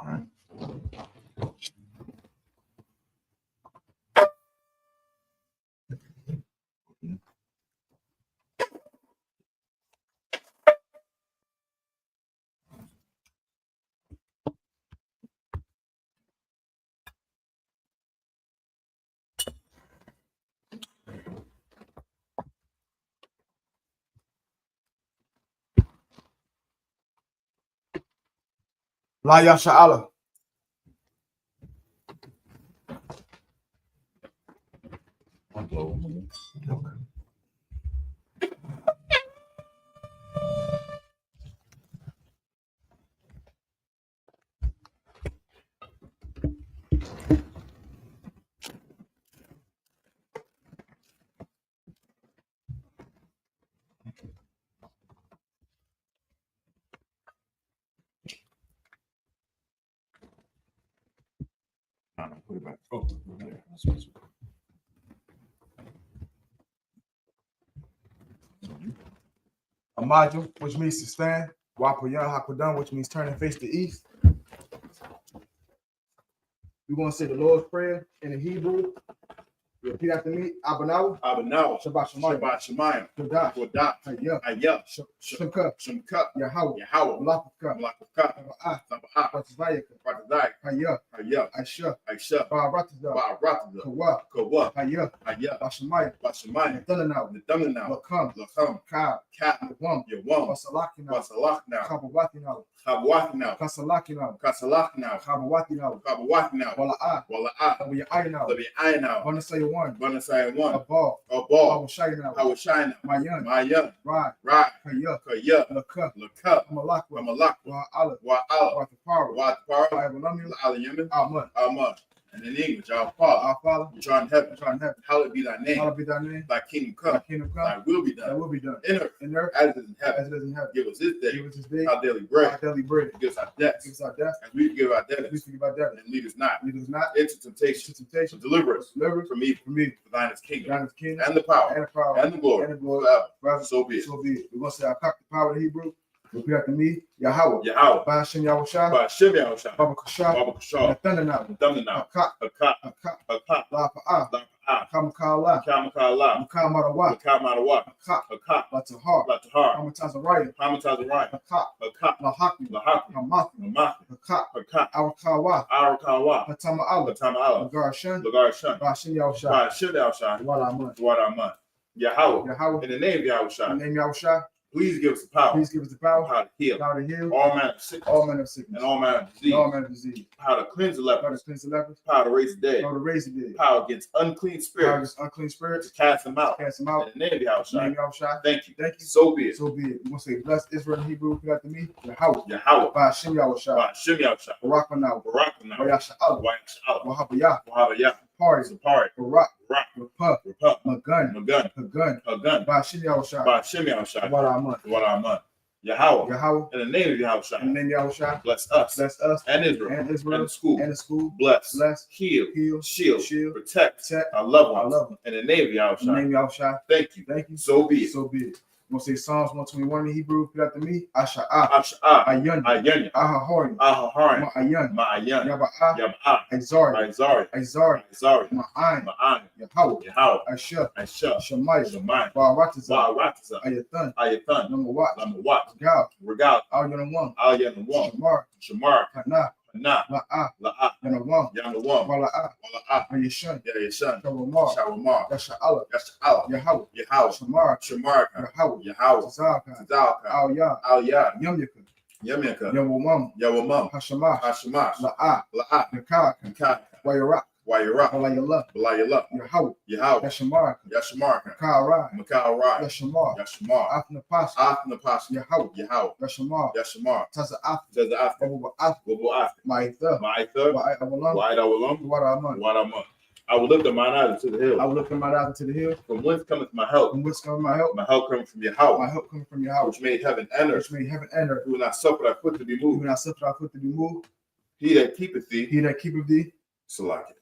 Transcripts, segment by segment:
All right. La Yasha'Allah. Put it back. Oh, Amaju, which means to stand. Wapayan Hakudan, which means turn and face the east. We're going to say the Lord's Prayer in the Hebrew. Repeat after me. Abanaw. Abanaw. Shabbat Shemayim. Shabbat Shemayim. Kodah. Kodah. I.S.U.P.K. I.S.U.P.K. Shemka. Shemka. Yahweh. Yahweh. Malakka. Malakka. Saba'ah. Saba'ah. Ratazayaka. Ratazayaka. I.S.U.P.K. I.S.U.P.K. I.S.U.P.K. I.S.U.P.K. Ba'arataza. Ba'arataza. Kawa. Kawa. I.S.U.P.K. I.S.U.P.K. Bashemayim. Bashemayim. Nathanaw. Nathanaw. Lakam. Lakam. Ka. Ka. Yawam. Yawam. Basalakinaw. Basalakinaw. Kabawatinaw. Kabawatinaw. Kasalakinaw. Kasalakinaw. Kabawatinaw. Kabawatinaw. Wala'ah. Wala'ah. Tabi'ayinaw. Tabi'ayinaw. Vanasaya one. Vanasaya one. Abal. Abal. Hawashayinaw. Hawashayinaw. Mayan. Mayan. Rad. Rad. Kaya. Kaya. Laka. Laka. Malakwa. Malakwa. Wa'ala. Wa'ala. Watapara. Watapara. Wa'abalamil. Al-Yemen. Ahmad. Ahmad. And in English, our Father, our Father, which art in heaven, which art in heaven, hallowed be thy name. Hallowed be thy name. Thy kingdom come. Thy kingdom come. Thy will be done. Thy will be done. In earth, earth, as it is in heaven. as it is in heaven. Give us this day. Give us this day our daily bread. our daily bread. Give us our debts. Give us our debts. As we forgive our We debtors. forgive our debtors. And lead us not Lead us not into temptation. into temptation. But deliver us Deliver us from evil. from evil. For thine is kingdom. Thine is the kingdom And the power. and the power And the glory. and the glory Forever. So be it. So be it. We're going to say I cock the power of the Hebrew. Repeat after me. Yahweh. Yahweh. Ba'ashem Yahushua. Ba'ashem Yahushua. Baba Kashah. Baba Kashah. Nathanaw. Nathanaw. Hakak. Hakak. Hakak. Hakak. La'apa'ah. La'apa'ah. Kamakala. Kamakala. Mukamarawa. Mukamarawa. Hakak. Hakak. Latahar. Latahar. Hamatazariah. Hamatazariah. Hakak. Hakak. Lahaki. Lahaki. Hamathi. Hamathi. Hakak. Hakak. Awakawa. Arakawa. Hatama'ala. Hatama'ala. Lagarshan. Lagarshan. Ba'ashem Yahushua. Ba'ashem Yahushua. Wa'alaman. Wa'alaman. Yahweh. Yahweh. In the name of In Yahushua. the name of Yahushua. Please give us the power. Please give us the power. How to heal. Power to heal. All manner of sickness. All manner of sickness. And all manner of disease. And all manner of disease. How to cleanse the Power to lepers. cleanse the lepers. Power to raise the dead. Power to raise the dead. Power against unclean Power spirits. against unclean spirits. To cast them out. Cast them out. In the name of In the Yahushua. name of Yahushua. Thank you. Thank you. So be it. So be it. We're going to say, bless Israel in Hebrew. Repeat after me. Yahweh. Yahweh. Ba'ashem Yahushua. Ba'ashem Yahushua. Barakanaw. Barakanaw. Wa'yasha'Allah. Wa'yasha'Allah. Wahabayah. Wahabayah. Pari. Sapari. Barak. Barak. Rapah. Rapah. Magun. Magun. Hagun. Hagun. Ba'ashem Yahushua. Ba'ashem Yahushua. Wa'alaman. Wa'alaman. Yahweh. Yahweh. In the name of Yahushua. In the name of Yahushua. Bless us. Bless us. And Israel. And Israel. And the school. And the school. Bless. Bless. Heal. Heal. Shield. Shield. Protect. Protect. Our loved Our ones. loved ones. In the name of In the Yahushua. name of Yahushua. Thank you. Thank you. So be it. So be it. We're going to say Psalms 121 in Hebrew. Repeat after me. Asha'ah. Asha'ah. Ayan. Ayanya. Ahahorin. Ahaharin. Ma'ayan. Ma'ayan. Yaba'ah. Yab'ah. Izari. Izari. Izari. Izari. Ma'ayin. Ma'an. Yahweh. Yahweh. Asha. Aisha. Shemaiah. Shemai. Ba'arataza. Ba'arataza. Ayathan. Ayathan. Namawat. Lamawat. Gal. Regal. Al-Yanawam. Al-Yanawam. Shamar. Shamar. Kana. Kana. La'ah. La'ah. Yanawam. Yanawam. Wala'ah. Wala'ah. Ayashan. Yayashan. Shawamar. Shawamar. Yasha'Allah. Yasha'Allah. Yahweh. Yahweh. Shamar. Shamar. Yahweh. Yahweh. Tazalka. Tazalka. Al-Yah. Al-Yah. Yamyaka. Yamyaka. Yawamam. Yawamam. Hashamash. Hashamash. La'ah. La'ah. Nakaka. Nakaka. Wayarak. Wayarah. Walayallah. Balayallah. Yahweh. Yahweh. Yashamar. Yashamar. Ka'arai. Maka'arai. Yashamar. Yashamar. Afnapas. Athnapas. Yahweh. Yahweh. Yashamar. Yashamar. Taza'af. Jaza'af. Wabuba'af. Wabu'af. Ma'itha. Ma'itha. Wa'awalam. Wa'idawalum. Wa'araman. Wa'araman. I will lift up mine eyes to the hill. I will lift my eyes into the hill. From whence cometh my help? From which comes my help? My help cometh from Yahweh. My help coming from Yahweh. Which made heaven and earth. Which made heaven and earth. Who will not suffer thy foot to be Who moved. will not suffer thy foot to be moved. He that keepeth thee. He that keepeth thee. Salaki.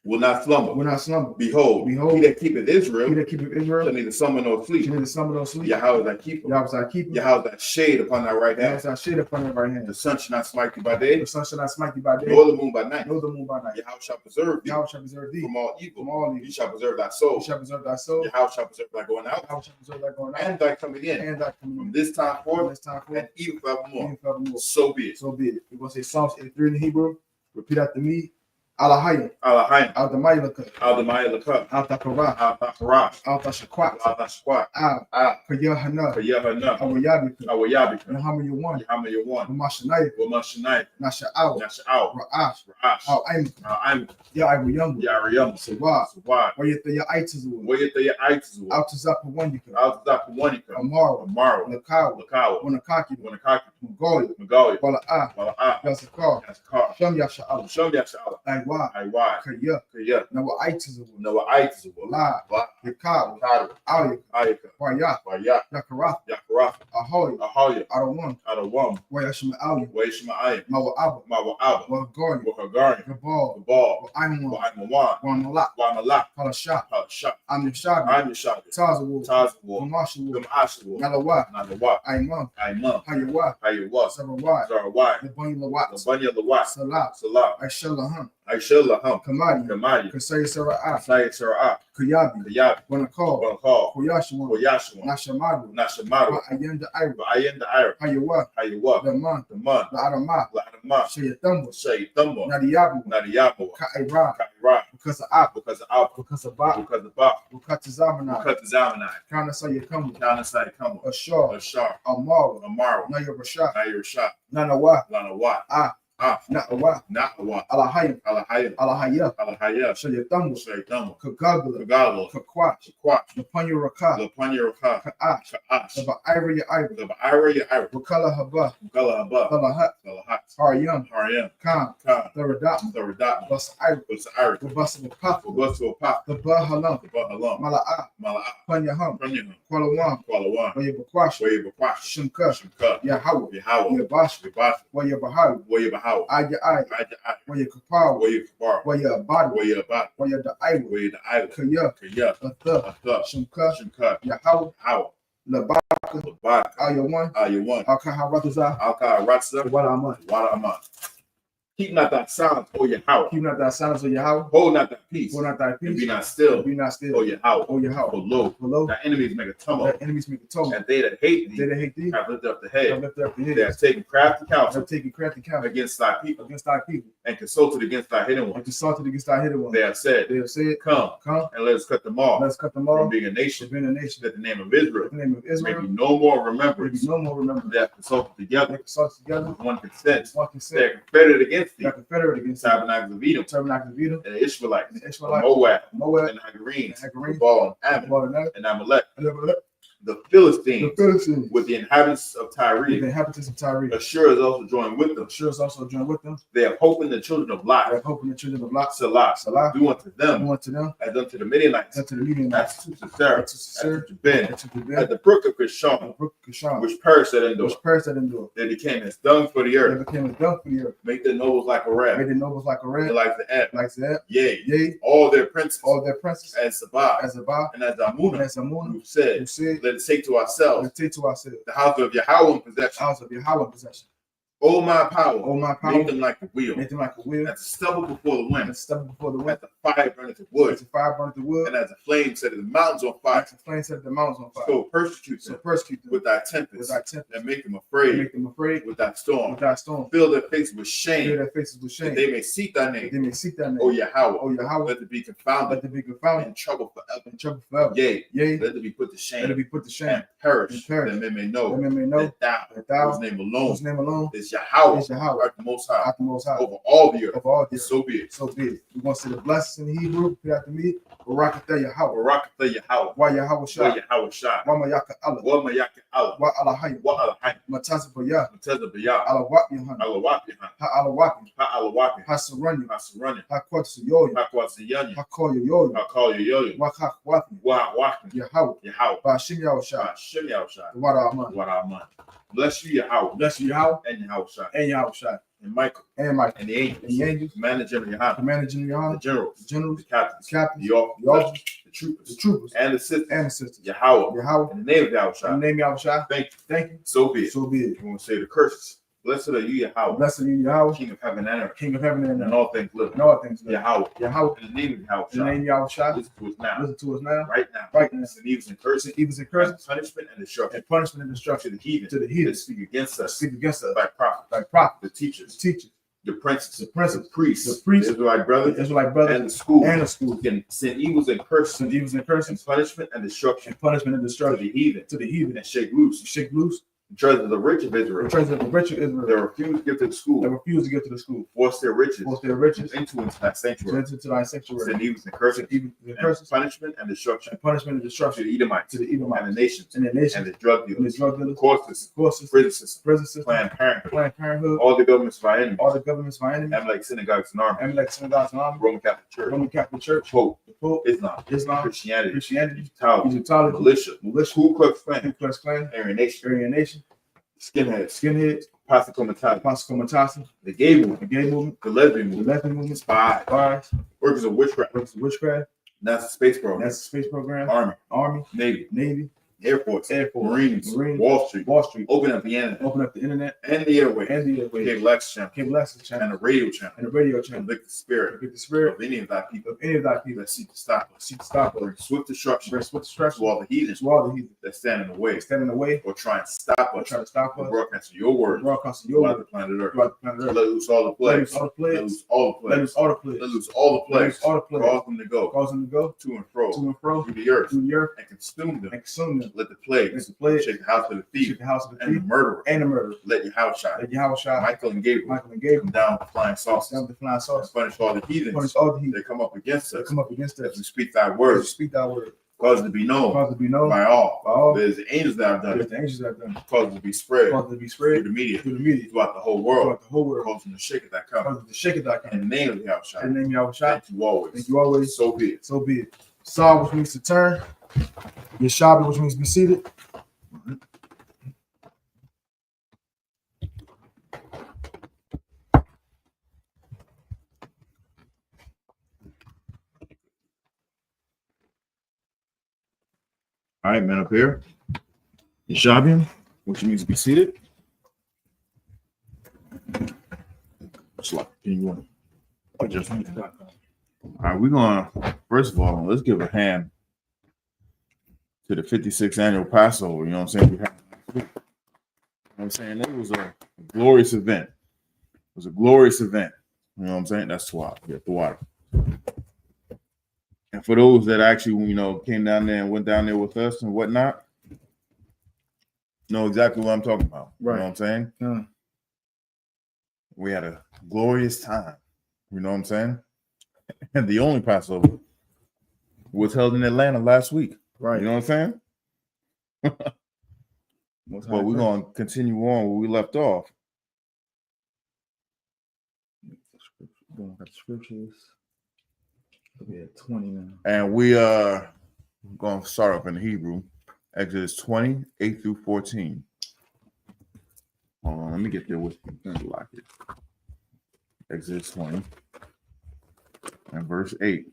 will not slumber. will not slumber. Behold, Behold, he that keepeth Israel he that keepeth Israel shall neither slumber nor shall sleep. neither slumber nor sleep. Yahweh thy keeper. Yahweh is thy keeper. Yahweh thy shade upon thy right Yahweh hand. is thy shade upon thy right hand. The sun shall not smite thee by The day, sun shall not smite thee by day, nor the moon by night. nor the moon by night. Yahweh shall preserve thee Yahweh shall preserve thee from all evil. from all He evil. shall preserve thy He soul. shall preserve thy soul. Yahweh shall preserve thy going out Yahweh shall preserve thy going out and thy coming in and thy coming from in. this time From forth this time and forth, even forevermore. even forevermore. So be it. So be it. We're going to say Psalms 83 in the Hebrew. Repeat after me. Alahayim. Alahayim. Al-Damayilaka. Al-Damayil Lakab. Al-Takarah. Al-Takarah. Al-Tashakwat. Al-Tashquat. Al. Yahanna. Yahanna. Al-Yabika. Awayabika. Yahamma Yawan. Yahama Yawan. Mashanayik. Wamashanai. Nasha'al. Nasha'al. Ra'ash. Ra'ash. Al-Aim. I'm Ya'abu Yariyam. Sawad. Sawad. Wayata Ya'aitazu. Wayata Yaitizu. Al-Tazapawanyika. Al-Tazapawanika. Amara. Amaro. Lakawa. Lakawa. Wanakaki. Wanakaki. Magoya. Magali. Wala'a. Wala'a. Yazakar. Yaskar. Shem Yasha'al. Shom Yasha'al. Aywa. Aiwai. Kaya. Kaya. Nawa'aitazu. Noaitizu. La. La. Yakab. Kadu. Ayik. Ayaka. Waya. Waya. Yakarath. Yakarath. Ahoy. Ahaya. Adawan. Adawam. Wayashima Ali. Waishma'ayim. Mawa'aba. Mawa'aba. Wagari. Wahagari. Gabal. Gabal. Wa'ayman. Wa'aymawan. Wamalak. Wamalak. Palasha. Palasha. Amnishabi. I'm Yashabi. Tazawu. Tazawar. Gamashawu. Gamashawar. Nalawa. Nalawa. Ayman. Aimam. Hayawa. Hayawa. Sarawai. Zarawai. Nabani Lawat. Labanya Lawat. Salah. Salah. Aishalahan. Aishallaham. Kamadi. Kamadi. Kasaya Sara'ah. Asaya Sara'ah. Kuyabi. Kayabi. Wanakal. Wanakal. Koyashawan. Koyashawan. Nashamadu. Nashamaru. Ayanda Ira. Ba'ayan the Arab. Hayawa. Hayawa. Daman. The man. La'adama. La'adama. Shayatamba. Shaytamba. Nadiyabu. Nadiyabu. Ka'ira. Kaira. Because of Ab. Because of Ab. Because of Ba. Because of Ba. Because of Zamana. Because of Zamanai. Kana Sayakamu. Kana Sayakama. Ashar. Ashar. Amara. Amaro. Naya Rashad. Nair Shah. Nanawa. Lanawa. Ah. Ah. Na'awa. Na'awa. Alahayim. Alahayim. Alahaya. Alahaya. Shayatamba. Shaytamba. Kagagala. Kagala. Kakwach. Shakwat. Napanya Raka. Lapanya Raka. Ka'ash. Ka'ash. Naba Ira Ira. The Ira Ira. Wakala Haba. Gala Haba. Talahat. Salahat. Haryam. Haryam. Khan. Khan. Tharadat. The Radat. Bas Ira. Was Ira. The Bas of Papa. Wabusto Pop. The Bahalam. The Bahalam. Mala'a. Mala'a. Panyaham. Panyaham. Kualawan. Kualawan. Wayabakwash. Wayabakwash. Shimka. Shimka. Yahawah. Yahawah. Yabash. Yabash. Wayabahaw. Wayabahaw. Aya Aya. Aja. Wayakapaw. Wayakabar. Wayabad. Wayabat. Wayada'aywa. Wayada'aywa. Kaya. Kaya. Atha. Atha. Shimka. Shimka. Yahawah. How? Labaka. Labak. Ayawan. Ayawan. Alkaharatuzah. Alka Ratza. Walaman. Wada Aman. Keep not thy silence, O Yahweh. Keep not thy silence, O Yahweh. Hold not thy peace. Hold not thy And peace. be not still, Be not still. O Yahweh. O Yahweh. For lo, Below. thy enemies make a tumult, Thy enemies make a tumult. and they that hate They thee that hate thee. have lifted up the Have head. lifted up the They head. have taken crafty counsel Have taken crafty counsel against thy people, against thy people. and consulted against thy hidden And ones. consulted against thy hidden one. They have said, They have said, Come, come, and let us cut them off let's cut them from off. being a nation, Being a nation. that the name of Israel In the name of may Israel. be no more There be remembrance. no more remembrance. They have consulted They together consulted together. with one consent. One They consent. are confederate against They are thee, confederate against the tabernacles of Edom, tabernacle of Edom. and the Ishmaelites, The and Israelite. Moab, Moab. and Hagarenes, And Hagarenes. Gebal, and Ammon, About another. and Amalek, The the Philistines, Philistines. with the inhabitants of With Tyre. the inhabitants of Tyre. Ashur is also joined with them. Sure is also joined with them. They have hope in the children of They Lot. have hope in the children of Lot. Salah, Salah. do unto them Went to them. as unto the Midianites, Unto the Midianites. as to Sisera, To as Sisera. to Ben, Unto the at Ben. the brook of The Kishon, brook Kishon. which perished at Endor. Which perished at Endor. They became as dung for the They earth. became a dung for the earth. Make their nobles like a Made ram, their nobles like a and red. like the ebb. Like that. Yea, Yea. all their princes, All their princes. as Sabah, As Abba. and as And Amunah, as Amunah. who Who said, said, let us take to ourselves let's take to ourselves the house of Yahweh in possession. house of Yahweh possession. O my power, Oh my power. make them like the wheel, Make them like a wheel. as the stubble before the And wind, stubble before the as wind. the fire burneth the wood, As the fire burnt the wood. and as the flame set the mountains on fire. As the flame set the mountains on fire. So persecute So them persecute them with thy with tempest, thy tempest. and make them And afraid make them afraid with thy storm. with thy storm. Fill their faces with Fill shame, their faces with that shame. they may seek thy That name. they may seek thy name. O Yahweh, O Yahweh. let it be Let confounded them be confounded in trouble forever. and trouble forever. Yea, Yea. let it be put to Let it shame be put to shame. and perish, And perish. that men may That know men may know that that thou, thou, whose name alone whose name alone is Yahweh, is Yahweh, art the most high, art the most high over all the earth. of all the earth. So be it. So be it. We're going to say the blessings in Hebrew. Repeat after me. Barakatah Yahweh. Barakatah Yahweh, Wa Yahweh wa Shah. Yahweh Shah, Wa Mayaka Allah. wa Mayaka Allah, Wa Alahayim. wa Alahayim, Matasa Bayah. Mateza Bayah, Alawak Yahanna. Alawapihan, Ha Alawakim. Ha Alawapihan, Ha Saranya. Ha Saranya, Ha Kwatsuyoya. Ha Kwasiyanya, Ha Koya Yoya. Ha Kal Yoyo, Wa Kakwatim. wa Wakin, Yahweh. Yahweh, Ba Shim Yahweh Shah. Shem Yahweh Shah, The water Aman. wa Rahman. Bless you, Yahweh, Bless you, Yahweh and Yahweh Shah. and Yahweh Shah. and Michael, and Michael, and the angels, and the angels, Commander General Yahanna, Commander General the Yahanna, generals, the generals, the captains, the captains, the the officers, officers, the troopers, the troopers, and the sisters, and the sisters. Yahweh, Yahweh, in the name of in the Yahushua. name of Yahushua, Thank you. thank you. So be it. So be it. We want to say the curses. Blessed are you, Yahweh, Blessed are you, Yahweh, King of heaven and earth, King of heaven and and earth, all things living. and all things. Yahweh, Yahweh, in the name of in the name Yahushua. of Yahushua, Listen to us now. listen to us now, Right now. right now. Send evils and curses, Evils and and curses, punishment and destruction and punishment and to destruction the heathen, to the heathen that speak against that us speak against us by prophets, by prophets, the teachers, the teachers, the princes, the princes, the priests, the priests, the Israelite the brothers, Israelite brothers, and the school. and the school. Can send evils and curses, Send evils and and curses, punishment and destruction and punishment and to destruction the heathen, to the heathen, and shake loose shake loose the treasures of the rich of the Israel treasures of the rich of that Israel refuse to give to the that school, refuse to get to the school, force their riches force their riches into that sanctuary, into thy sanctuary, send evils and curses, send evils and and curses, punishment and destruction and punishment and to destruction the Edomites, to the and Edomites, the nations, and the and nations, the drug and the dealers, drug the dealers, court system, forces, prison system, prison system, Planned Parenthood, Planned Parenthood, all the governments of our enemies, all the governments, my enemies, Amalek synagogues and armies, Amalek synagogues and army, Roman Catholic Church, Roman Catholic Church, Pope, the Pope, Islam, Islam, Christianity, Christianity, Egyptology, Egyptology, militia, militia, Ku Klux Ku Klan, Klux Klan, Aryan Nation, Aryan Nation, skinheads, skinheads, Pasta Comatata, Pascal Matassa, the gay movement, the gay movement, the lesbian the movement, lesbian movement, spies, spies, workers of witchcraft, works of witchcraft, NASA space program, that's the space program, Army, Army, Navy, Navy, Air Force, Air Force, Marines, Marines, Wall Street, Wall Street, open up the internet open up the internet and the airways, and the airwaves, cable access channel, cable access channel, and the radio channel, and the radio to channel. convict the spirit Get the spirit of any of thy people of any of thy people that seek to stop us, seek to stop us, bring swift destruction bring swift to destruction all the heathens to all the heathen that stand in the way, that stand in the way or try and stop or us try to stop from us, broadcasting your word broadcasting your throughout word the planet Earth. throughout the planet Let Earth. loose all the Let plagues. loose all the Let plagues. loose all the Let plagues. loose all the Let plagues. loose all the Let plagues. loose all the plagues. Cause them to go Cause them to go to and fro to and fro through the earth through the earth and consume them. and consume them. Let the Let plagues the plagues shake the house of the thief shake the house of the and the thief murderer. and the murderer. Let your house shine. Let Yahushua, Michael and Gabriel Michael and Gabriel come down with flying saucers down with the flying and sauce, punish all the heathens punish all the heathen that come up against that us come up against as we us. speak thy As we words. speak thy word, Cause it to be known cause it to be known by all. by all. There's the angels that have done There's it. the angels that have done it. Cause it to be spread Cause it to be through spread the media through the media throughout the whole world. throughout the whole world. Cause them to shake it that come. Cause it to shake it that In kind. the name of the In Yahushua. the name of Yahushua, Thank you always. thank you always. So be it. So be it. Saw, which means to turn. Yeshabi, which means be seated. All right, man, up here. Yeshabi, which means be seated. All right, we're gonna first of all, let's give a hand to the 56th annual Passover. You know what I'm saying? You know what I'm saying? It was a glorious event. It was a glorious event. You know what I'm saying? That's why. Yeah, the water. And for those that actually, came down there and went down there with us and whatnot, know exactly what I'm talking about. Right. You know what I'm saying? Yeah. We had a glorious time. You know what I'm saying? And the only Passover was held in Atlanta last week. Right. You know what I'm saying? But we're going to continue on where we left off. Going back to scriptures. We're at 20 now. And we are going to start off in Hebrew, Exodus 20, 8 through 14. Hold on, let me get there with you. Let me lock it. Exodus 20 and verse 8.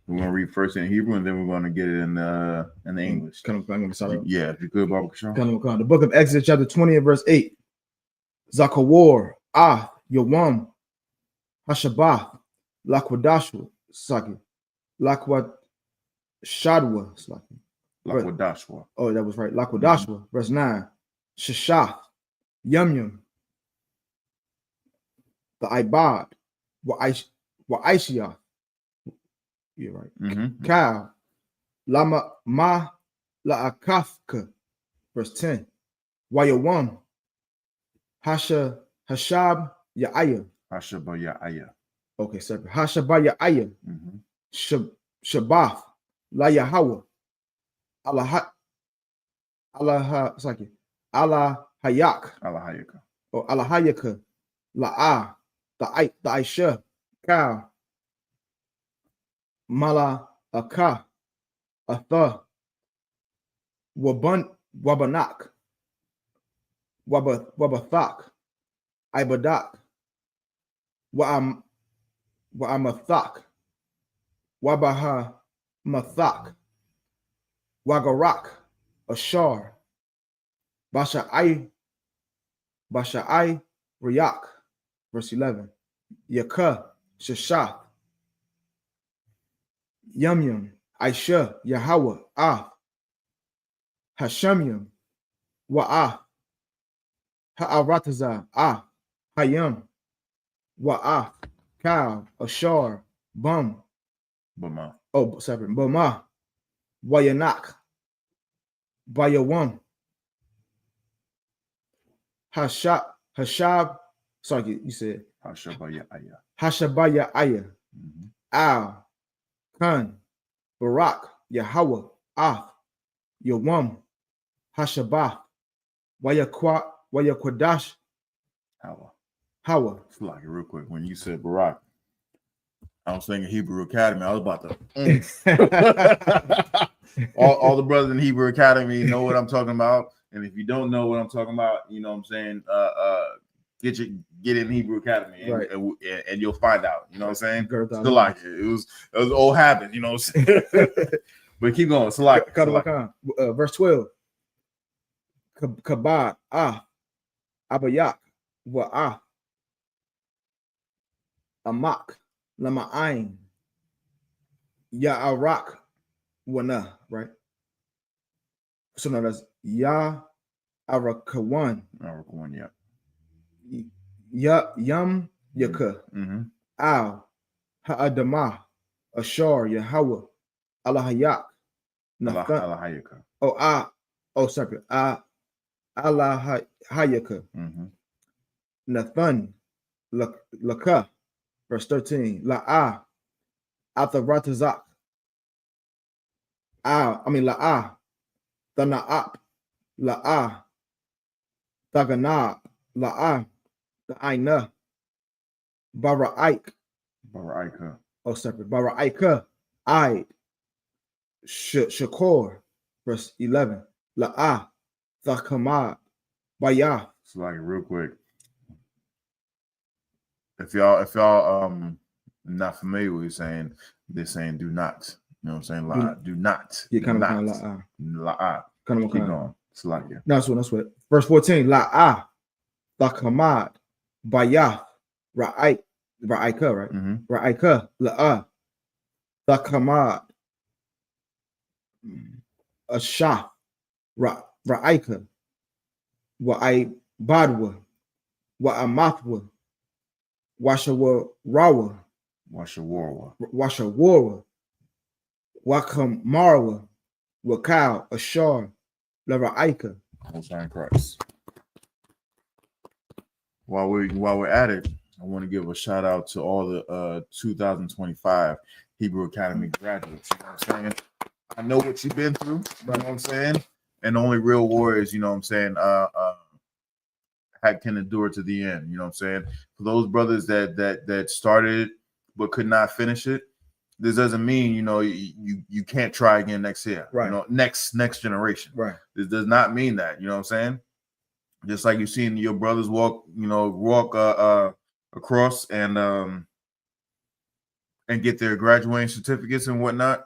We're going to read first in Hebrew, and then we're going to get it in the English. I'm going to start. Yeah, if you could, Baba Kashaw. The book of Exodus, chapter 20 and verse 8. Zakawar, Yawam, Hashabah, Lakwadashwa, Saki, Lakwad Shadwa, Saki. Lakwadashwa. Oh, that was right. Lakwadashwa, verse 9. Shashah, Yum, the Ibad, Wa'ishiyah. You're right. Mm-hmm. Cow, Lama Ma La'akafka, verse 10. Wayawam, Hashab Ya'aya. Hashaba Ya'aya. Okay, separate. Hashaba Ya'aya. Mm-hmm. Shabath, La Yahawa. Allah Hayak. Alahayaka. Or Allah Hayaka. La'ah, the Aisha, Cow. Mala Aka, Atha, Wabanak, Wabathak, Ibadak, Wa'amathak, Wabaha Mathak, Wagarak, Ashar, Basha'ai Riyak, verse 11, Yakah, Shashath, Yumyum, Aisha, Yahweh, Hashamyum, Wa'ah, Ha'arataza, Hayam, Wa'ah, Kal, Ashar, Bum, Bama. Bama, Wayanak, Bayawam, Hashab, sorry, you said Hashabaya Aya. Hashabaya Aya, Al, Khan, Barak, Yahweh, Yawam, Hashabah, Wayakwadash, Hawa. It's like real quick. When you said Barak, I was thinking Hebrew Academy. I was about to. all the brothers in Hebrew Academy know what I'm talking about. And if you don't know what I'm talking about, you know what I'm saying, get in Hebrew Academy and, Right. and you'll find out. You know what I'm saying? Still like it was old habit, you know what I'm saying? But keep going. Verse 12. Kabad, Abayak, Wa'ah, Amak, Lama'ain, Ya'arak, Wana, right? So now that's Ya'arakawan, Yum, Yaka, Al, Ha'adamah, Ashar, Yahweh, Alahayak, Alahayaka. Alahayaka, Nathan, Laka, verse 13, La'ah, Atharatazak, La'ah, Thana'ap, La'ah, Thaganab, La'ah, Ta'ina, Bara'ik, Bara'ika, Aid, Shakor, verse 11, La'ah, Thakamad, Bayah. So like real quick. If y'all not familiar with saying, they're saying do not. You know what I'm saying? La, do not. Yeah, kind not. of La. Keep going. It's like yeah. That's what. Verse 14. La'ah, Thakamad, Bayah, Ra'ika, right? Ra'ika, La'ah, Thakamad, Ashah, Ra'ika, Wa'ibadwa, Wa'amathwa, Washawarawa, Wakamarwa, Wakal, Ashar, Lara'ika. Most High in Christ. While we're at it, I want to give a shout out to all the 2025 Hebrew Academy graduates. You know what I'm saying? I know what you've been through, you know what I'm saying? And the only real warriors, you know what I'm saying, can endure to the end. You know what I'm saying? For those brothers that started it but could not finish it, this doesn't mean, you know, you can't try again next year. Right. You know, next generation. Right. This does not mean that, you know what I'm saying? Just like you've seen your brothers walk across and get their graduating certificates and whatnot.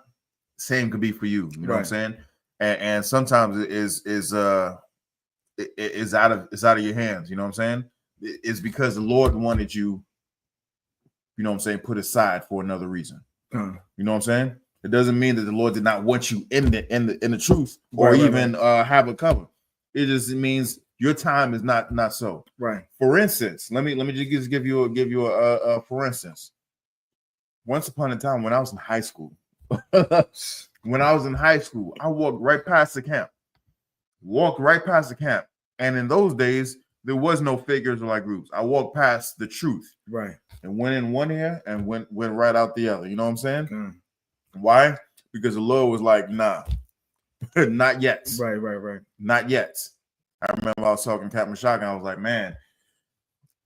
Same could be for you. You know what I'm saying? And sometimes it is out of your hands. You know what I'm saying? It's because the Lord wanted you, you know what I'm saying, put aside for another reason. You know what I'm saying? It doesn't mean that the Lord did not want you in the truth or have a cover. It just means your time is not so. Right. For instance, let me just give you a for instance. Once upon a time when I was in high school, I walked right past the camp. And in those days, there was no figures or like groups. I walked past the truth. Right. And went in one ear and went right out the other. You know what I'm saying? Why? Because the Lord was like, nah, not yet. Right. Not yet. I remember I was talking to Captain Shock and I was like, man,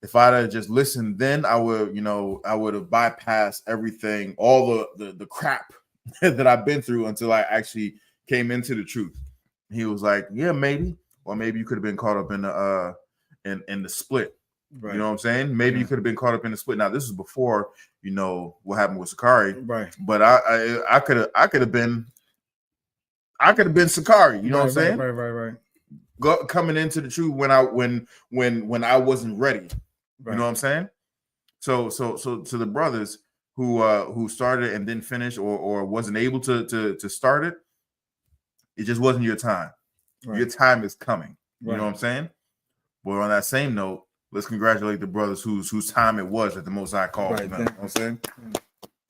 if I'd have just listened then, I would have bypassed everything, all the crap that I've been through until I actually came into the truth. He was like, yeah, maybe. Or maybe you could have been caught up in the split. Right. You know what I'm saying? Maybe you could have been caught up in the split. Now this is before what happened with Sakari. Right. But I could have been Sakari. You know what I'm saying? Right. Coming into the truth when I wasn't ready. Right. You know what I'm saying? So to the brothers who started and didn't finish or wasn't able to start it, it just wasn't your time. Right. Your time is coming. You know what I'm saying? But on that same note, let's congratulate the brothers whose time it was that the Most High called. Right. You know what I'm saying?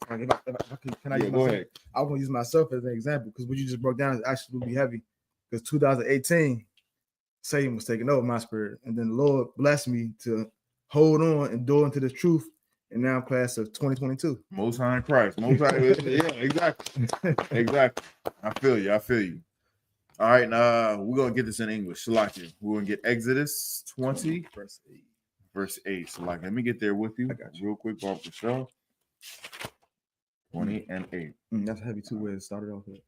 Can I use myself? Ahead. I want to use myself as an example because what you just broke down is absolutely heavy. Because 2018, Satan was taking over my spirit, and then the Lord blessed me to hold on and door into the truth. And now, class of 2022. Most High in Christ. Most High. Yeah, exactly. Exactly. I feel you. All right, we're gonna get this in English. Shalakia. We're gonna get Exodus 20, verse 8. So let me get there with you. Real quick, off the show. 20 and 8. That's heavy too. Where it started off with.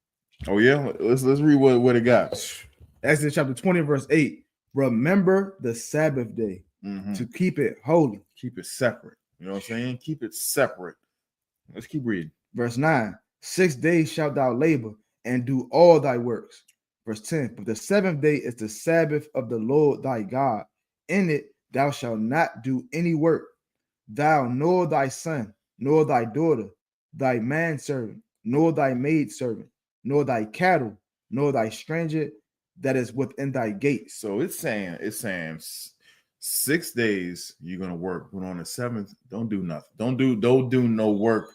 Oh yeah, let's read what it got. Exodus chapter 20, verse 8. Remember the Sabbath day to keep it holy. Keep it separate. You know what I'm saying? Keep it separate. Let's keep reading. Verse 9. 6 days shalt thou labor and do all thy works. Verse 10. But the seventh day is the Sabbath of the Lord thy God. In it thou shalt not do any work, thou nor thy son, nor thy daughter, thy manservant, nor thy maidservant, nor thy cattle, nor thy stranger that is within thy gates. So it's saying 6 days you're gonna work, but on the seventh, don't do nothing. Don't do no work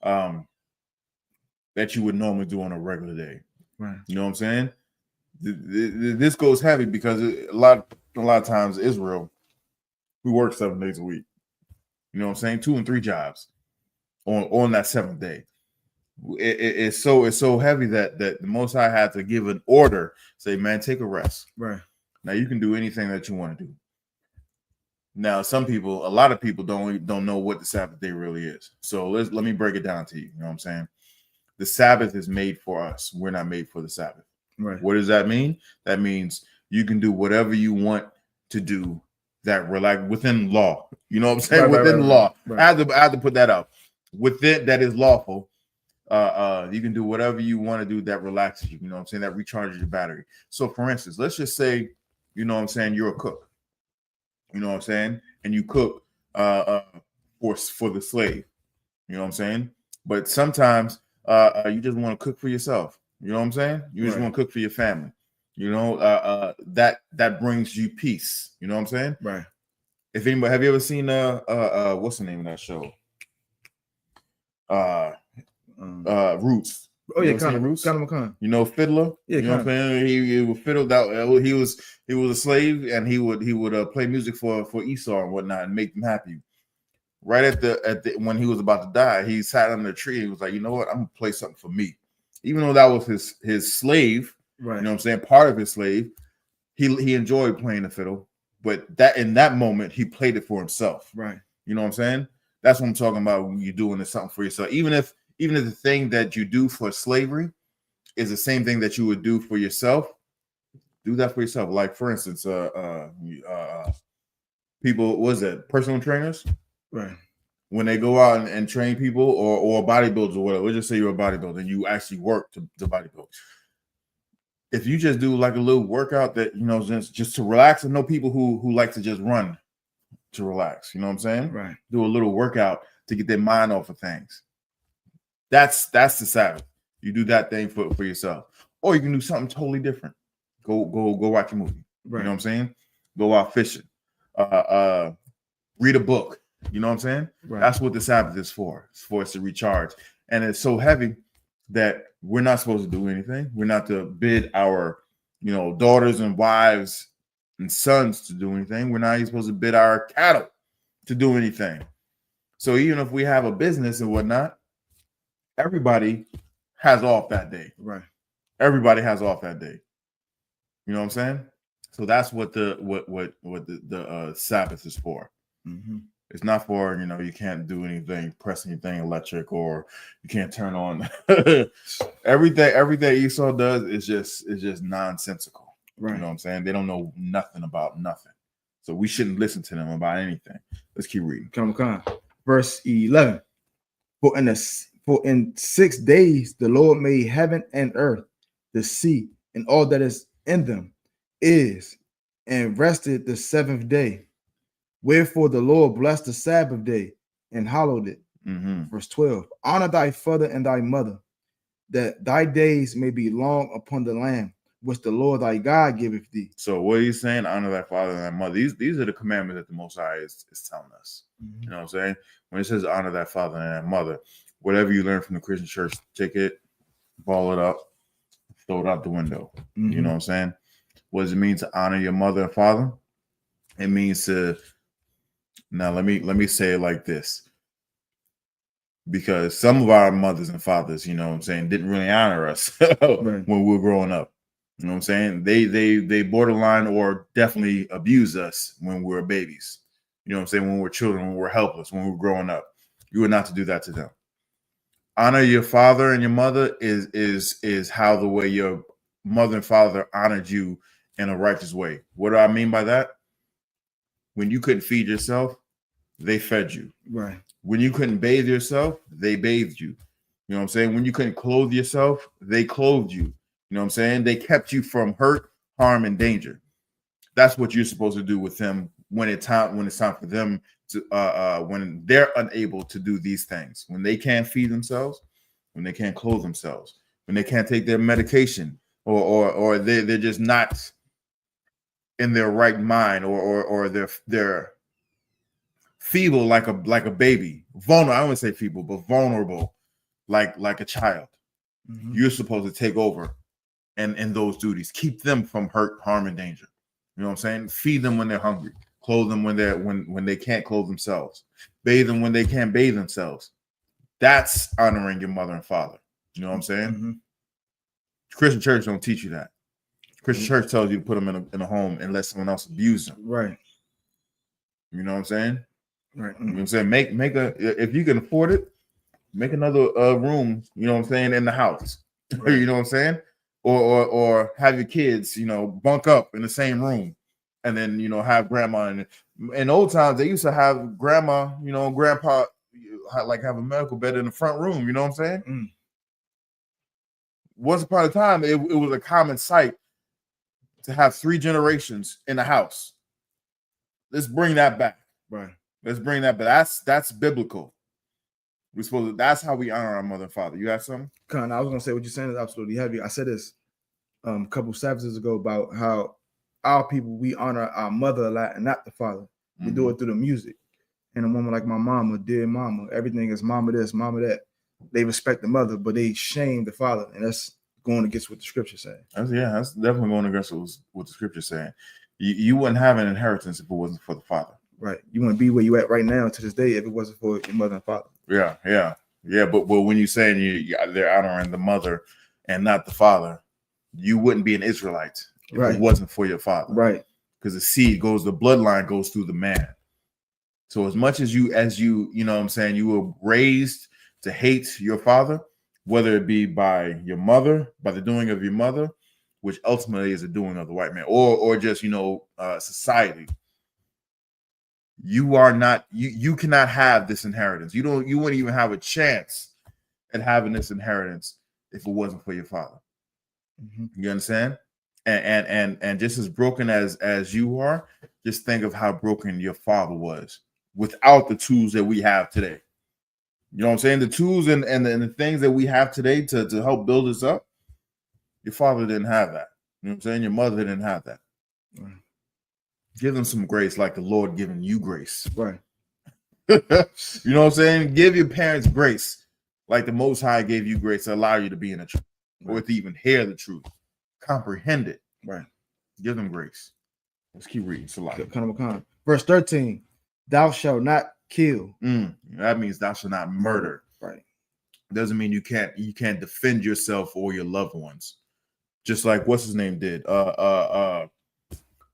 that you would normally do on a regular day. Right. You know what I'm saying? This goes heavy because a lot of times Israel, we work 7 days a week. You know what I'm saying? 2 and 3 jobs on that seventh day. It's so heavy that the Most High had to give an order, say, man, take a rest. Right. Now you can do anything that you want to do. Now, a lot of people don't know what the Sabbath day really is. So let me break it down to you. You know what I'm saying? The Sabbath is made for us. We're not made for the Sabbath. Right. What does that mean? That means you can do whatever you want to do that within law. You know what I'm saying? Within the law. Right. I have to put that out. Within that is lawful. You can do whatever you want to do that relaxes you. You know what I'm saying? That recharges your battery. So for instance, let's just say, you know what I'm saying, you're a cook. You know what I'm saying? And you cook for the slave. You know what I'm saying? But sometimes you just want to cook for yourself. You know what I'm saying? You just want to cook for your family. You know, that brings you peace. You know what I'm saying? Right. If anybody, have you ever seen what's the name of that show? Roots. Oh yeah, kind of Roots. You know, Fiddler. Yeah, you know what I'm saying? He would fiddle out. He was a slave, and he would play music for Esau and whatnot, and make them happy. Right at the when he was about to die, he sat under a tree. He was like, you know what? I'm gonna play something for me, even though that was his slave. Right. You know what I'm saying? Part of his slave. He enjoyed playing the fiddle, but that in that moment he played it for himself. Right. You know what I'm saying? That's what I'm talking about when you're doing something for yourself. Even if the thing that you do for slavery is the same thing that you would do for yourself, do that for yourself. Like for instance, people, what is that? Personal trainers, right? When they go out and train people, or bodybuilders or whatever. Let's just say you're a bodybuilder and you actually work to bodybuild. If you just do like a little workout that just to relax, and know people who like to just run to relax. You know what I'm saying? Right. Do a little workout to get their mind off of things. That's the Sabbath. You do that thing for yourself, or you can do something totally different. Go watch a movie. Right. You know what I'm saying? Go out fishing. Read a book. You know what I'm saying? Right. That's what the Sabbath is for. It's for us to recharge. And it's so heavy that we're not supposed to do anything. We're not to bid our, daughters and wives and sons to do anything. We're not even supposed to bid our cattle to do anything. So even if we have a business and whatnot, everybody has off that day. Right. Everybody has off that day. You know what I'm saying? So that's what the Sabbath is for. Mm-hmm. It's not for, you can't do anything, press anything electric, or you can't turn on everything Esau does is just nonsensical. Right. You know what I'm saying? They don't know nothing about nothing. So we shouldn't listen to them about anything. Let's keep reading. Verse 11. For in 6 days the Lord made heaven and earth, the sea, and all that is in them, and rested the 7th day. Wherefore the Lord blessed the Sabbath day and hallowed it. Verse 12. Honor thy father and thy mother, that thy days may be long upon the land which the Lord thy God giveth thee. So what he's saying, honor thy father and thy mother. These are the commandments that the Most High is telling us. You know what I'm saying? When it says honor thy father and thy mother, whatever you learn from the Christian church, take it, ball it up, throw it out the window. You know what I'm saying? What does it mean to honor your mother and father? It means to, now let me say it like this. Because some of our mothers and fathers, you know what I'm saying, didn't really honor us when we were growing up. You know what I'm saying? They borderline or definitely abused us when we were babies. You know what I'm saying? When we were children, when we were helpless, when we were growing up. You were not to do that to them. Honor your father and your mother is how the way your mother and father honored you in a righteous way. What do I mean by that? When you couldn't feed yourself, they fed you. Right. When you couldn't bathe yourself, they bathed you. You know what I'm saying? When you couldn't clothe yourself, they clothed you. You know what I'm saying? They kept you from hurt, harm, and danger. That's what you're supposed to do with them when it's time for them to when they're unable to do these things. When they can't feed themselves, when they can't clothe themselves, when they can't take their medication, or they're just not in their right mind, or they're feeble like a baby, vulnerable. I wouldn't say feeble, but vulnerable, like a child. You're supposed to take over and those duties, keep them from hurt, harm, and danger. You know what I'm saying? Feed them when they're hungry, clothe them when they can't clothe themselves, bathe them when they can't bathe themselves. That's honoring your mother and father. You know what I'm saying? Christian church don't teach you that. Christian church tells you to put them in a home and let someone else abuse them. Right. You know what I'm saying? Right. You know what I'm saying? Make if you can afford it, make another room, you know what I'm saying, in the house. Right. You know what I'm saying? Or have your kids, you know, bunk up in the same room, and then, you know, have grandma. In old times, they used to have grandma, you know, grandpa, like have a medical bed in the front room. You know what I'm saying? Once upon a time, it was a common sight to have 3 generations in the house. Let's bring that back. Right. Let's bring that back. That's biblical. We're supposed to, that's how we honor our mother and father. You have something? I was gonna say what you're saying is absolutely heavy. I said this a couple Sabbaths ago about how our people, we honor our mother a lot and not the father. We do it through the music. And a woman like my mama, dear mama, everything is mama this, mama that. They respect the mother, but they shame the father, and that's going against what the scripture saying. That's definitely going against what the scripture saying. You wouldn't have an inheritance if it wasn't for the father. Right. You wouldn't be where you at right now to this day if it wasn't for your mother and father. Yeah. But when you're saying they're honoring the mother and not the father, you wouldn't be an Israelite if it wasn't for your father. Right. Because the bloodline goes through the man. So as much as you know what I'm saying, you were raised to hate your father, whether it be by your mother, by the doing of your mother, which ultimately is the doing of the white man, or just, you know, society. You are not, you cannot have this inheritance. You wouldn't even have a chance at having this inheritance if it wasn't for your father. You understand? And just as broken as you are, just think of how broken your father was without the tools that we have today. You know what I'm saying? The tools and the things that we have today to help build us up, your father didn't have that. You know what I'm saying? Your mother didn't have that. Give them some grace like the Lord giving you grace. Right. You know what I'm saying? Give your parents grace like the Most High gave you grace to allow you to be in the truth, or to even hear the truth, comprehend it. Right. Give them grace. Let's keep reading. Salam. Verse 13, thou shalt not kill. That means thou shalt not murder. Right. Doesn't mean you can't defend yourself or your loved ones. Just like what's his name did.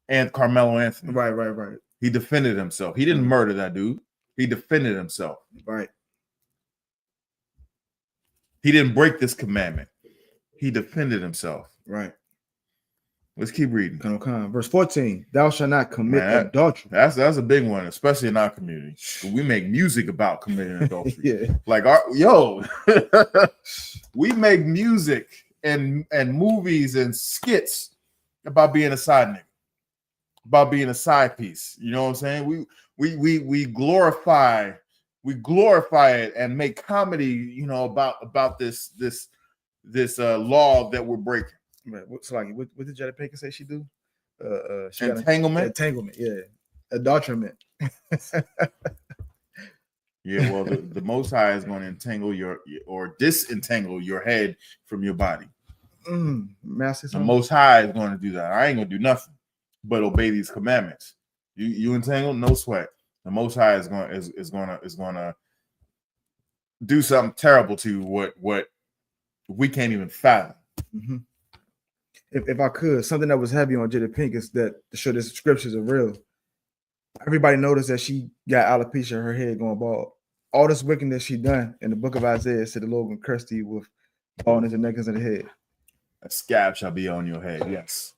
And Carmelo Anthony. Right. He defended himself. He didn't murder that dude. He defended himself. Right. He didn't break this commandment. He defended himself. Right. Let's keep reading. Verse 14, thou shalt not commit Man, adultery. That's a big one, especially in our community. We make music about committing adultery. Yeah. Like we make music and movies and skits about being a side nigga, about being a side piece. You know what I'm saying? We glorify it and make comedy, you know, about this law that we're breaking. Right. So like, what did Jada Pinkett say she do? She Entanglement. Entanglement. Yeah. Adulterament. Yeah. Well, the Most High is going to entangle or disentangle your head from your body. The Most High is going to do that. I ain't gonna do nothing but obey these commandments. You entangle, no sweat. The Most High is gonna do something terrible to what we can't even fathom. Mm-hmm. If I could, something that was heavy on Jada Pinkett is that to show the scriptures are real. Everybody noticed that she got alopecia, her head going bald. All this wickedness she done in the book of Isaiah said the Lord will curse thee with baldness and necklace of the head. A scab shall be on your head. Yes,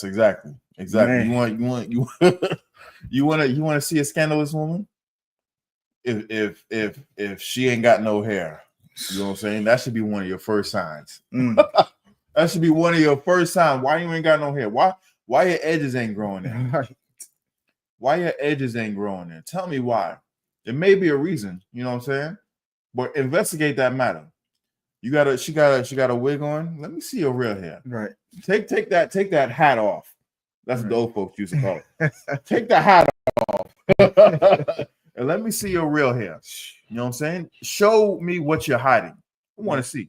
exactly. Man. You want to see a scandalous woman? If she ain't got no hair, you know what I'm saying? That should be one of your first signs. That should be one of your first signs. Why you ain't got no hair? Why your edges ain't growing in? Right. Why your edges ain't growing in? Tell me why. It may be a reason, you know what I'm saying? But investigate that matter. She got a wig on. Let me see your real hair. Right. Take that hat off. That's what the old folks used to call it. Take the hat off. And let me see your real hair. You know what I'm saying? Show me what you're hiding. I want to see.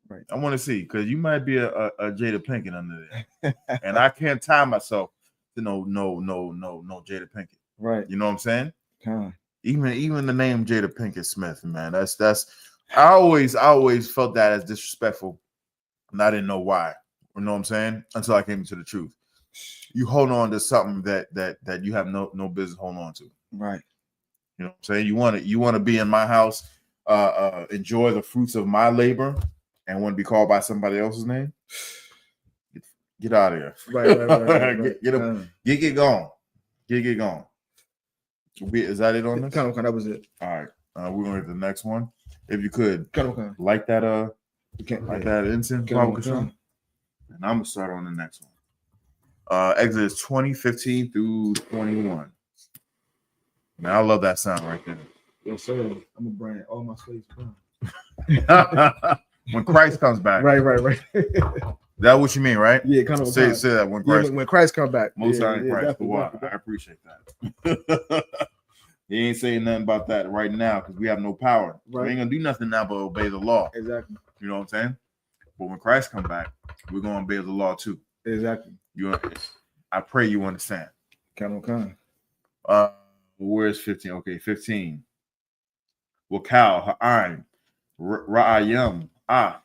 Right. I want to see, because you might be a Jada Pinkett under there. And I can't tie myself to no Jada Pinkett. Right. You know what I'm saying? Kind. Even the name Jada Pinkett Smith, man. That's I always felt that as disrespectful, and I didn't know why. You know what I'm saying? Until I came to the truth. You hold on to something that you have no business holding on to. Right. You know what I'm saying? You want to be in my house, enjoy the fruits of my labor, and want to be called by somebody else's name? Get out of here. Right. Get gone. Get gone. Is that it on this? That was it. All right. We're going to the next one. If you could like that that incense, and I'm gonna start on the next one. Exodus 20:15 through 21. Man, I love that sound right there. Yes, sir. I'm gonna bring all my slaves down. When Christ comes back. Right. That what you mean, right? Yeah, say that when Christ when Christ comes back. Most High in Christ. I appreciate that. He ain't saying nothing about that right now because we have no power. Right. We ain't gonna do nothing now but obey the law. Exactly. You know what I'm saying? But when Christ come back, we're gonna obey the law too. Exactly. I pray you understand. Kind. Where's 15? Okay, 15. Wakal ha'ain ra'ayim ha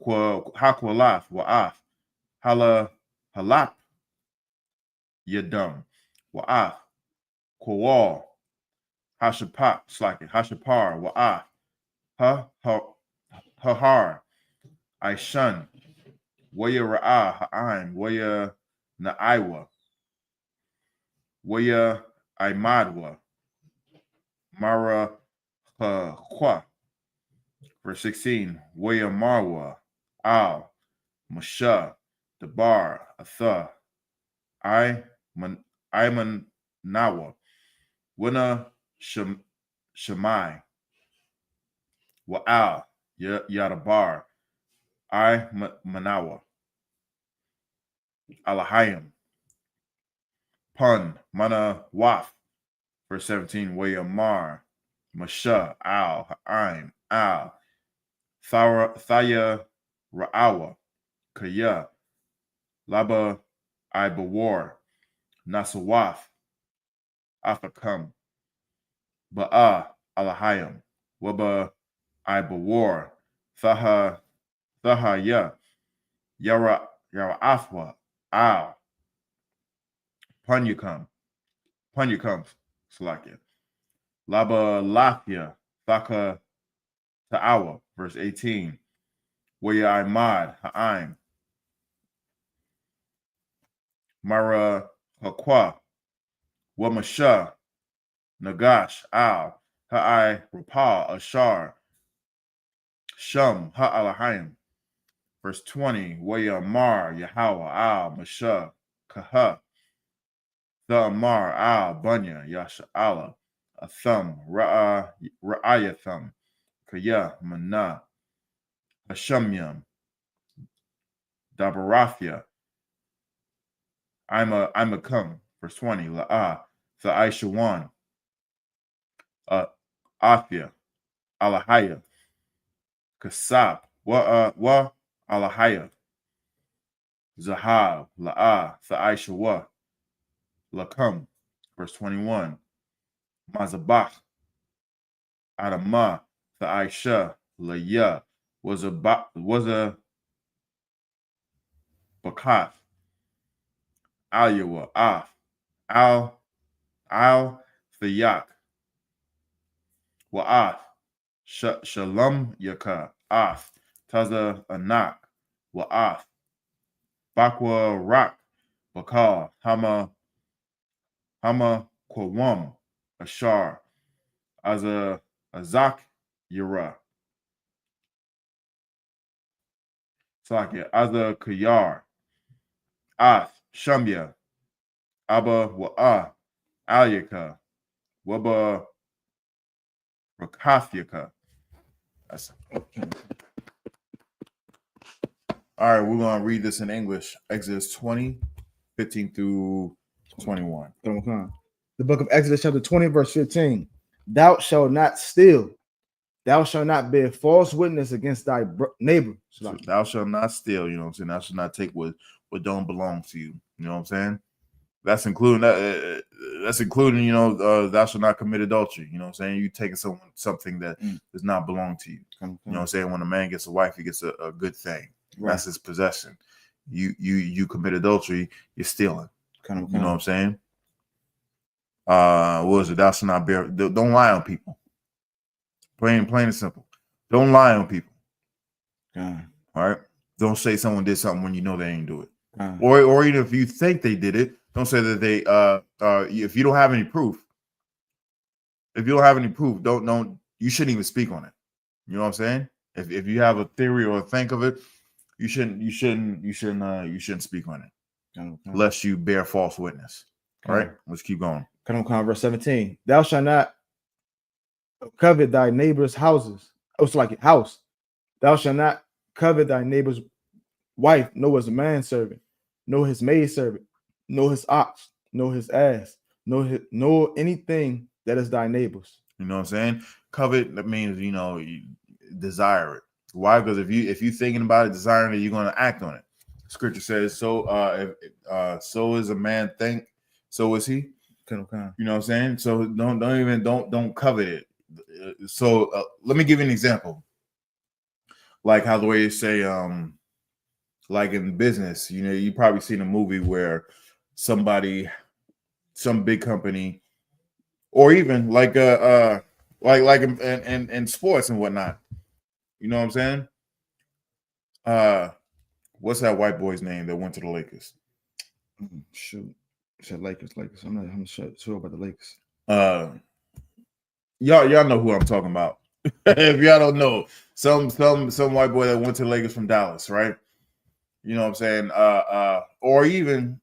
kwalaf wa'af hala halap yadam wa'af kwal hashapar wa'af hahar aishan waya ra'a ha'ain waya na'aiwa waya aimadwa mara kwa. Verse 16, waya marwa al masha dabar atha iman nawa wina shamai wa al yadabar manawa alahayim pun mana waf. Verse 17, waya mar masha al ha'aim al Thaya Ra'awa Kaya Laba Ibawar Nasawaf Afakam Ba'a Alahayam Waba Ibawar Thahaya Yara Afwa Al Punyakam Salakia Laba Lafia Thaka Ta'awa. Verse 18. Waya Imad Ha'aim Mara Hakwa, Wamasha, Nagash, Al, Ha'ai, Rapal, Ashar, Shum, Ha'alahayim. Verse 20, Wayamar, Yahweh, Al, Masha, Kaha, the Amar, Al, Bunya, Yasha, Allah, Atham, Ra'ayatham, Kaya, Mana, Hashamyam, Dabarathia, I'm a come. Verse 20, La'ah, the Aishawan, Athia, Alahaya, Kasab, wa Alahaya, Zahab, La'ah, the Aishawa, Lakam. Verse 21, Mazabach, Adama, the Aisha, Laya, was a Bakat, Alyawa, Af, Al, Thayak, Wa'af, Shalom Yaka, Af, Taza Anak, Wa'af, Bakwa Rak, Bakal, Hama Kwawam, Ashar, Azak Yara, Sakia, Aza Kayar, Ath, Shamya, Abba Wa'ah, Alyaka, Waba Rakafyaka. That's all right, we're going to read this in English. Exodus 20, 15 through 21. The book of Exodus, chapter 20, verse 15. Thou shalt not steal. Thou shalt not bear false witness against thy neighbor. So thou shalt not steal, you know what I'm saying? Thou shalt not take what don't belong to you. You know what I'm saying? That's including you know, thou shalt not commit adultery. You know what I'm saying? You taking something that does not belong to you. You know what I'm saying? When a man gets a wife, he gets a good thing. Right. That's his possession. You commit adultery, you're stealing. You know what I'm saying? What is it? Thou shalt not bear. Don't lie on people. Plain and simple. Don't lie on people. All right. Don't say someone did something when you know they ain't do it. Or even if you think they did it, don't say that they if you don't have any proof. If you don't have any proof, don't you shouldn't even speak on it. You know what I'm saying? If you have a theory or think of it, you shouldn't speak on it. Unless you bear false witness. All right, let's keep going. Verse 17. Thou shalt not covet thy neighbor's houses. Oh, it's like a house. Thou shalt not covet thy neighbor's wife, nor his manservant, nor his maidservant, nor his ox, nor his ass, nor anything that is thy neighbor's. You know what I'm saying? Covet, that means, you know, you desire it. Why? Because if you thinking about it, desiring it, you're going to act on it. Scripture says, so is a man think, so is he. You know what I'm saying? So don't covet it. So let me give you an example. Like how the way you say, like in business, you know, you probably seen a movie where some big company, or even like in sports and whatnot. You know what I'm saying? What's that white boy's name that went to the Lakers? Shoot, said Lakers. I'm not sure about the Lakers. Y'all know who I'm talking about. If y'all don't know, some white boy that went to the Lakers from Dallas, right? You know what I'm saying? Or even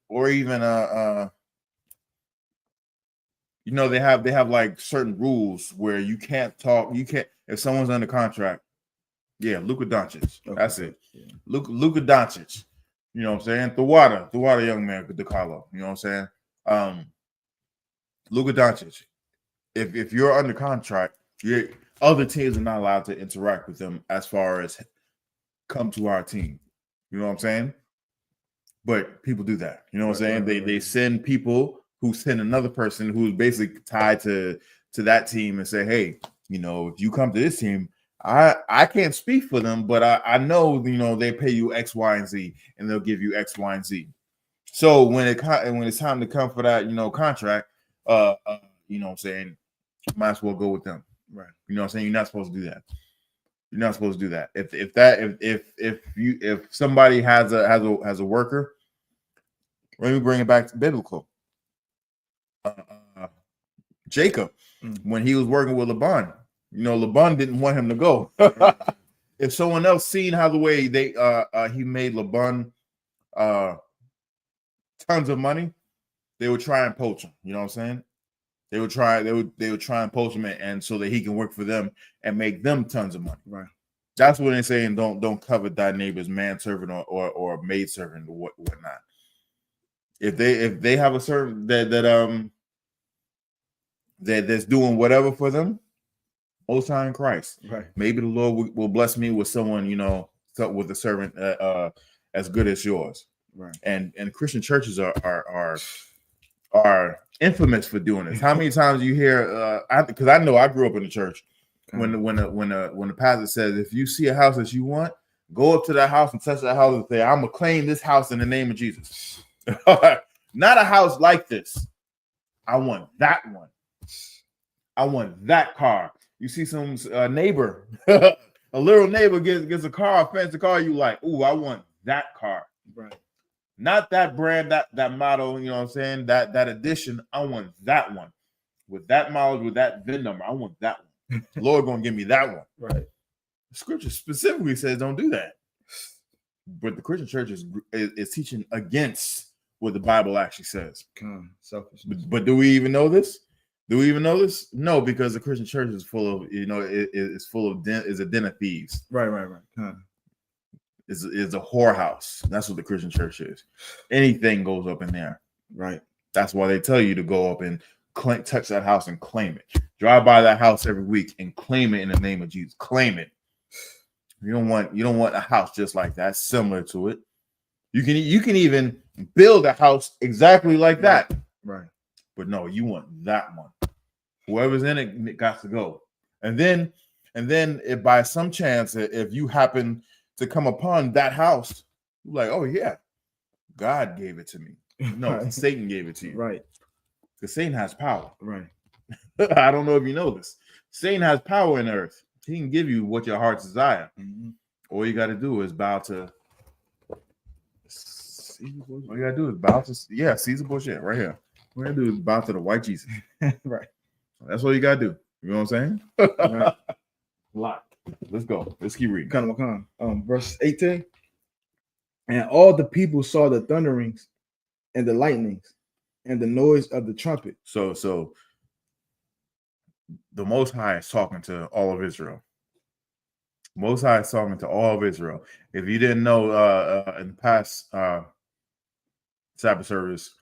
you know, they have like certain rules where you can't talk. You can't, if someone's under contract. Yeah, Luka Doncic. Okay. That's it. Yeah. Luka Doncic. You know what I'm saying? The water young man, DeCarlo. You know what I'm saying? Luka Doncic. If you're under contract, other teams are not allowed to interact with them as far as come to our team. You know what I'm saying? But people do that. You know what I'm saying? They send people who send another person who's basically tied to that team and say, hey, you know, if you come to this team, I can't speak for them, but I know, you know, they pay you X, Y, and Z, and they'll give you X, Y, and Z. So when it's time to come for that, you know, contract, you know what I'm saying, you might as well go with them. Right. You know what I'm saying? You're not supposed to do that. You're not supposed to do that. If somebody has a worker, Let me bring it back to biblical. Jacob, when he was working with Laban, Laban didn't want him to go. If someone else seen how the way he made Laban tons of money, they would try and poach him. You know what I'm saying? They would try and poach him, and so that he can work for them and make them tons of money. Right. That's what they're saying. Don't covet thy neighbor's manservant or maidservant or whatnot. If they have a servant that's doing whatever for them, Most High in Christ. Right. Maybe the Lord will bless me with someone, with a servant as good as yours. Right. And Christian churches are infamous for doing this. How many times you hear? Because I know I grew up in the church. When the pastor says, if you see a house that you want, go up to that house and touch that house and say, I'm gonna claim this house in the name of Jesus. Not a house like this. I want that one. I want that car. You see some neighbor, a little neighbor gets a car, a fancy car. You like, ooh, I want that car. Right. Not that brand, that model. You know what I'm saying? That edition. I want that one with that mileage, with that VIN number. I want that one. The Lord gonna give me that one. Right. The scripture specifically says don't do that. But the Christian church is teaching against what the Bible actually says. Selfishness. But do we even know this? Do we even know this? No, because the Christian church is full of, is a den of thieves. Right. Is a whorehouse. That's what the Christian church is. Anything goes up in there. Right. That's why they tell you to go up and touch that house and claim it. Drive by that house every week and claim it in the name of Jesus. Claim it. You don't want a house just like that, similar to it. You can even build a house exactly like that. Right. But no, you want that one. Whoever's in it got to go. And then if by some chance, if you happen to come upon that house, you're like, oh yeah, God gave it to me. No, Right. Satan gave it to you. Right. Because Satan has power. Right. I don't know if you know this. Satan has power in the earth. He can give you what your heart's desire. Mm-hmm. All you got to do is bow to. All you got to do is bow to. Yeah, Caesar bullshit right here. All you got to do is bow to the white Jesus. Right. That's all you got to do. You know what I'm saying? Right. Lot. Let's go. Let's keep reading. Verse 18. And all the people saw the thunderings and the lightnings and the noise of the trumpet. So the Most High is talking to all of Israel. Most High is talking to all of Israel. If you didn't know, in the past Sabbath service,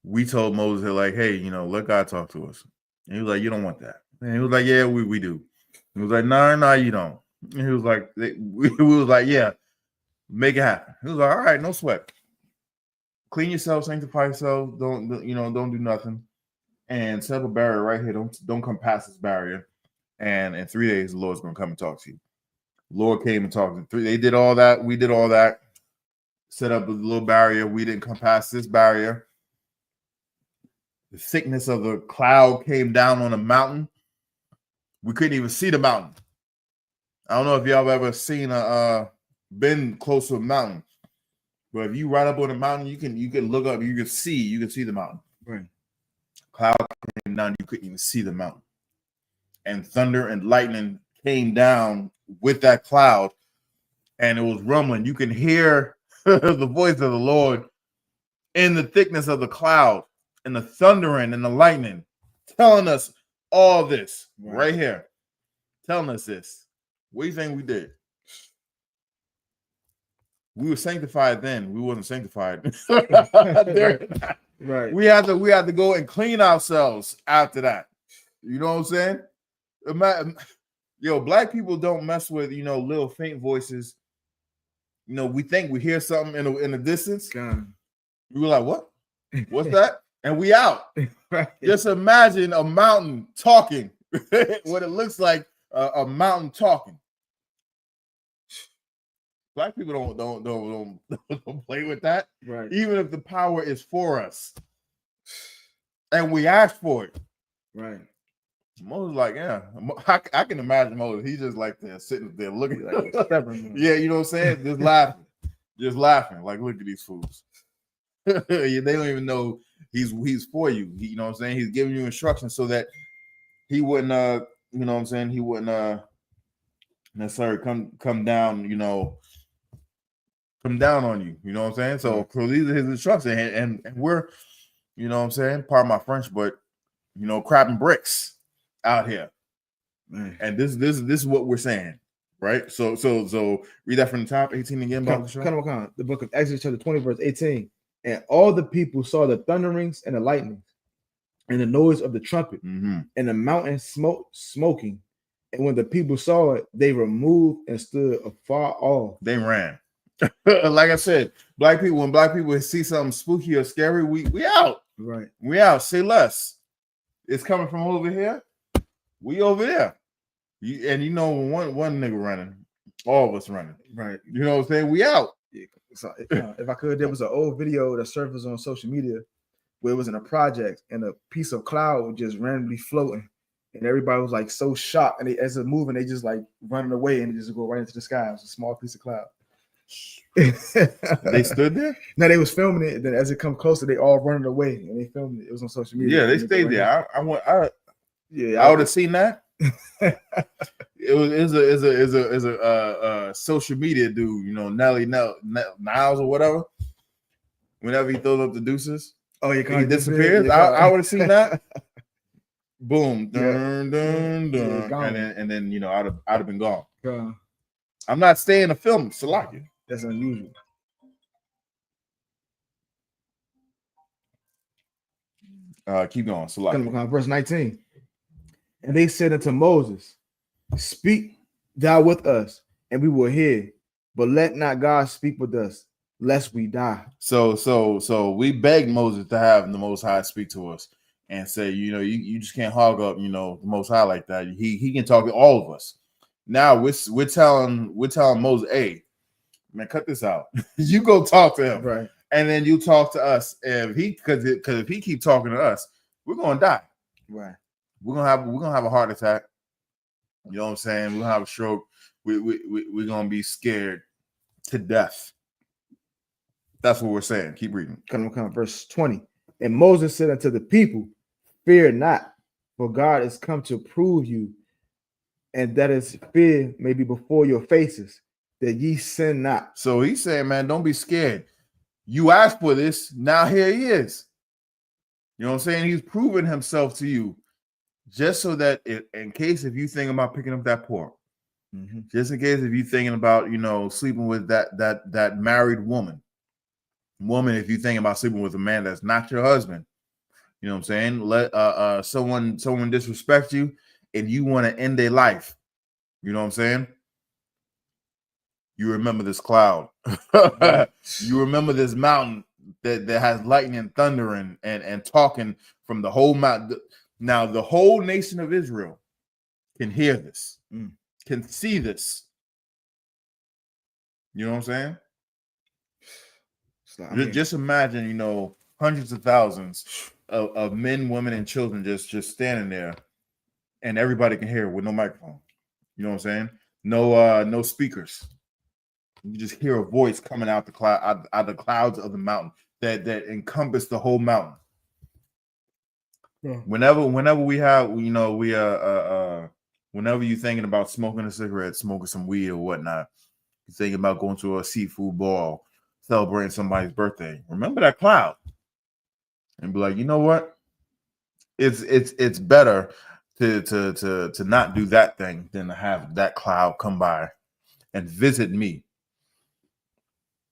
we told Moses, like, hey, let God talk to us. And he was like, you don't want that. And he was like, yeah, we do. He was like, no, you don't. And he was like, we was like, yeah, make it happen. He was like, all right, no sweat. Clean yourself, sanctify yourself. Don't do nothing. And set up a barrier right here. Don't come past this barrier. And in 3 days, the Lord's going to come and talk to you. Lord came and talked to them. They did all that. We did all that. Set up a little barrier. We didn't come past this barrier. The thickness of the cloud came down on the mountain. We couldn't even see the mountain. I don't know if y'all have ever seen been close to a mountain, but if you ride up on a mountain, you can look up. You can see the mountain. Right. Cloud came down. You couldn't even see the mountain, and thunder and lightning came down with that cloud, and it was rumbling. You can hear the voice of the Lord in the thickness of the cloud and the thundering and the lightning, telling us all this right here, telling us this. What do you think we did? We were sanctified then. We wasn't sanctified. Right. We had to go and clean ourselves after that. You know what I'm saying? Black people don't mess with little faint voices. We think we hear something in the distance. God. We were like, what? What's that? And we out. Right. Just imagine a mountain talking. What it looks like, a mountain talking. Black people don't play with that. Right. Even if the power is for us, and we ask for it. Right. Moses like, yeah, I can imagine Moses. He's just like there, sitting there looking like, Stubborn. yeah, you know what I'm saying? Just laughing. Like, look at these fools. They don't even know he's for you. You know what I'm saying? He's giving you instructions so that he wouldn't you know what I'm saying, he wouldn't necessarily come down, come down on you. You know what I'm saying? So, so these are his instructions, and we're, you know what I'm saying, pardon my French, but crapping bricks out here. Man. And this is what we're saying, right? So read that from the top, 18 again. The book of Exodus chapter 20 verse 18. And all the people saw the thunderings and the lightnings and the noise of the trumpet and the mountain smoking. And when the people saw it, they removed and stood afar off. They ran. Like I said, when black people see something spooky or scary, we out. Right. We out. Say less. It's coming from over here. We over there. One nigga running, all of us running. Right. You know what I'm saying? We out. Yeah. So, if I could, there was an old video that surfaced on social media where it was in a project and a piece of cloud was just randomly floating. And everybody was like so shocked. And as it's moving, they just like running away and they just go right into the sky. It was a small piece of cloud. They stood there? No, they was filming it. Then as it come closer, they all running away and they filmed it. It was on social media. Yeah, they stayed there. I would have seen that. It was a social media dude, Nelly Niles or whatever. Whenever he throws up the deuces, he disappears. I would have seen that. Boom, dun, dun, dun, and then I'd have been gone. I'm not staying to film Salaki. That's unusual. Keep going, Salaki. Verse 19. And they said unto Moses, speak thou with us, and we will hear, but let not God speak with us, lest we die. So we begged Moses to have the Most High speak to us and say, you just can't hog up, the Most High like that. He can talk to all of us. Now we're telling Moses, hey, man, cut this out. You go talk to him, right? And then you talk to us. Because if he keep talking to us, we're gonna die, right? We're gonna have a heart attack. You know what I'm saying? We're gonna have a stroke. We're gonna be scared to death. That's what we're saying. Keep reading. Verse 20. And Moses said unto the people, fear not, for God is come to prove you, and that his fear may be before your faces, that ye sin not. So he's saying, man, don't be scared. You asked for this. Now here he is. You know what I'm saying? He's proving himself to you, just so that in case if you think about picking up that pork, just in case if you thinking about sleeping with that married woman, if you thinking about sleeping with a man that's not your husband, you know what I'm saying? Let someone disrespect you and you want to end their life. You know what I'm saying? You remember this cloud. You remember this mountain that has lightning and thunder and talking from the whole mountain. Now the whole nation of Israel can hear this, can see this. You know what I'm saying? Just imagine, hundreds of thousands of men, women, and children just standing there, and everybody can hear with no microphone. You know what I'm saying? No speakers. You just hear a voice coming out the clouds of the mountain that encompass the whole mountain. Yeah. Whenever we have, whenever you're thinking about smoking a cigarette, smoking some weed or whatnot, you're thinking about going to a seafood ball, celebrating somebody's birthday. Remember that cloud, and be like, you know what? It's better to not do that thing than to have that cloud come by and visit me.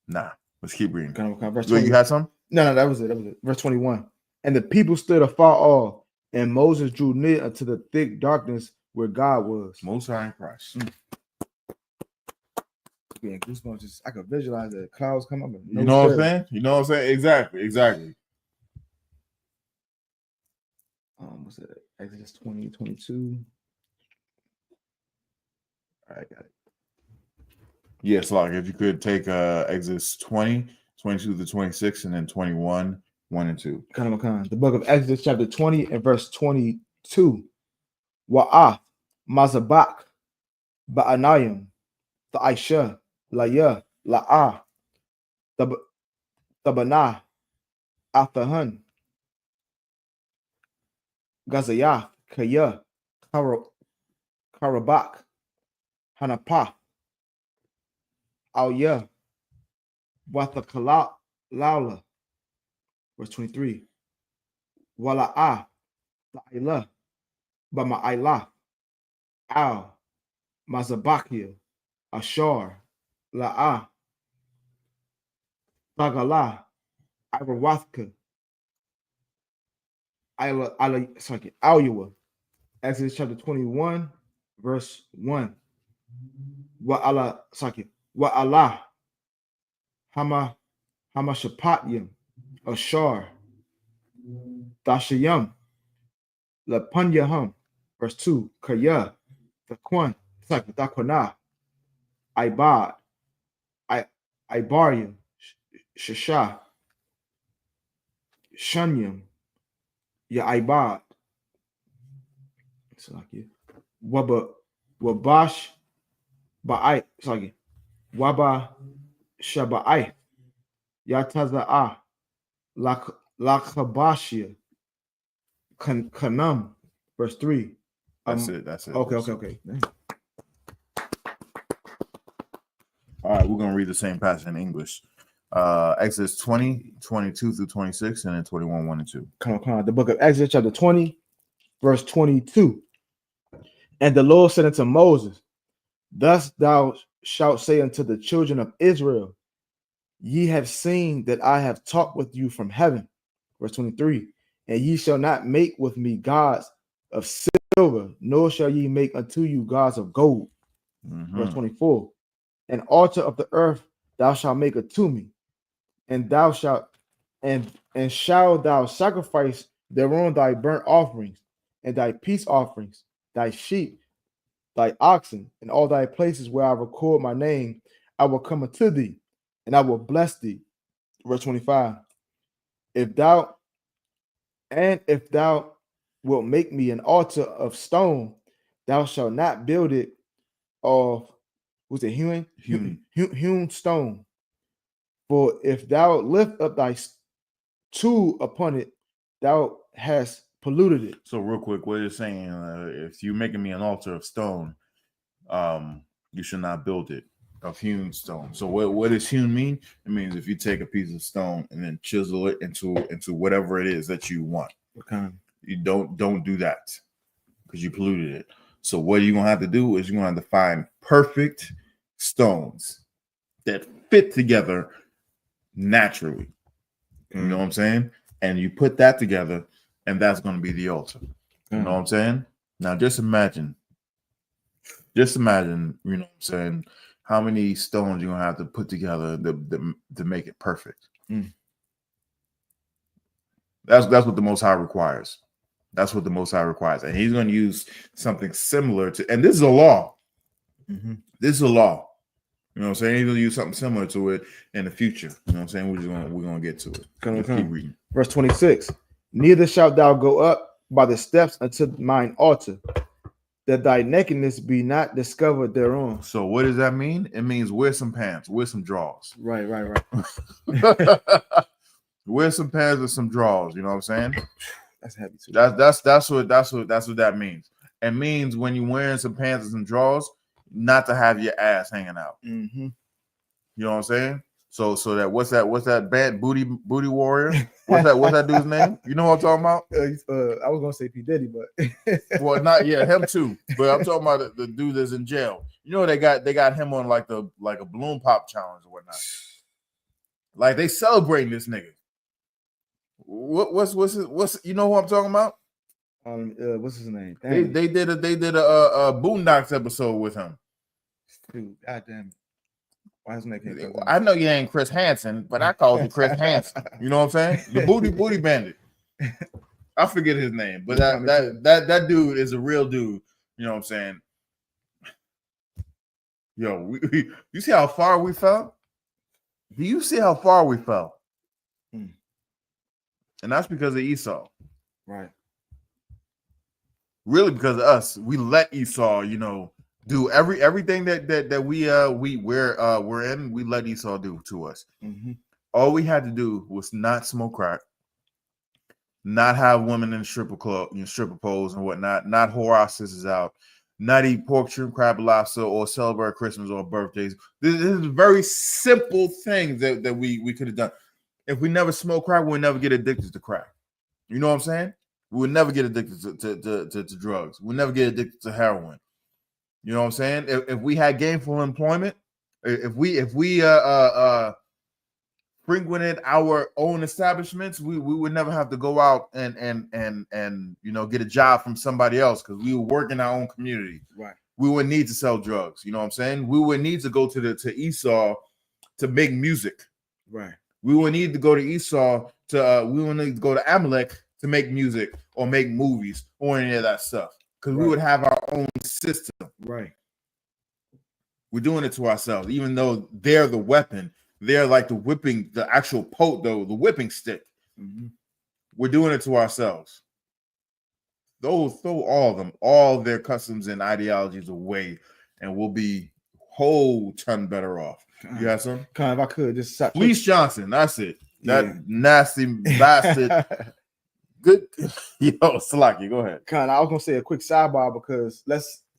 Nah, let's keep reading. Verse Wait, you had some? No, that was it. Verse 21. And the people stood afar off, and Moses drew near unto the thick darkness where God was. Most High in Christ. Yeah, goosebumps. I could visualize the clouds come up. You know what I'm saying? You know what I'm saying? Exactly. What's that? Exodus 20, 22. All right, got it. Yes, like if you could take Exodus 20, 22 to 26, and then 21, 1 and 2. The book of Exodus, chapter 20 and verse 22. Wa'ah, Mazabak, Ba'anayim, Ta'isha, La'yah, La'ah, Tabanah, Athahan, Gazayath, Kaya, Karabak, Hanapah, Alya, Wathakala, Laula, verse 23. Wala'ah, La'ila, Bama'ila, Al, Mazabakia, Ashar, La'ah, Tagala, Irawathka, Aluwa. Exodus chapter 21, verse 1. Wa'ala, Hamashapatiyam, Ashar, Dashayam, Lapanyaham, verse 2. Kaya, Daquan, Dakwana, Ibad, Ibaryam, Shasha, Shanyam, Ibad, Wabash, Ba'ai, Waba Shaba'ai, Yataza'ah, Lakhabashia, Kanam, verse 3. That's it. Okay. All right, we're gonna read the same passage in English. Exodus 20, 22 through 26, and then 21, 1 and 2. Come on. The book of Exodus, chapter 20, verse 22. And the Lord said unto Moses, Thus thou shalt say unto the children of Israel, Ye have seen that I have talked with you from heaven. Verse 23. And ye shall not make with me gods of silver, nor shall ye make unto you gods of gold. Verse 24. An altar of the earth thou shalt make unto me, and thou shalt and shall thou sacrifice thereon thy burnt offerings, and thy peace offerings, thy sheep, thy oxen, and all thy places where I record my name, I will come unto thee, and I will bless thee. Verse 25. If thou wilt make me an altar of stone, thou shalt not build it of hewn stone. For if thou lift up thy tool upon it, thou hast polluted it. So real quick, what you're saying, if you're making me an altar of stone, you should not build it of hewn stone. So what does hewn mean? It means if you take a piece of stone and then chisel it into whatever it is that you want. Okay. You don't do that because you polluted it. So what you're gonna have to do is you're gonna have to find perfect stones that fit together naturally. You know what I'm saying? And you put that together, and that's gonna be the altar. You know what I'm saying? Now just imagine, you know what I'm saying, how many stones you're gonna have to put together to make it perfect. That's what the Most High requires. That's what the Most High requires. And he's going to use something similar to, and this is a law. This is a law. You know what I'm saying? He's going to use something similar to it in the future. You know what I'm saying? We're going to get to it. Keep reading. Verse 26. Neither shalt thou go up by the steps unto mine altar, that thy nakedness be not discovered thereon. So what does that mean? It means wear some pants, wear some drawers. Right. Wear some pants and some drawers. You know what I'm saying? That's heavy too. That's what that means. It means when you're wearing some pants and some drawers, not to have your ass hanging out. You know what I'm saying? So that what's that bad booty warrior? What's that dude's name? You know what I'm talking about? I was gonna say P. Diddy, but well, not him too. But I'm talking about the dude that's in jail. You know they got him on like a balloon pop challenge or whatnot. Like they celebrating this nigga. What's you know who I'm talking about? What's his name? They did a Boondocks episode with him. Dude, goddamn. Why his name? I know you ain't Chris Hansen, but I called you Chris Hansen. You know what I'm saying? The booty bandit. I forget his name, but that dude is a real dude. You know what I'm saying? Yo, you see how far we fell? Do you see how far we fell? And that's because of Esau. Right. Really because of us. We let Esau, do everything that we're in, we let Esau do to us. All we had to do was not smoke crack, not have women in stripper club, stripper poles and whatnot, not whore our sisters out, not eat pork, shrimp, crab, lobster, or celebrate Christmas or birthdays. This is very simple things that we could have done. If we never smoke crack, we'll never get addicted to crack. You know what I'm saying? We would never get addicted to drugs. We'll never get addicted to heroin. You know what I'm saying? If we had gainful employment, if we frequented our own establishments, we would never have to go out and get a job from somebody else because we would work in our own community. Right. We wouldn't need to sell drugs. You know what I'm saying? We would need to go to Esau to make music. Right. We would need to go to Esau to we would need to go to Amalek to make music or make movies or any of that stuff. Because we would have our own system. Right. We're doing it to ourselves, even though they're the weapon. They're like the whipping, the actual the whipping stick. Mm-hmm. We're doing it to ourselves. Throw all of them, all their customs and ideologies away, and we'll be whole ton better off. You have some? If I could just Fleece Johnson, that's it. That nasty bastard. Good. Yo, Salaki, go ahead. I was gonna say a quick sidebar because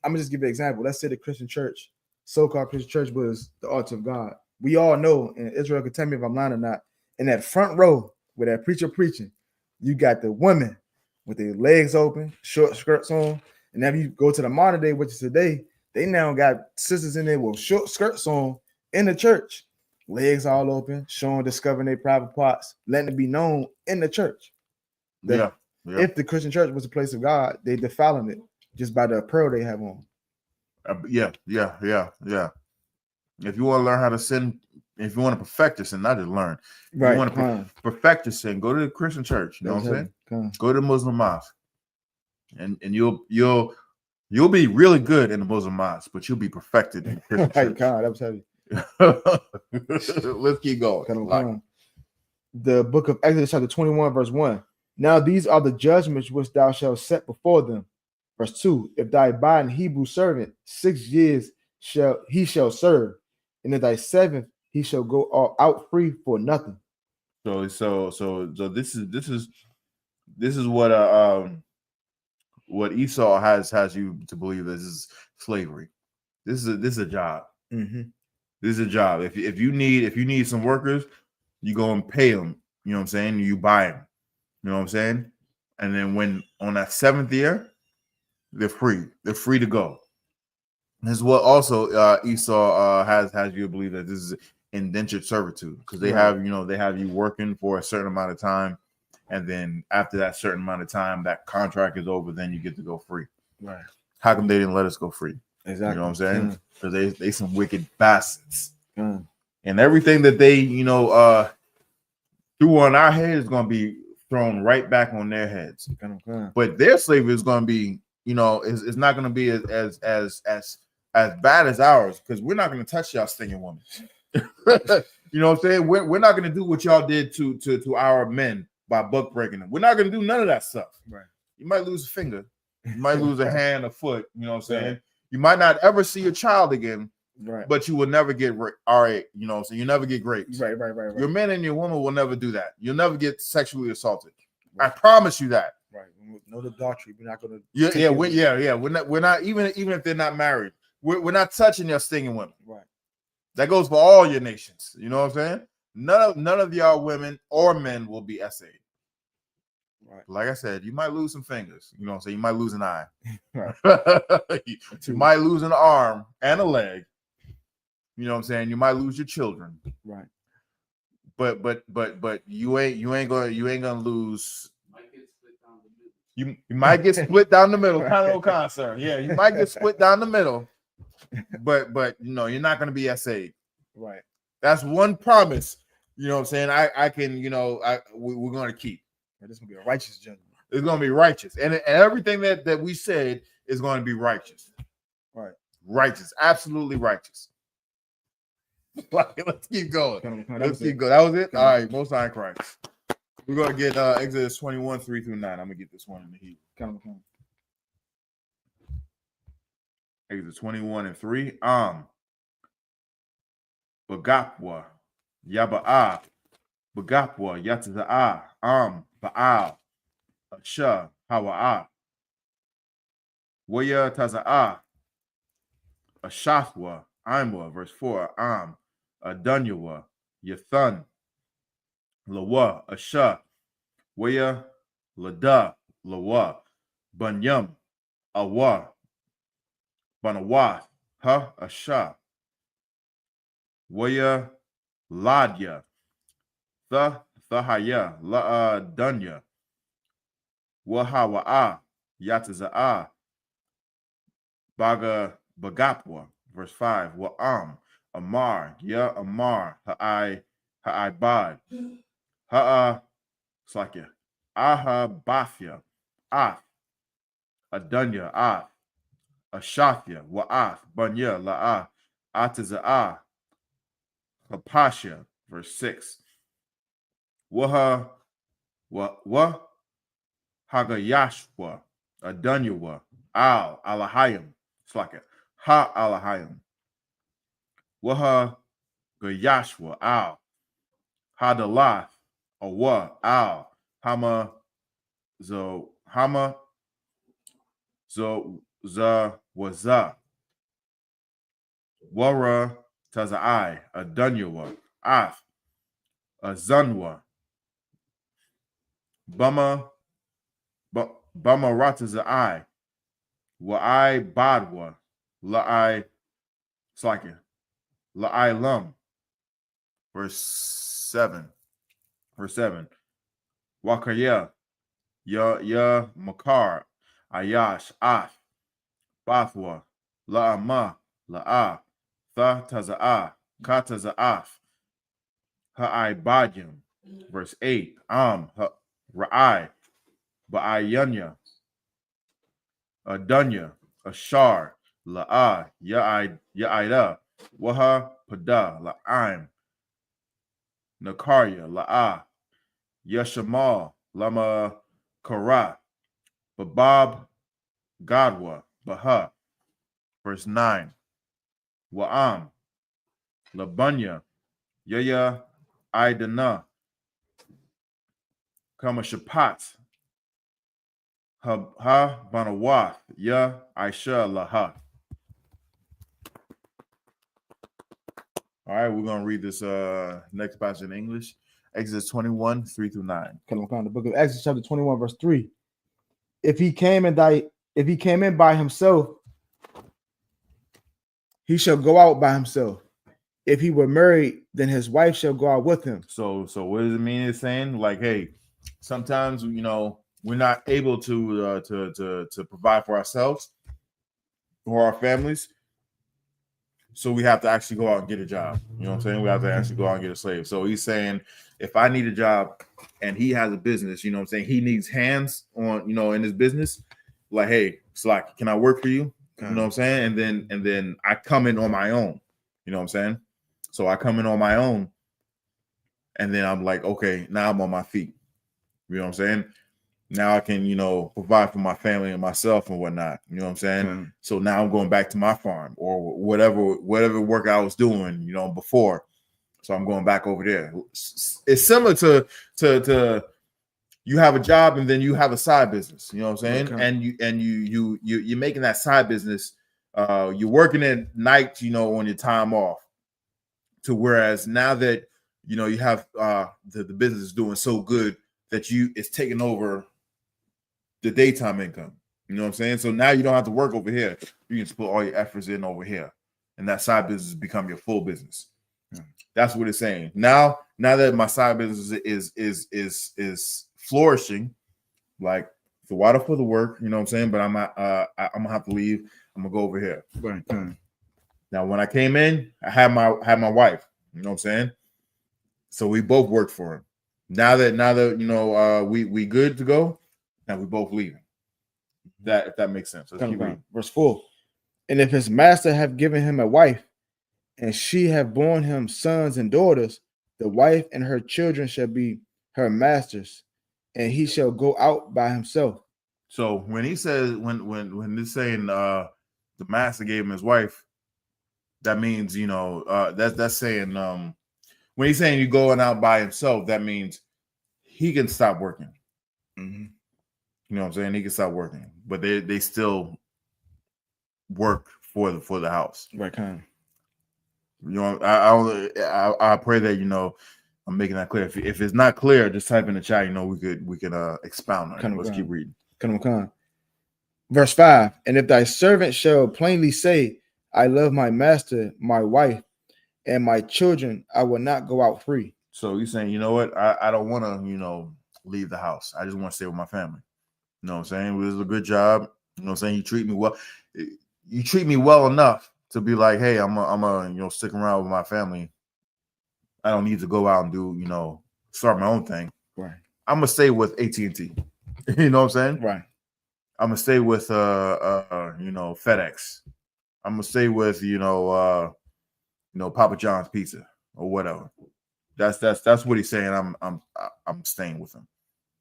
I'm gonna just give you an example. Let's say the Christian church, so-called Christian church, was the altar of God. We all know, and Israel can tell me if I'm lying or not, in that front row where that preacher preaching, you got the women with their legs open, short skirts on. And then you go to the modern day, which is today, they now got sisters in there with short skirts on in the church, legs all open, discovering their private parts, letting it be known in the church. Yeah. If the Christian church was a place of God, they defiling it just by the apparel they have on. Yeah. If you want to learn how to sin, if you want to perfect your sin, not just learn. If you want to perfect your sin, go to the Christian church. You know what I'm saying? Go to the Muslim mosque, and you'll be really good in the Muslim mosque, but you'll be perfected in the Christian church. God, that was heavy. Let's keep going. The book of Exodus, chapter 21, verse 1. Now these are the judgments which thou shalt set before them. Verse 2. If thy abide in Hebrew servant, 6 years he shall serve, and in thy seventh he shall go out free for nothing. So this is what Esau has you to believe this is slavery. This is a job. Mm-hmm. This is a job. If you need some workers, you go and pay them. You know what I'm saying? You buy them. You know what I'm saying? And then when on that 7th year, they're free. They're free to go. This is what also Esau has you believe that this is indentured servitude because they have you working for a certain amount of time, and then after that certain amount of time, that contract is over. Then you get to go free. Right? How come they didn't let us go free? Exactly. You know what I'm saying? Because they some wicked bastards, and everything that they threw on our head is going to be thrown right back on their heads. But their slavery is going to be, is not going to be as bad as ours because we're not going to touch y'all stinging women. You know what I'm saying? We're not going to do what y'all did to our men by buck breaking them. We're not going to do none of that stuff. Right? You might lose a finger, you might lose a hand, a foot. You know what I'm saying? Right. You might not ever see your child again. Right. But you will never get raped. All right, so you never get raped. Right. Your man and your woman will never do that. You'll never get sexually assaulted. Right. I promise you that. Right. No adultery. We're not gonna. We're not even if they're not married. We're not touching your stinging women. Right. That goes for all your nations. You know what I'm saying? None of y'all women or men will be SA'd. Right. Like I said, you might lose some fingers. You know what I'm saying? You might lose an eye. Right. You might lose an arm and a leg. You know what I'm saying? You might lose your children. Right. But you ain't gonna lose. You might get split down the middle. Kind of no concern. Yeah, you might get split down the middle. But you're not gonna be SA'd. Right. That's one promise. You know what I'm saying? I can, we're gonna keep. This is gonna be a righteous judgment. It's gonna be righteous. And everything that we said is gonna be righteous. Right. Righteous, absolutely righteous. Let's keep going. Let's keep going. That was it. All right, Most High Christ. We're gonna get Exodus 21, 3-9. I'm gonna get this one in the heat. Exodus 21 and 3. Bagapwa, Yaba'a, Bagapwa, Yataza'a, Baal, Asha, Hawa'a. Waya Taza'a, Ashathwa, Imwa, verse 4, Adunyawa, Yathan, Lawa, Asha, Waya, Lada, Lawa, Bunyam, Awa, Banawa, Ha, Asha, Waya, Ladya, Thahaya, La Dunya, Wahawa'a, Yataza'a, Bagapwa, verse 5, Wa'am, Amar, Ya Amar, Ha'ibad, Ha'a, Slakia, Aha Bafia, Af, Adunya, Af, Ashafia, Wa'af, Bunya, La'a, Ataza'a, Hapasha, verse 6, Waha, Wa, Hagayashwa, Adunyawa, Al, Alahayim, Slakia, Ha Alahayim, Waha, Gayashwa, Al, Hadalath, Awa, Al, Hama, Hama, Waza, Wara, Tazai, Adunyawa, Af, Azunwa, Bama, Ratazai, Wa'ai Badwa, La'ai, Slakia, La'ai Lum, verse 7, Wakaya, Ya Makar, Ayash, Af, Bathwa, La'ama, La'a, Tha Taza'a, Kataza'af, Ha'ibadium, verse 8, Ra'ai, Ba'ayanya, Adunya, Ashar, La'a, Ya'ida, Waha, Pada, La'im, Nakarya, La'a, Yashamal, Lama Kara, Babab, Gadwa, Baha, verse 9, Wa'am, Labunya, Yaya, Idana, Kama Shapat, Ha Banawath, Ya Aisha Laha. All right, we're going to read this next passage in English. Exodus 21, 3 through 9. The book of Exodus chapter 21, verse 3. If he came in by himself, he shall go out by himself. If he were married, then his wife shall go out with him. So what does it mean? It's saying like, hey, sometimes we're not able to provide for ourselves or our families, so we have to actually go out and get a job. You know what I'm saying? We have to actually go out and get a slave. So he's saying, if I need a job and he has a business, you know what I'm saying, he needs hands on, in his business. Like, hey, it's like, can I work for you? You know what I'm saying? And then I come in on my own. You know what I'm saying? So I come in on my own, and then I'm like, okay, now I'm on my feet. You know what I'm saying? Now I can, provide for my family and myself and whatnot. You know what I'm saying? So now I'm going back to my farm or whatever work I was doing, before. So I'm going back over there. It's similar to you have a job and then you have a side business. You know what I'm saying? Okay. And you're making that side business. You're working at night, on your time off. To whereas now that you have the business is doing so good that it's taking over the daytime income. You know what I'm saying? So now you don't have to work over here. You can just put all your efforts in over here, and that side business become your full business. That's what it's saying. Now that my side business is flourishing, like the water for the work, you know what I'm saying? But I'm gonna have to leave. I'm gonna go over here. Right. Now, when I came in, I had my wife. You know what I'm saying? So we both worked for him. Now that we good to go. Now we both leaving. If that makes sense. Let's keep reading. Verse 4. And if his master have given him a wife, and she have borne him sons and daughters, the wife and her children shall be her masters, and he shall go out by himself. So when he says when this saying the master gave him his wife, that means that's saying when he's saying you going out by himself, that means he can stop working. Mm-hmm. You know what I'm saying? He can stop working, but they still work for the house. Right, kind. You know, I pray that I'm making that clear. If it's not clear, just type in the chat. We could expound on it. Let's keep reading. Kind. Verse 5. And if thy servant shall plainly say, I love my master, my wife, and my children, I will not go out free. So you're saying, you know what? I don't want to, leave the house. I just want to stay with my family. You know what I'm saying? It was a good job. You know what I'm saying? You treat me well. You treat me well enough to be like, hey, I'm a stick around with my family. I don't need to go out and do, start my own thing. Right. I'm gonna stay with AT&T. You know what I'm saying? Right. I'm gonna stay with FedEx. I'm gonna stay with Papa John's Pizza or whatever. That's what he's saying. I'm staying with him.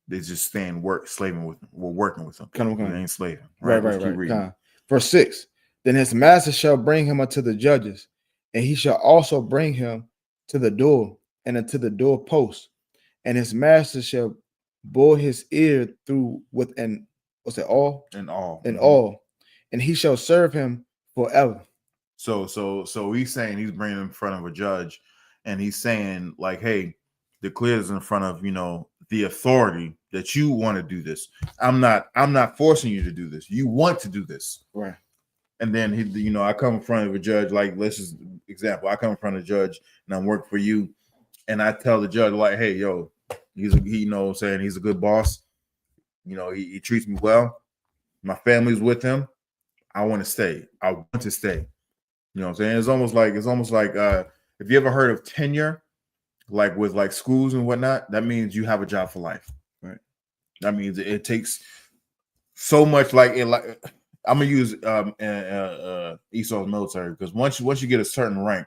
They just staying slaving with him. We're working with him. They ain't slaving. Right. Let's keep reading. Verse 6. Then his master shall bring him unto the judges, and he shall also bring him to the door and unto the door post, and his master shall bore his ear through with an what's it all? And all. And he shall serve him forever. So he's saying he's bringing him in front of a judge, and he's saying like, hey, declare this in front of the authority that you want to do this. I'm not forcing you to do this. You want to do this, right? And then I come in front of a judge. Like, let's just example. I come in front of a judge, and I'm working for you, and I tell the judge like, hey, yo, he's a good boss. He treats me well. My family's with him. I want to stay. I want to stay. You know what I'm saying? It's almost like if you ever heard of tenure, like with like schools and whatnot, that means you have a job for life. Right. That means it takes so much I'm gonna use Esau's military, because once you get a certain rank,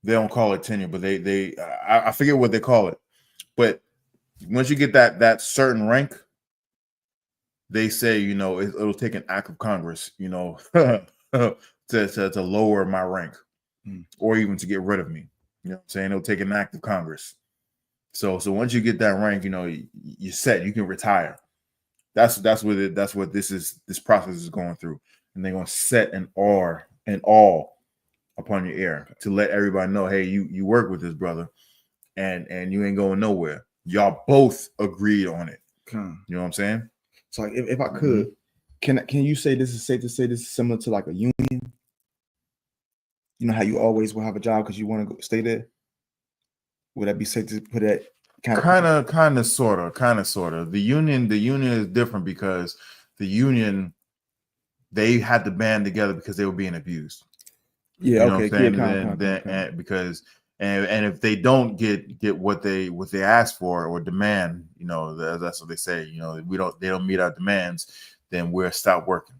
they don't call it tenure, but I forget what they call it. But once you get that certain rank, they say, it'll take an act of Congress, to lower my rank, or even to get rid of me. You know what I'm saying? It'll take an act of Congress. So once you get that rank, you're set. You can retire. That's what this process is going through. And they're gonna set an awe upon your ear to let everybody know, hey, you work with this brother, and you ain't going nowhere. Y'all both agreed on it. You know what I'm saying? So like if I could, can you say this is safe to say this is similar to like a union? You know how you always will have a job because you want to stay there? Would that be safe to put that kind of sort of? The union is different because the union, they had to band together because they were being abused. Yeah, you know what I'm saying? Because if they don't get what they ask for or demand, that's what they say. They don't meet our demands, then we'll stop working.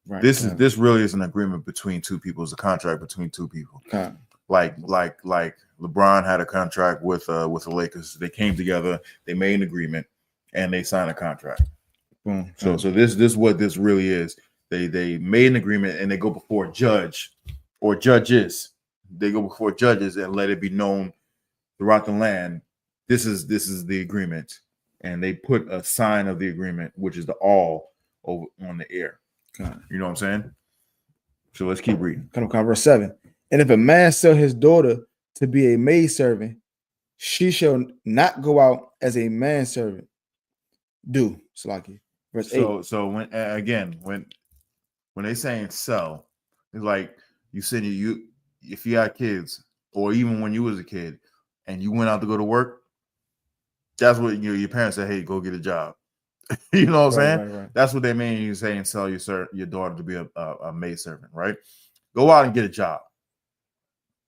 Right. This really is an agreement between two people. It's a contract between two people. Like LeBron had a contract with the Lakers. They came together, they made an agreement, and they signed a contract. So this is what this really is. They made an agreement, and they go before a judge or judges. They go before judges and let it be known throughout the land. This is the agreement, and they put a sign of the agreement, which is the all over on the air. You know what I'm saying? So let's keep reading. Verse 7. And if a man sell his daughter to be a maidservant, she shall not go out as a manservant. Salaki. Verse 8. So when they saying sell, it's like you said if you had kids, or even when you was a kid and you went out to go to work, that's what your parents said, hey, go get a job. You know what I'm saying? Right. That's what they mean. You're saying sell your daughter to be a maidservant, right? Go out and get a job.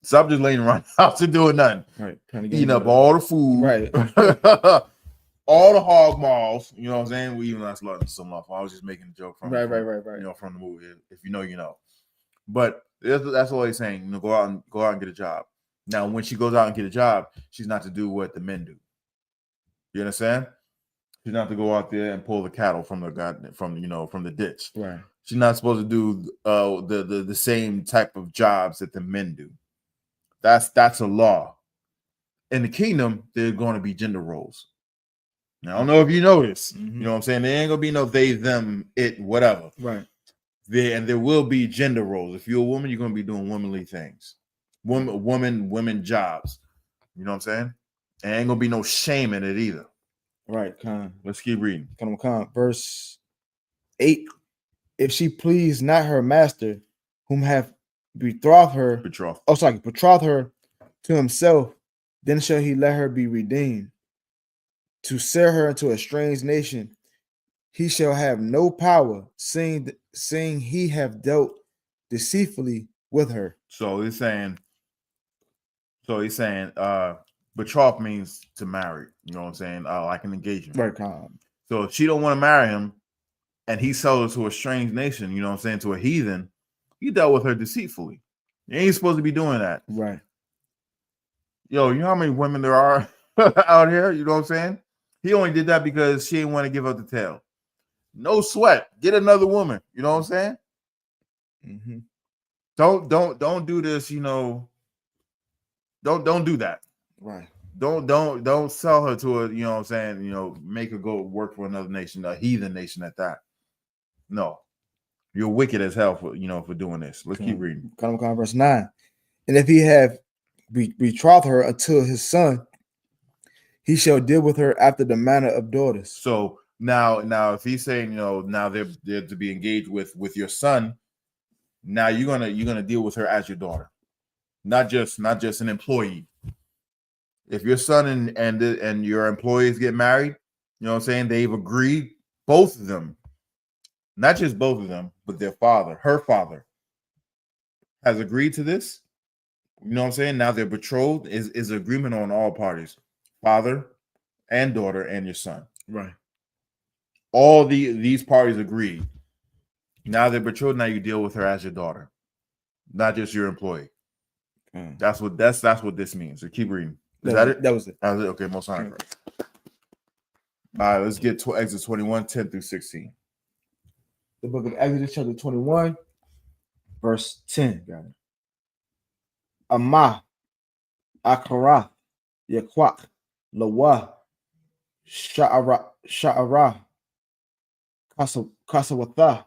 Stop just laying around the house and doing nothing. Right. Eating up all the food. Right. All the hog maws. You know what I'm saying? We even lost some off. I was just making a joke from right. From the movie. If you know, you know. But that's all he's saying. Go out and get a job. Now, when she goes out and get a job, she's not to do what the men do. You understand? She's not to go out there and pull the cattle from the ditch. Right. She's not supposed to do the same type of jobs that the men do. That's a law. In the kingdom, there's going to be gender roles. Now, I don't know if you know this. Mhm. You know what I'm saying? There ain't gonna be no they, them, it, whatever. Right. There will be gender roles. If you're a woman, you're gonna be doing womanly things, women jobs. You know what I'm saying? And ain't gonna be no shame in it either. Right. Let's keep reading. Verse 8. If she please not her master, whom have betrothed her, betrothed her to himself, then shall he let her be redeemed. To sell her into a strange nation, he shall have no power, seeing he have dealt deceitfully with her. So he's saying, betrothed means to marry. You know what I'm saying? Like an engagement. Right. So if she don't want to marry him, and he sold her to a strange nation, you know what I'm saying, to a heathen, he dealt with her deceitfully. You ain't supposed to be doing that. Right. Yo, you know how many women there are out here? You know what I'm saying? He only did that because she didn't want to give up the tail. No sweat. Get another woman. You know what I'm saying? Mm-hmm. Don't do this. You know. Don't do that. Right. Don't sell her to a. You know what I'm saying? You know, make her go work for another nation, a heathen nation at that. No, you're wicked as hell for doing this. Let's keep reading. Verse 9. And if he have betrothed her unto his son, he shall deal with her after the manner of daughters. So now if he's saying, now they're to be engaged with your son, now you're gonna deal with her as your daughter, not just an employee. If your son and your employees get married, you know what I'm saying, they've agreed, both of them, not just both of them, but her father has agreed to this. You know what I'm saying? Now they're betrothed, is agreement on all parties, father and daughter and your son. Right. All these parties agreed. Now they're betrothed. Now you deal with her as your daughter, not just your employee. That's what this means. So keep reading. Is that it? That was it. That was it. Okay, most high. All right, let's get to Exodus 21, 10 through 16. The book of Exodus, chapter 21, verse 10. Got it. Amah, Akarath, Yakwak, Lawa, Sha'ara, Kasawatha,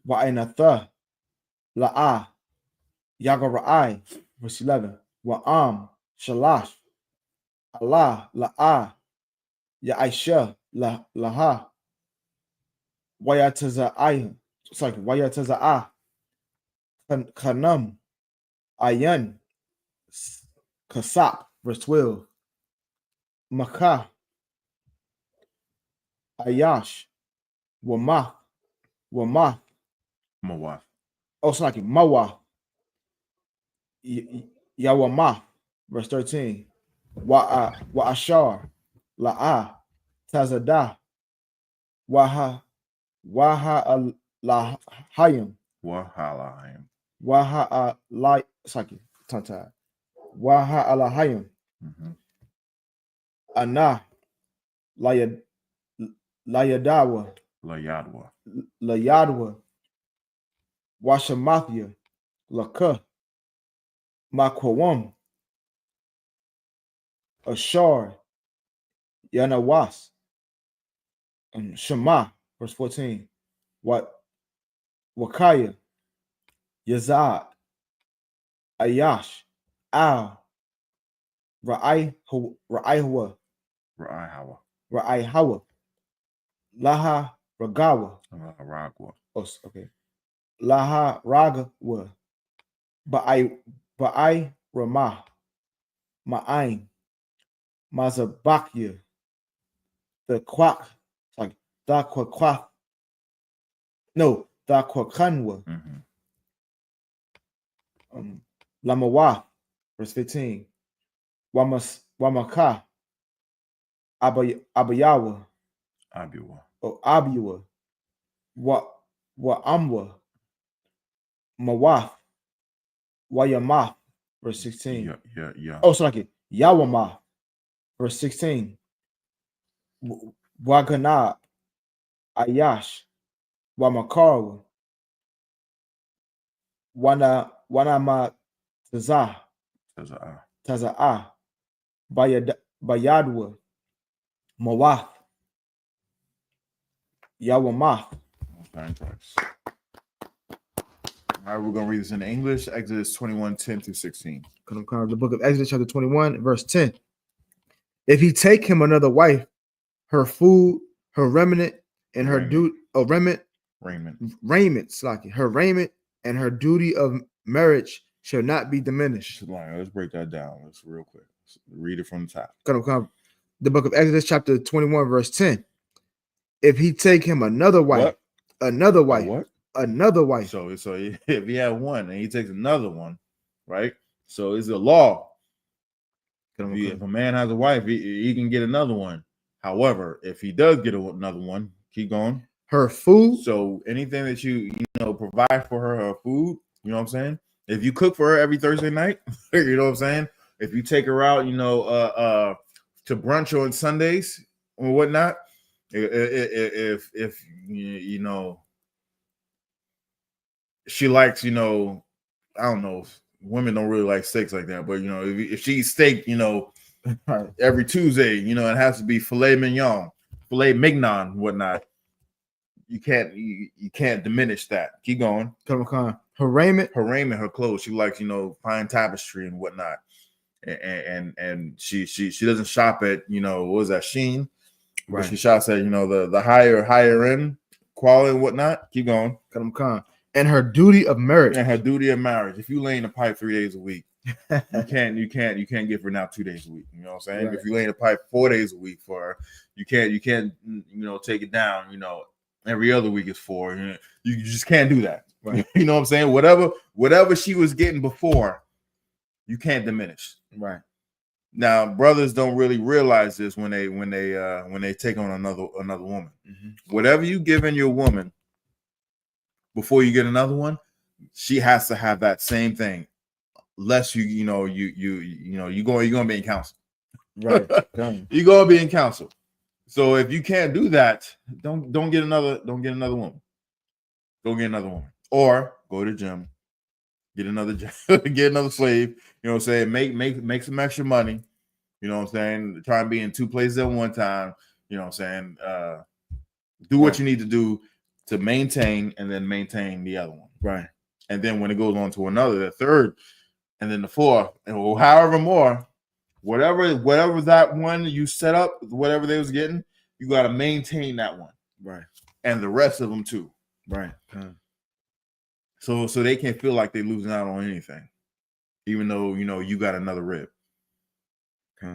Wa'inatha, La'a, Yagara'ai, verse 11. Wa'am, Shalash, Allah, La'a, Ya'isha, Laha, Wayataza'ai, Wayataza'ah, Kanam, Ayan, Kasap, verse 12. Makah, Ayash, Wamath, Mawaf. Mawa, Yawamath, verse 13. Wa'ashar, La'a, Tazadah, Lahayim, Alahayim, Anah, Layadwa, Washamathia, Lakah, Makwam, Ashar, Yanawas, and Shema, verse 14. Wakaya, Yazad, Ayash, Al, Ra'ayhawa, Laha Ragawa. Oh, okay. Laha Ragawa. Ba'ai Ramah. Ma'ain. Mazabakia. The Quack. Like the Quack. No, the Quakanwa. Lamawa. Verse 15. Wamaka. Abayawa. Oh, Abiwa. Amwa. Mawaf. Wayamath. Verse 16. Yeah. Oh, so like it. Yawamath. Verse 16. Waganab. Ayash. Wamakar. Wanama Taza'ah. Bayadwa, Mawath, Yawamath. Okay, thanks. All right, we're going to read this in English. Exodus 21:10-16. The book of Exodus, chapter 21, verse 10. If he take him another wife, her food, her remnant, and her raiment, Slaki, her raiment and her duty of marriage shall not be diminished. Let's break that down. Let's real quick. Let's read it from the top. The book of Exodus, chapter 21, verse 10. If he take him another wife, another wife. So if he had one and he takes another one, right? So it's a law. If a man has a wife, he can get another one. However, if he does get another one, keep going. Her food. So anything that you provide for her food, you know what I'm saying? If you cook for her every Thursday night, you know what I'm saying? If you take her out, to brunch on Sundays or whatnot, if she likes, I don't know, women don't really like steaks like that, but if she eats steak, every Tuesday, it has to be filet mignon, whatnot. You can't diminish that. Keep going. Her raiment, her clothes. She likes, fine tapestry and whatnot. And she doesn't shop at, what was that, Sheen? Right. But she shops at, the higher end quality and whatnot. Keep going. And her duty of marriage. If you lay in the pipe 3 days a week, you can't give her now 2 days a week. You know what I'm saying? Right. If you lay in the pipe 4 days a week for her, you can't take it down, every other week is 4. You just can't do that. Right. You know what I'm saying? Whatever she was getting before, you can't diminish. Right. Now, brothers don't really realize this when they take on another woman. Mm-hmm. Whatever you giving your woman before you get another one, she has to have that same thing. Unless you're gonna be in counsel. Right. You're gonna be in counsel. So if you can't do that, don't get another woman. Go get another woman. Or go to the gym, get another slave, you know what I'm saying? Make some extra money, you know what I'm saying? Try and be in 2 places at one time, you know what I'm saying? Do what you need to do to maintain and then maintain the other one. Right. And then when it goes on to another, the third, and then the fourth, and however more, whatever that one you set up, whatever they was getting, you got to maintain that one. Right. And the rest of them too. Right. So they can't feel like they're losing out on anything, even though you got another rib.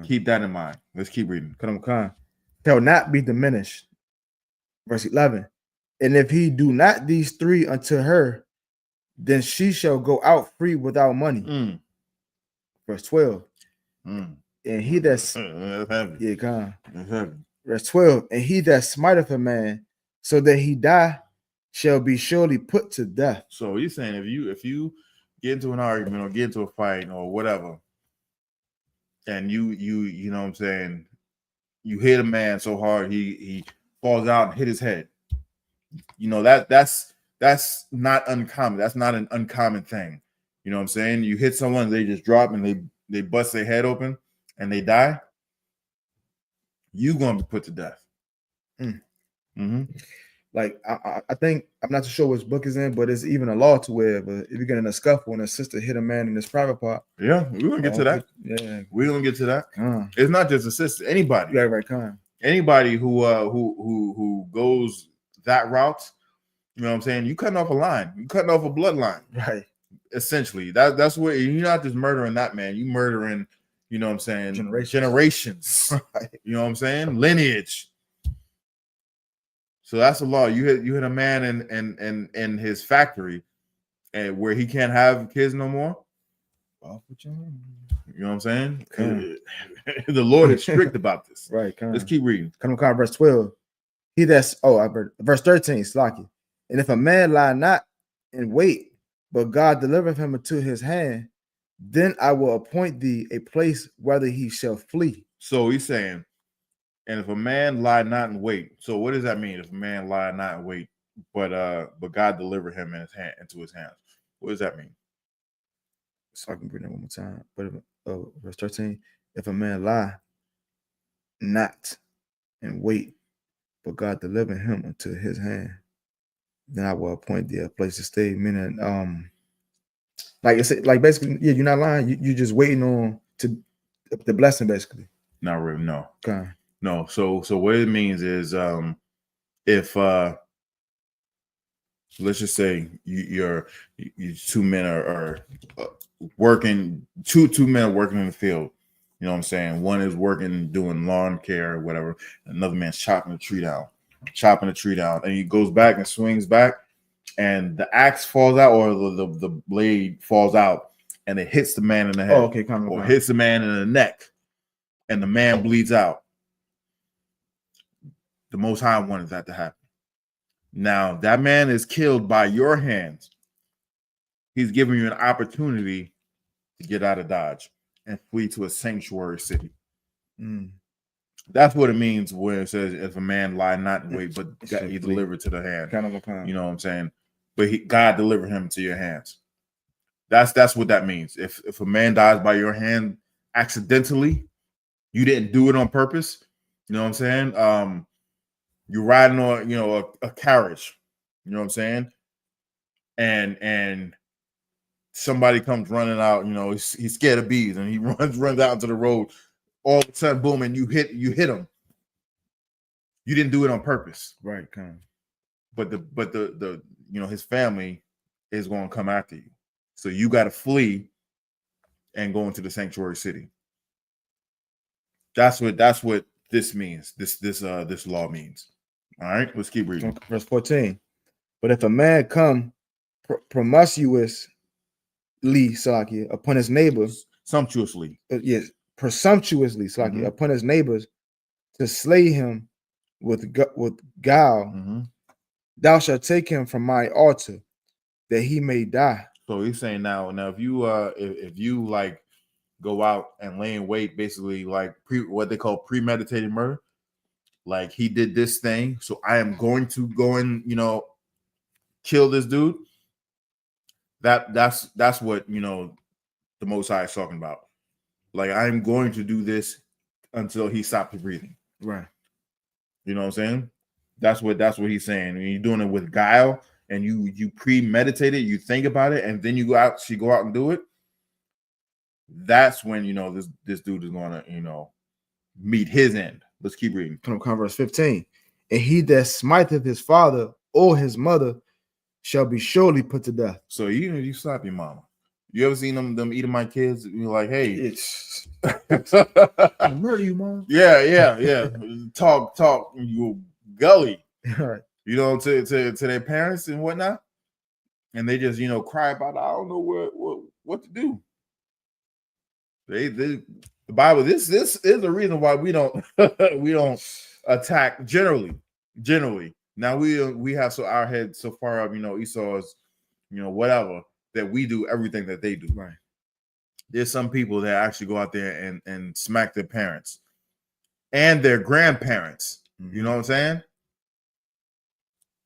Keep that in mind. Let's keep reading. Shall not be diminished. Verse 11. And if he do not these 3 unto her, then she shall go out free without money. Verse 12. And he that's heavy. Verse 12. And he that smiteth a man so that he die shall be surely put to death. So he's saying if you get into an argument or get into a fight or whatever, and you know what I'm saying, you hit a man so hard he falls out and hit his head. That's not uncommon. That's not an uncommon thing. You know what I'm saying? You hit someone, they just drop and they bust their head open and they die. You gonna be put to death. Mm-hmm. Like I think, I'm not too sure which book is in, but it's even a law to where, but if you get in a scuffle and a sister hit a man in his private part. Yeah, we're gonna get to that. Yeah, we're gonna get to that. It's not just a sister. Anybody. Right. Anybody who goes that route, you know what I'm saying? You cutting off a line. You cutting off a bloodline. Right. Essentially, that's where you're not just murdering that man. You murdering, you know what I'm saying? Generations. Right. You know what I'm saying? Lineage. So that's the law. You hit a man in his factory, and where he can't have kids no more. You know what I'm saying? The Lord is strict about this. Right. Let's keep reading. Verse 12. He that's verse 13. Slaki. And if a man lie not in wait, but God delivereth him into his hand, then I will appoint thee a place whether he shall flee. So he's saying, and if a man lie not in wait, so what does that mean? If a man lie not in wait, but God deliver him into his hands, what does that mean? So I can bring that one more time. But verse 13. if a man lie not and wait, but God deliver him into his hand, then I will appoint thee a place to stay. Meaning, like it's like basically, yeah, you're not lying. You just waiting on to the blessing, basically. Not really, no. Okay. No. So what it means is if let's just say you two men are working, two men are working in the field. You know what I'm saying? One is working doing lawn care or whatever. Another man's chopping the tree down, and he goes back and swings back, and the axe falls out or the blade falls out, and it hits the man in the head. Oh, okay, or hits the man in the neck, and the man bleeds out. The Most High wanted that to happen. Now that man is killed by your hands. He's giving you an opportunity to get out of Dodge and flee to a sanctuary city. That's what it means when it says, if a man lie not and wait, but he delivered to the hand. You know what I'm saying? But God delivered him to your hands. That's what that means. If a man dies by your hand accidentally, you didn't do it on purpose. You know what I'm saying? You're riding on, a carriage. You know what I'm saying? And somebody comes running out. He's scared of bees, and he runs out into the road. All of a sudden, boom, and you hit him. You didn't do it on purpose, right? Kind of. But the his family is going to come after you, so you got to flee and go into the sanctuary city. That's what this means. This law means. All right, let's keep reading. Verse 14. But if a man come promiscuously, Salaki, upon his neighbors, sumptuously, yes, presumptuously, Salaki, upon his neighbors, to slay him with guile, thou shalt take him from my altar, that he may die. So he's saying now if you like go out and lay in wait, basically like what they call premeditated murder, like he did this thing, so I am going to go and kill this dude. That's what the Most High is talking about. Like, I'm going to do this until he stops breathing. Right. You know what I'm saying? That's what he's saying. When you're doing it with guile and you premeditate it, you think about it, and then you go out and do it. That's when this dude is gonna meet his end. Let's keep reading. Verse 15. And he that smiteth his father or his mother shall be surely put to death. So even if you slap your mama, you ever seen them eating my kids? You're like, hey, I murder you, mom. Yeah. Talk, you gully. Right. To their parents and whatnot, and they just cry about, I don't know what to do. The Bible. This is the reason why we don't attack generally. Now we have our head so far up, Esau's, whatever, that we do everything that they do. Right. There's some people that actually go out there and smack their parents and their grandparents. You know what I'm saying?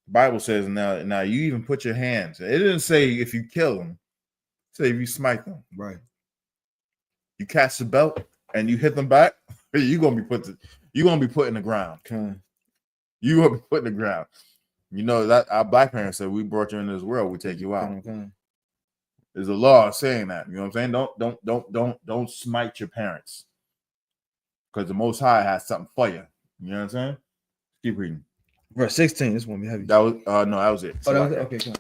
The Bible says now you even put your hands. It didn't say if you kill them. It say if you smite them. Right. You catch the belt and you hit them back, you're gonna be put in the ground. Okay. You're gonna be put in the ground. That our black parents said, we brought you into this world, we take you out. Okay. There's a law saying that. You know what I'm saying? Don't smite your parents, because the Most High has something for you. You know what I'm saying? Keep reading. Verse 16. This one we have. That was no, that was it. Oh, that was it. Okay. Come on.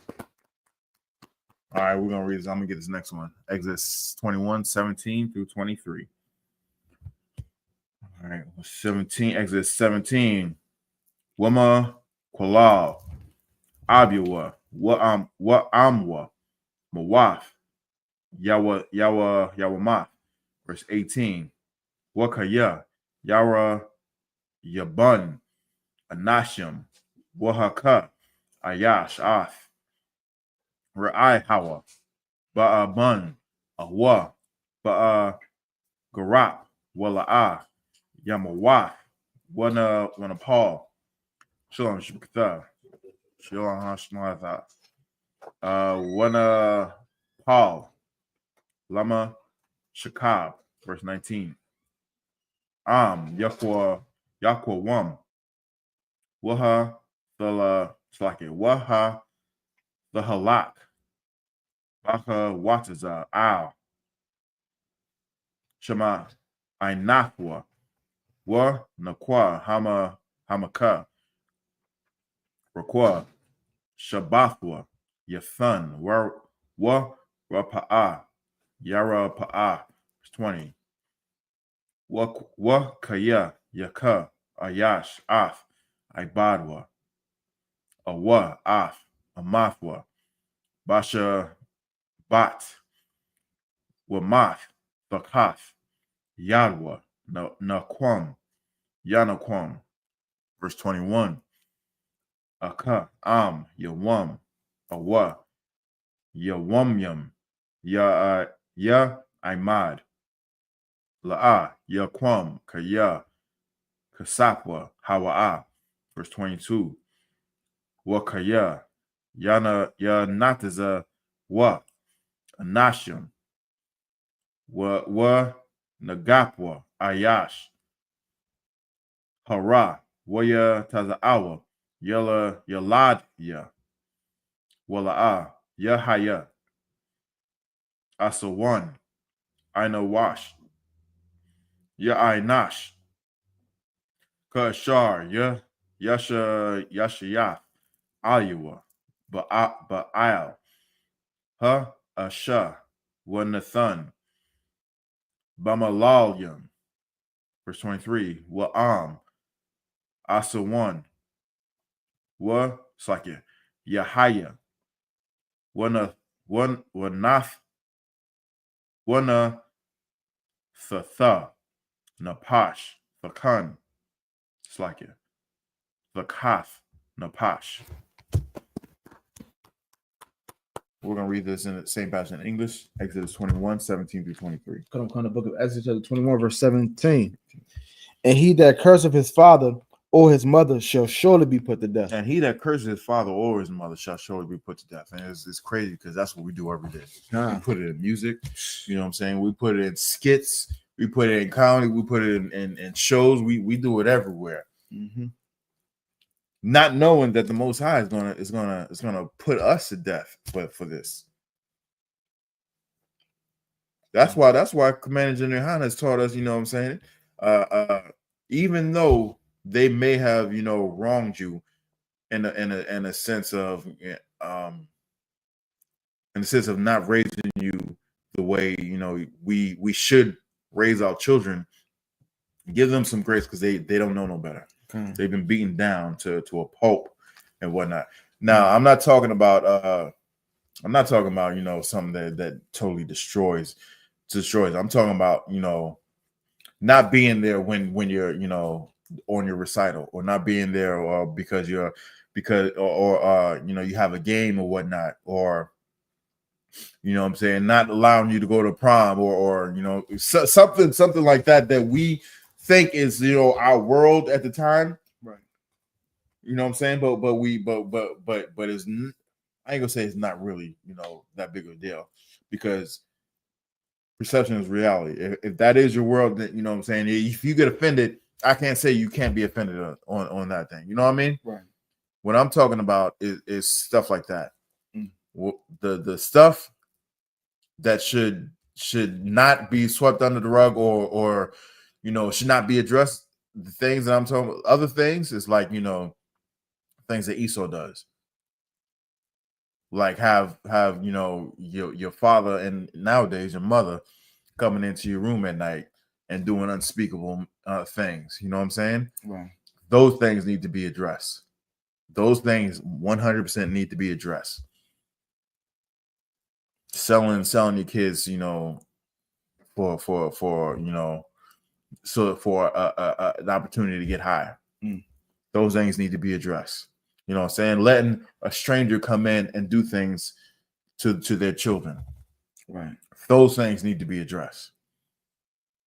All right, we're gonna read this. I'm gonna get this next one. Exodus 21:17 through 23. All right, 17. Exodus 17. Wama Kwalal Abiwa wa Amwa Mawaf Yawamath. Verse 18. Wakaya Yara Yabun Anashim Wahaka Ayash Af Ra'ai Hawa Ba'abun Awa Ba'a Garap Wala'a Yamawaf Wana Paul Shalom Shibkata Shalom Hashmatha Wana Paul Lama Shakab. Verse 19. Yakwa Wam. Waha the Slake. Waha the Halak. Baka Wataza. Ow. Shema. Ainafwa. Wa Nakwa Hamaka. Rakwa. Shabathwa. Yathan. Wa Rapa'a. Yara Pa'a. 20. Wa Kaya. Yaka. Ayash. Af. Ibadwa. Awa. Af. Amathwa. Basha Bat. Wamath. Bakath. Yadwa. Naquam. Yanaquam. Verse 21. Aka. Yawam. Awa. Yawamyam. Ya Imad. La'a. Yaquam. Kaya. Kasapwa. Hawa'a. Verse 22. Wakaya. Yanataza. Wa. Anashim. Wa Nagapwa. Ayash. Hara. Waya Tazaawa. Yaladya. Wala'a. Yahaya. Asawan. Ainawash. Ya'inash. Kashar. Yashayaf. Ayuwa. Ba'al. Ha Asha. Wa Nathan. Bamalalyam. Verse 23. Wa'am. Asawan. Wa Sakya. Yahaya. Wanath. Wana Thatha. Napash. Thakan. Slakya. Thakath. Napash. We're going to read this in the same passage in English. Exodus 21, 17 through 23. Come on, the book of Exodus chapter 21, verse 17. And he that curseth his father or his mother shall surely be put to death. And he that curses his father or his mother shall surely be put to death. And it's crazy because that's what we do every day. We put it in music. You know what I'm saying? We put it in skits. We put it in comedy. We put it in shows. We do it everywhere. Mm-hmm. Not knowing that the Most High is gonna put us to death for this. That's why Commander General Yahanna has taught us, you know what I'm saying? Even though they may have, wronged you in a sense of not raising you the way, we should raise our children, give them some grace because they don't know no better. Okay. They've been beaten down to a pulp and whatnot. Now, I'm not talking about something that totally destroys. I'm talking about, not being there when you're, on your recital, or not being there or because you have a game or whatnot, or what I'm saying, not allowing you to go to prom or something like that we think is, our world at the time. Right. You know what I'm saying? But it's, I ain't gonna say it's not really, that big of a deal, because perception is reality. If that is your world, then, you know what I'm saying, if you get offended, I can't say you can't be offended on that thing. You know what I mean? Right. What I'm talking about is stuff like that. The stuff that should not be swept under the rug or should not be addressed. The things that I'm talking about, other things, is like, things that Esau does. Like have your father, and nowadays your mother, coming into your room at night and doing unspeakable things. You know what I'm saying? Right. Those things need to be addressed. Those things 100% need to be addressed. Selling your kids, for an opportunity to get higher. Those things need to be addressed. You know what I'm saying? Letting a stranger come in and do things to their children. Right. Those things need to be addressed.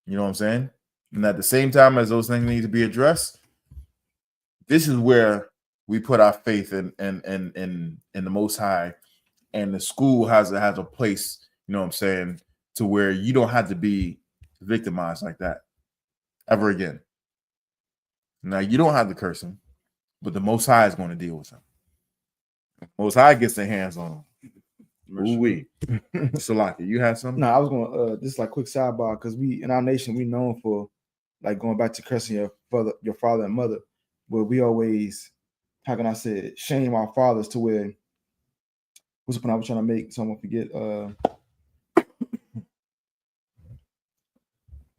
You know what I'm saying? And at the same time as those things need to be addressed, this is where we put our faith in the Most High, and the school has a place, you know what I'm saying, to where you don't have to be victimized like that. ever again. Now, you don't have to curse him, but the Most High is going to deal with him. Most High gets their hands on him. Ooh-wee. Salaki, you have something? No, I was going just like quick sidebar, because we in our nation, we known for like going back to cursing your father and mother, where we always, how can I say it, shame our fathers to where, what's the point I was trying to make, so I won't forget.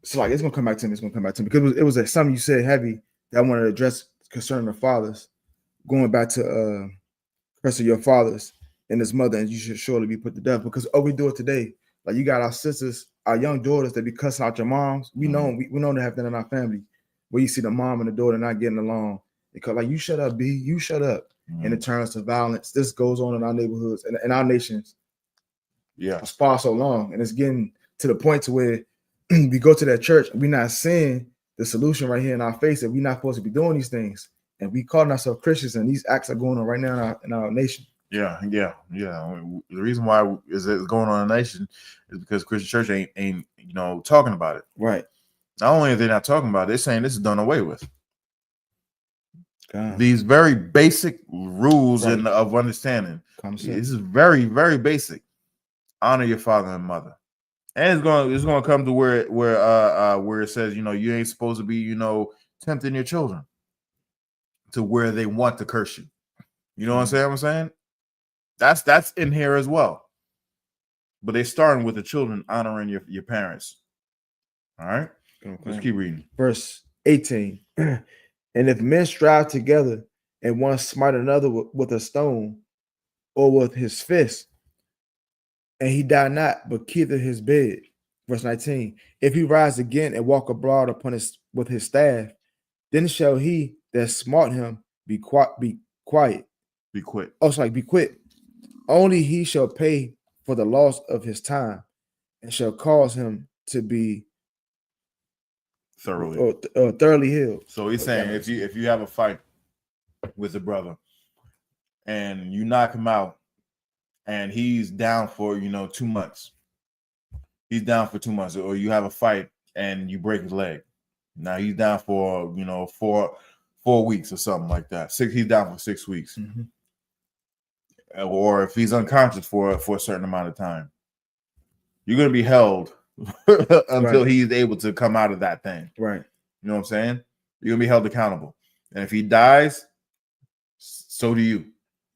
So like it's gonna come back to me. It's gonna come back to me because it was like something you said heavy that I wanted to address concerning the fathers. Going back to cursing your fathers and his mother, and you should surely be put to death, because we do it today. Like you got our sisters, our young daughters that be cussing out your moms. We know we know to have that in our family, where you see the mom and the daughter not getting along because like, you shut up, B, you shut up, and it turns to violence. This goes on in our neighborhoods and in our nations. Yeah, for far so long, and it's getting to the point to where we go to that church, we're not seeing the solution right here in our face that we're not supposed to be doing these things, and we calling ourselves Christians, and these acts are going on right now in our nation. Yeah. The reason why is it's going on in the nation is because Christian church ain't talking about it. Right. Not only are they not talking about it, they're saying this is done away with. God. These very basic rules Right. of understanding. This is very, very basic. Honor your father and mother. And it's gonna come to where it says, you ain't supposed to be, tempting your children to where they want to curse you. You know what I'm saying? That's in here as well. But they're starting with the children honoring your parents. All right. Okay. Let's keep reading. Verse 18. And if men strive together and one smite another with a stone or with his fist, and he die not, but keepeth his bed. Verse 19. If he rise again and walk abroad with his staff, then shall he that smart him be quiet. Be quit. Oh, it's like be quit. Only he shall pay for the loss of his time, and shall cause him to be thoroughly healed. So he's saying if you have a fight with a brother and you knock him out and he's down for 2 months, he's down for 2 months, or you have a fight and you break his leg, now he's down for 4 weeks or something like that. He's down for 6 weeks. Mm-hmm. Or if he's unconscious for a certain amount of time, you're going to be held until he's able to come out of that thing. Right. You know what I'm saying? You're going to be held accountable. And if he dies, so do you.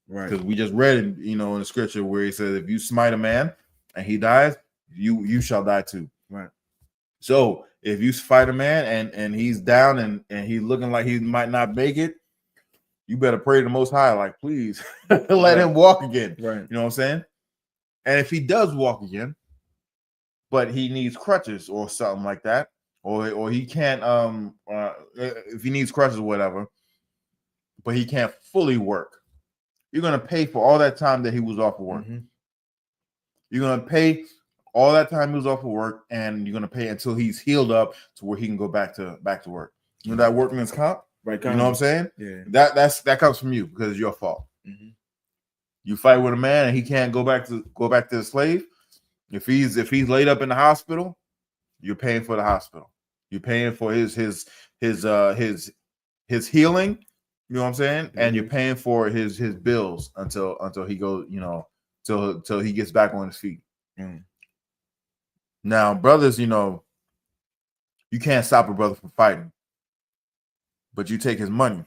Right. Because we just read in the scripture where he says, if you smite a man and he dies, you shall die too. Right. So if you fight a man and he's down and he's looking like he might not make it, you better pray to the Most High, like, please let him walk again. Right. You know what I'm saying? And if he does walk again, but he needs crutches or something like that, or he can't, if he needs crutches or whatever, but he can't fully work, you're going to pay for all that time that he was off of work. Mm-hmm. You're going to pay all that time he was off of work, and you're going to pay until he's healed up to where he can go back to work. You know that workman's comp? Right. You know what I'm saying? Yeah. That comes from you because it's your fault. Mm-hmm. You fight with a man and he can't go back to the slave. If he's laid up in the hospital, you're paying for the hospital. You're paying for his healing. You know what I'm saying? Mm-hmm. And you're paying for his bills until he goes, till he gets back on his feet. Mm. Now, brothers, you can't stop a brother from fighting, but you take his money.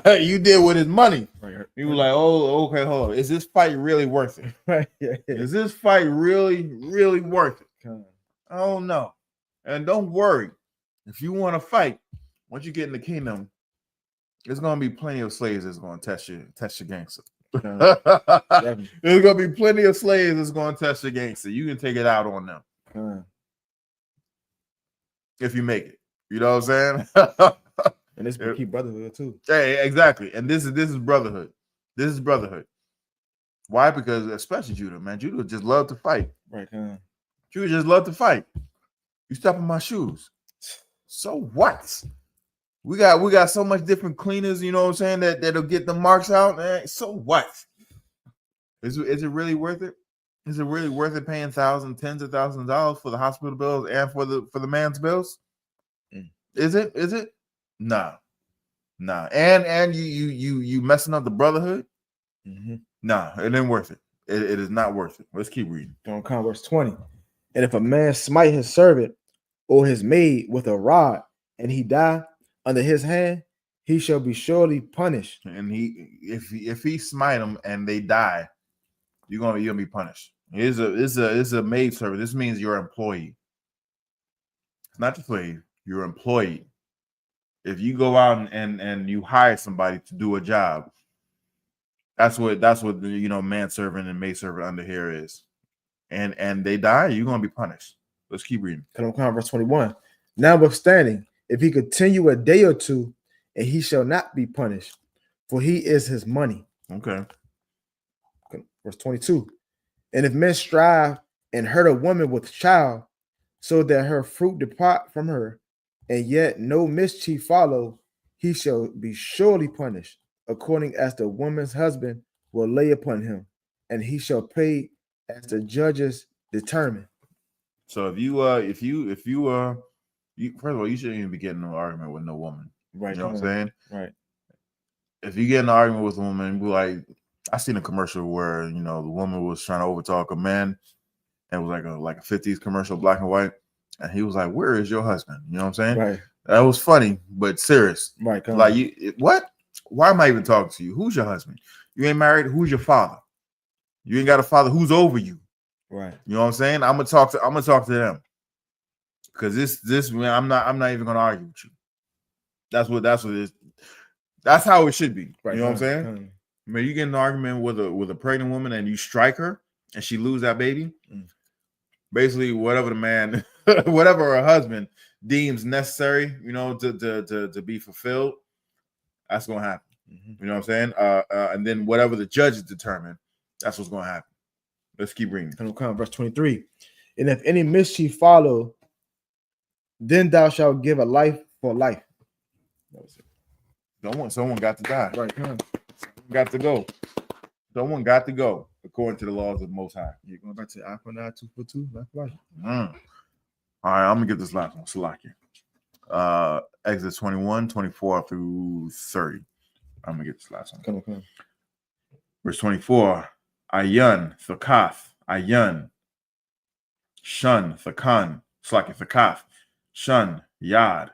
You deal with his money. Right. You were like, oh, okay, hold on. Is this fight really worth it? Right. Yeah. Is this fight really, really worth it? I don't know. And don't worry. If you want to fight, once you get in the kingdom, there's gonna be plenty of slaves that's gonna test your gangster. There's gonna be plenty of slaves that's gonna test your gangster. You can take it out on them. If you make it. You know what I'm saying? And this will keep brotherhood too. Hey, exactly. And this is brotherhood. This is brotherhood. Why? Because especially Judah, man. Judah just love to fight. Right. Judah just love to fight. You step on my shoes. So what? We got so much different cleaners, you know what I'm saying, that'll get the marks out. Man. So what? Is it really worth it? Is it really worth it paying thousands, tens of thousands of dollars for the hospital bills and for the man's bills? Is it? Is it? Nah. And you messing up the brotherhood? Mm-hmm. Nah, it ain't worth it. It is not worth it. Let's keep reading. On verse 20. And if a man smite his servant or his maid with a rod, and he die under his hand, he shall be surely punished. And if he smite them and they die, you're gonna be punished. It's a maid servant. This means you're an employee. It's not your slave. You're an employee. If you go out and you hire somebody to do a job, that's what manservant and maidservant under here is. And they die, you're gonna be punished. Let's keep reading. Verse 21. Notwithstanding, if he continue a day or two, and he shall not be punished, for he is his money. Okay. Verse 22. And if men strive and hurt a woman with child, so that her fruit depart from her, and yet no mischief follow, he shall be surely punished, according as the woman's husband will lay upon him, and he shall pay as the judges determine. So if you first of all, you shouldn't even be getting in an argument with no woman. Right. You know what I'm saying? Right. If you get in an argument with a woman, be like, I seen a commercial where the woman was trying to overtalk a man, and it was like a 50s commercial, black and white, and he was like, "Where is your husband?" You know what I'm saying? Right. That was funny, but serious. Right. Like what? Why am I even talking to you? Who's your husband? You ain't married. Who's your father? You ain't got a father. Who's over you? Right. You know what I'm saying? I'm gonna talk to them. Because this man, I'm not even gonna argue with you. That's what it is. That's how it should be. Right. You know what I'm saying? I mean, you get in an argument with a pregnant woman and you strike her and she lose that baby. Basically, whatever the man, whatever her husband deems necessary, to be fulfilled, that's gonna happen. You know what I'm saying? And then whatever the judges determine, that's what's gonna happen. Let's keep reading. Verse 23. And if any mischief follow, then thou shalt give a life for life. That was it. Someone got to die. Right. Someone got to go. Someone got to go according to the laws of the Most High. You're going back to I for eye, 2 for 2, life for life. All right, I'm gonna get this last one. Salakia. Exodus 21, 24 through 30. I'm gonna get this last one. Come on. Verse 24. Ayun, Thakath, Ayun, Shun, Thakan, Salakia, Thakath, Shun, Yad,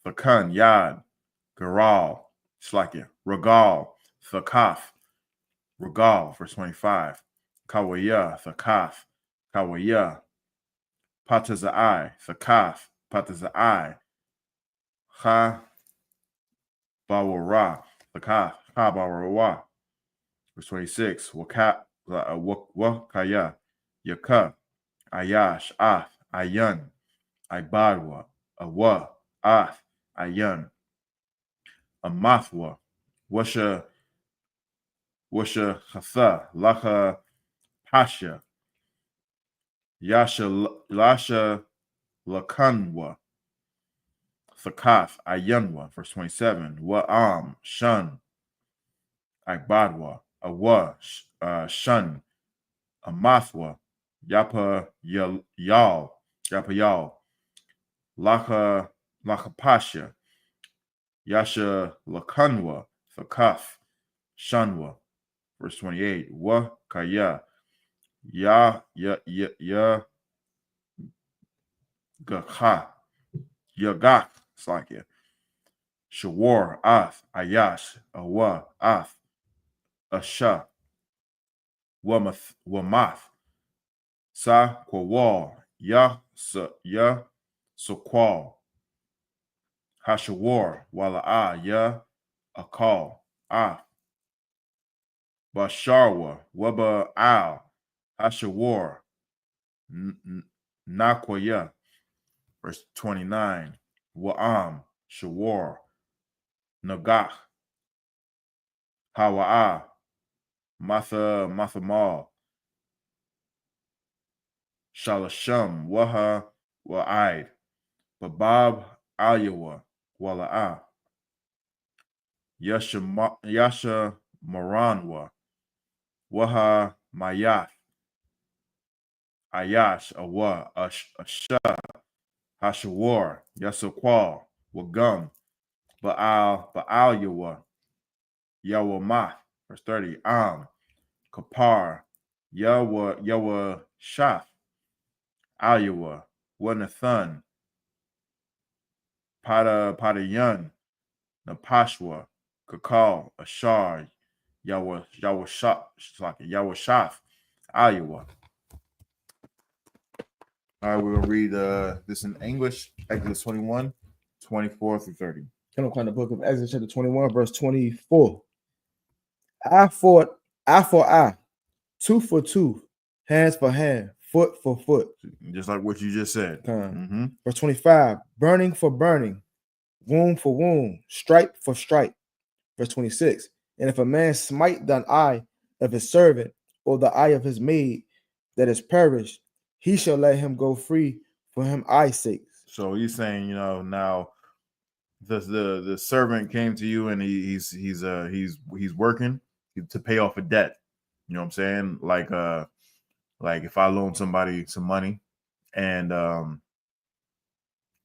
Thakan, Yad, Garal, Salakia, Regal, Thakath, Regal, verse 25. Kawaya, Thakath, Kawaya, Patazai, Thakath, Patazai, Ha Bawara, Thakath, Ha Bawara. Verse 26. Wakaya, Yaka, Ayash, Ath, Ayun, Ibadwa, Awa, Ath, Ayun, Amathwa, Washa Hatha, Lacha Pasha, Lasha Lakanwa, Thakath, Ayunwa, verse 27. Wa'am, Shun, Ibadwa, Awa, Shun, Amathwa, Yapa Yal, Lacha Pasha, Yasha Lakanwa, Thakath, Shanwa, verse 28. Wa Kaya, Ya Gakha, Yagak, Slakia, Shawar, Ath, Ayash, Awa, Ath, Asha, Wamath, Sa Kwawal, Ya Sukwal, Hashawar, Wala'a, Ya Akal, Ah, Basharwa, Waba Al, Hashawar, Nakwaya, verse 29. Wa'am, Shawar, Nagach, Hawa'a, Mathamal, Shalasham, Waha, Wa'id, Babab, Ayawa, Wala'a, Yasha Maranwa, Waha Mayath, Ayash, Awa, Asha, Hashawar, Yasakwal, Wagum, Baal Yawa, Yawamath, verse 30, Kapar, Yawa Shaf, Ayawa, Wanathan, Padayan, Napashwa, Kakal, Ashar, Yawashaf, Ayawa. All right, we're going to read this in English, Exodus 21, 24 through 30. Come on, the book of Exodus chapter 21, verse 24. Eye for eye, tooth for tooth, hands for hand, foot for foot. Just like what you just said. Verse 25, burning for burning, wound for wound, stripe for stripe. Verse 26, and if a man smite the eye of his servant or the eye of his maid that is perished, he shall let him go free for him eye's sake. So he's saying, now the servant came to you and he's working to pay off a debt. You know what I'm saying? Like if I loan somebody some money and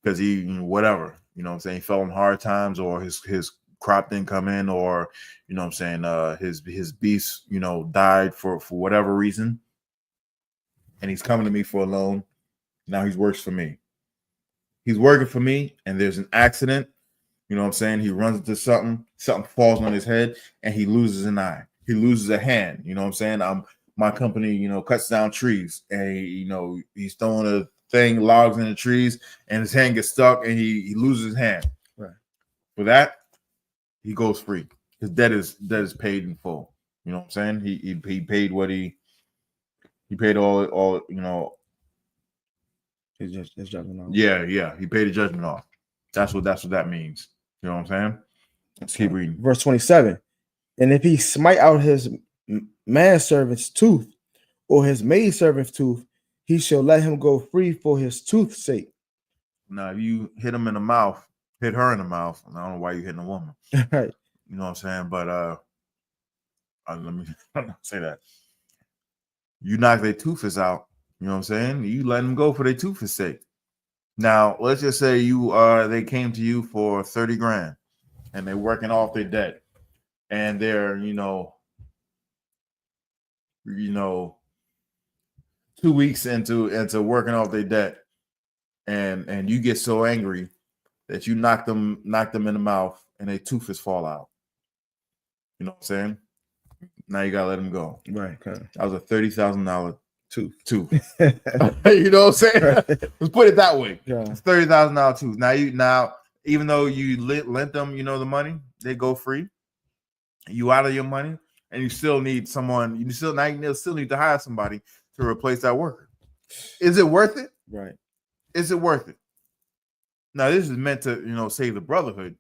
because he whatever, you know what I'm saying, he fell in hard times or his crop didn't come in or you know what I'm saying, his beast, died for whatever reason, and he's coming to me for a loan. Now he works for me. He's working for me and there's an accident. You know what I'm saying? He runs into something falls on his head, and he loses an eye. He loses a hand. You know what I'm saying? My company, cuts down trees, and he's throwing a thing, logs in the trees, and his hand gets stuck, and he loses his hand. Right. For that, he goes free. His debt is paid in full. You know what I'm saying? He paid what he paid all. His judgment off. Yeah. He paid the judgment off. That's what that means. You know what I'm saying? Let's keep reading. Verse 27. And if he smite out his manservant's tooth or his maidservant's tooth, he shall let him go free for his tooth's sake. Now, if you hit him in the mouth, hit her in the mouth, I don't know why you're hitting a woman. Right. You know what I'm saying? But let me not say that. You knock their tooths out. You know what I'm saying? You let them go for their tooth's sake. Now, let's just say they came to you for 30 grand and they're working off their debt. And they're, 2 weeks into working off their debt. And you get so angry that you knock them in the mouth and their tooths fall out. You know what I'm saying? Now you gotta let them go. Right. Okay. That was a $30,000 tooth. You know what I'm saying? Right. Let's put it that way. Yeah. It's $30,000 tooth. Now, even though you lent them, the money, they go free. You out of your money, and you still need someone. You still need to hire somebody to replace that worker. Is it worth it? Right. Is it worth it? Now, this is meant to, save the brotherhood.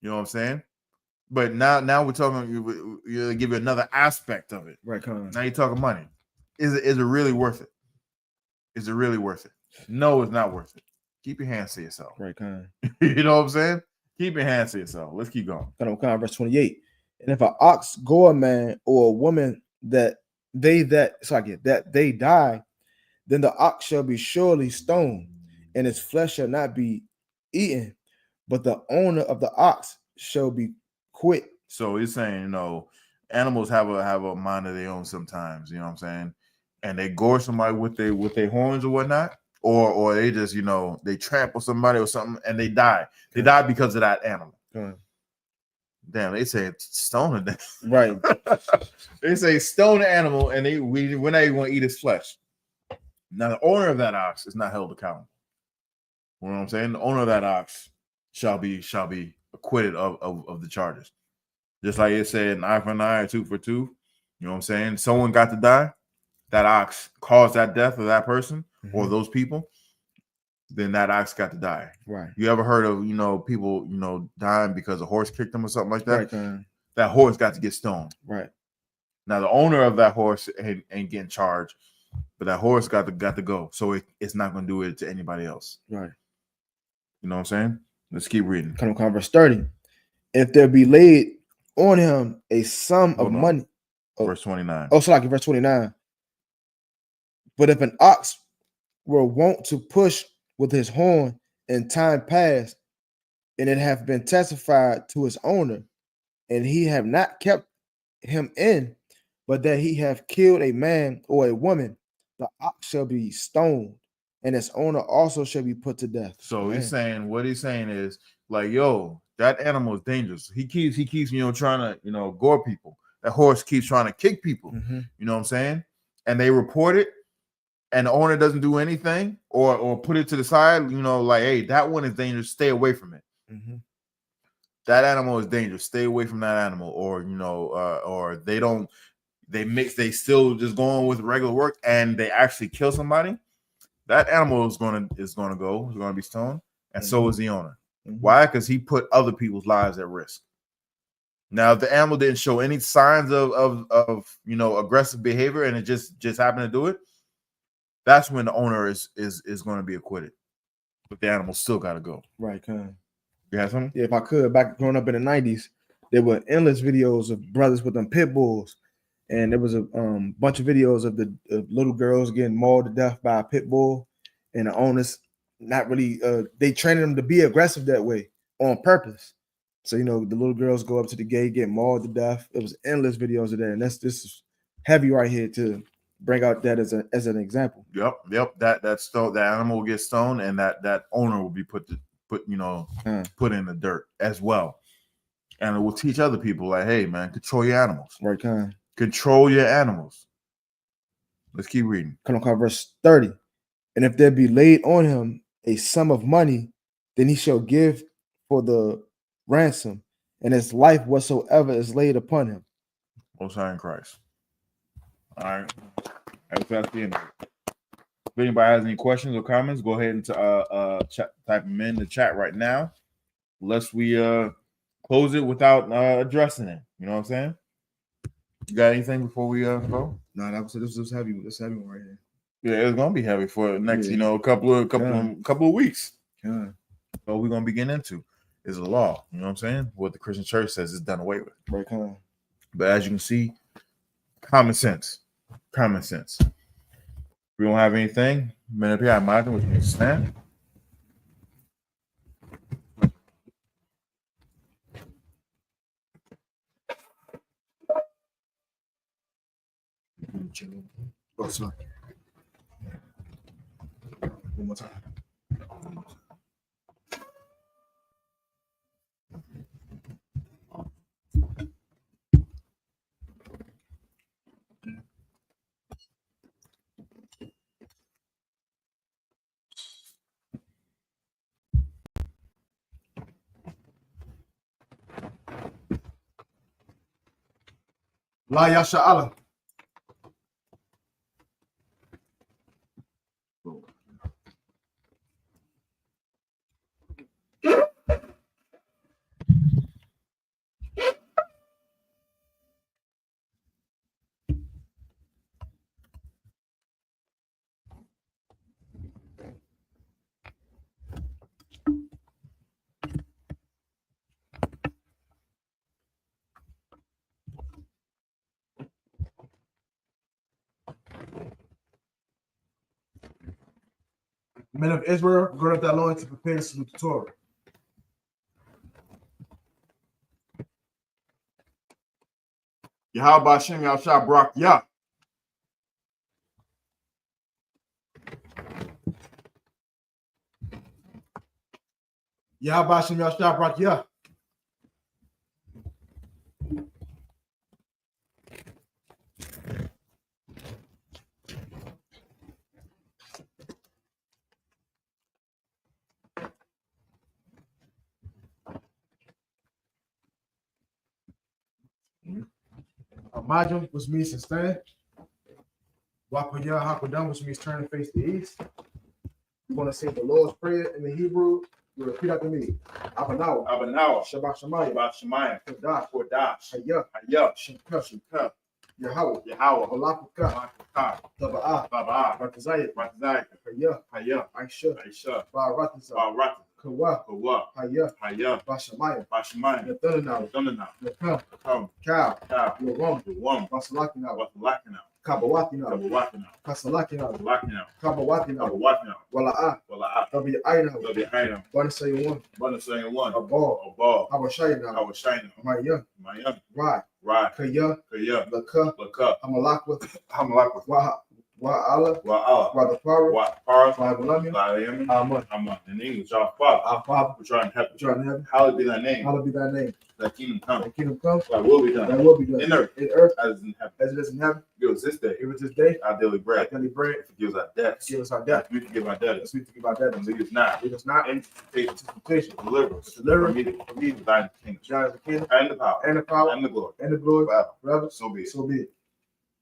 You know what I'm saying? But now we're talking. You give you another aspect of it. Right. Come on. Now you're talking money. Is it really worth it? Is it really worth it? No, it's not worth it. Keep your hands to yourself. Right. Come on. You know what I'm saying? Keep your hands to yourself. Let's keep going. Come on. Verse 28. And if an ox go a man or a woman that they die, then the ox shall be surely stoned, and its flesh shall not be eaten, but the owner of the ox shall be quit. So he's saying, animals have a mind of their own sometimes. You know what I'm saying? And they gore somebody with their horns or whatnot, or they just they trample somebody or something and they die. They die because of that animal. Damn, they say stone them. Right. They say stone the animal, and we're not even going to eat his flesh. Now, the owner of that ox is not held accountable. You know what I'm saying? The owner of that ox shall be acquitted of the charges. Just like it said, an eye for an eye, a tooth for a tooth. You know what I'm saying? Someone got to die. That ox caused that death of that person or those people. Then that ox got to die. Right. You ever heard of people dying because a horse kicked them or something like that? Right. That horse got to get stoned. Right. Now the owner of that horse ain't getting charged, but that horse got to go. So it's not going to do it to anybody else. Right. You know what I'm saying? Let's keep reading. Come on, verse 30. If there be laid on him a sum of money. Verse 29. Oh, sorry, verse 29. But if an ox were wont to push with his horn in time past, and it have been testified to his owner, and he have not kept him in, but that he have killed a man or a woman, the ox shall be stoned, and its owner also shall be put to death. So he's saying, what he's saying is like, yo, that animal is dangerous. He keeps, trying to, gore people. That horse keeps trying to kick people. Mhm. You know what I'm saying? And they report it, and the owner doesn't do anything or put it to the side, like, hey, that one is dangerous. Stay away from it. Mhm. That animal is dangerous. Stay away from that animal. Or, or they still just go on with regular work and they actually kill somebody. That animal is gonna be stoned, and so is the owner. Mhm. Why? Because he put other people's lives at risk. Now, if the animal didn't show any signs of aggressive behavior and it just happened to do it, that's when the owner is going to be acquitted. But the animal still got to go. Right, You have something? Yeah, if I could, back growing up in the 90s, there were endless videos of brothers with them pit bulls. And there was a bunch of videos of the little girls getting mauled to death by a pit bull, and the owners not really they trained them to be aggressive that way on purpose. So the little girls go up to the gate, get mauled to death. It was endless videos of that, and this is heavy right here to bring out that as an example. Yep. That animal will get stoned, and that owner will be put in the dirt as well. And it will teach other people, like, hey man, control your animals. Right, Control your animals. Let's keep reading. Come on, verse 30. And if there be laid on him a sum of money, then he shall give for the ransom, and his life whatsoever is laid upon him. Most High in Christ. All right. That's the end of it. If anybody has any questions or comments, go ahead and type them in the chat right now. Lest we close it without addressing it. You know what I'm saying? You got anything before we go? No, this was heavy. This heavy one right here. Yeah, it's gonna be heavy for the next, couple of weeks. Yeah. So we're gonna be getting into is the law. You know what I'm saying? What the Christian church says is done away with. Right, But as you can see, common sense. Common sense. We don't have anything. Men up here, I imagine, which means stand. Oh, sorry. One more time. La Yasha'Allah. Men of Israel, gird up thy loins to prepare to salute the Torah. Yahweh Hashem Yahshua Barak Yah. Yahweh Hashem Yahshua Barak Yah. Majum, which means to stand. Wapayah Hakodam, which means turn and face the east. You're going to say the Lord's Prayer in the Hebrew. You repeat after me. Abanawa. Shabbat Shemayim. Kodah. Hayah. Shemka. Yahweh. Olapuka. Taba'ah. Ratazayat. Hayah. I.S.U.P.K. Ba'aratazah. Kawa. Hayah. Bashamayim. Yatananaw. Yakam. Cow. Yawam. Basalakinaw. Kabawatina, Kabawakina, Kasalakina, Kabawakina, Kabawatina, Kabawakina, Wala'a, Wala'a, Aina, Aina, Banasayan, Banasayan, a ball, Abal, Abashayna, Awashina, Mayan, Mayan, Rai, Rai, Kaya, Kaya, Laka, Laka, Amalakwa, Hamalakwa, Wa'ala, Wa'ala, Wadapara, Wa'ara, Wa'alamia, La'ayami, Aman, Aman. In English, our Father, our Father, which art in heaven, which art in heaven, hallowed be thy name, hallowed be thy name. thy kingdom come, Thy kingdom come, thy will be thy done, will be done in earth, as in heaven. as it is in heaven. Give us this day Give us this day our daily bread, our daily bread. forgive us our debts, Give us our debt, as we forgive our debtors, as we forgive our debtors. and lead us not Lead us not into temptation, temptation, deliver us deliver from evil, from evil, thine is the kingdom, God is the kingdom, and the power, and the power, and the glory, and the glory, forever. forever. So be it. So be it.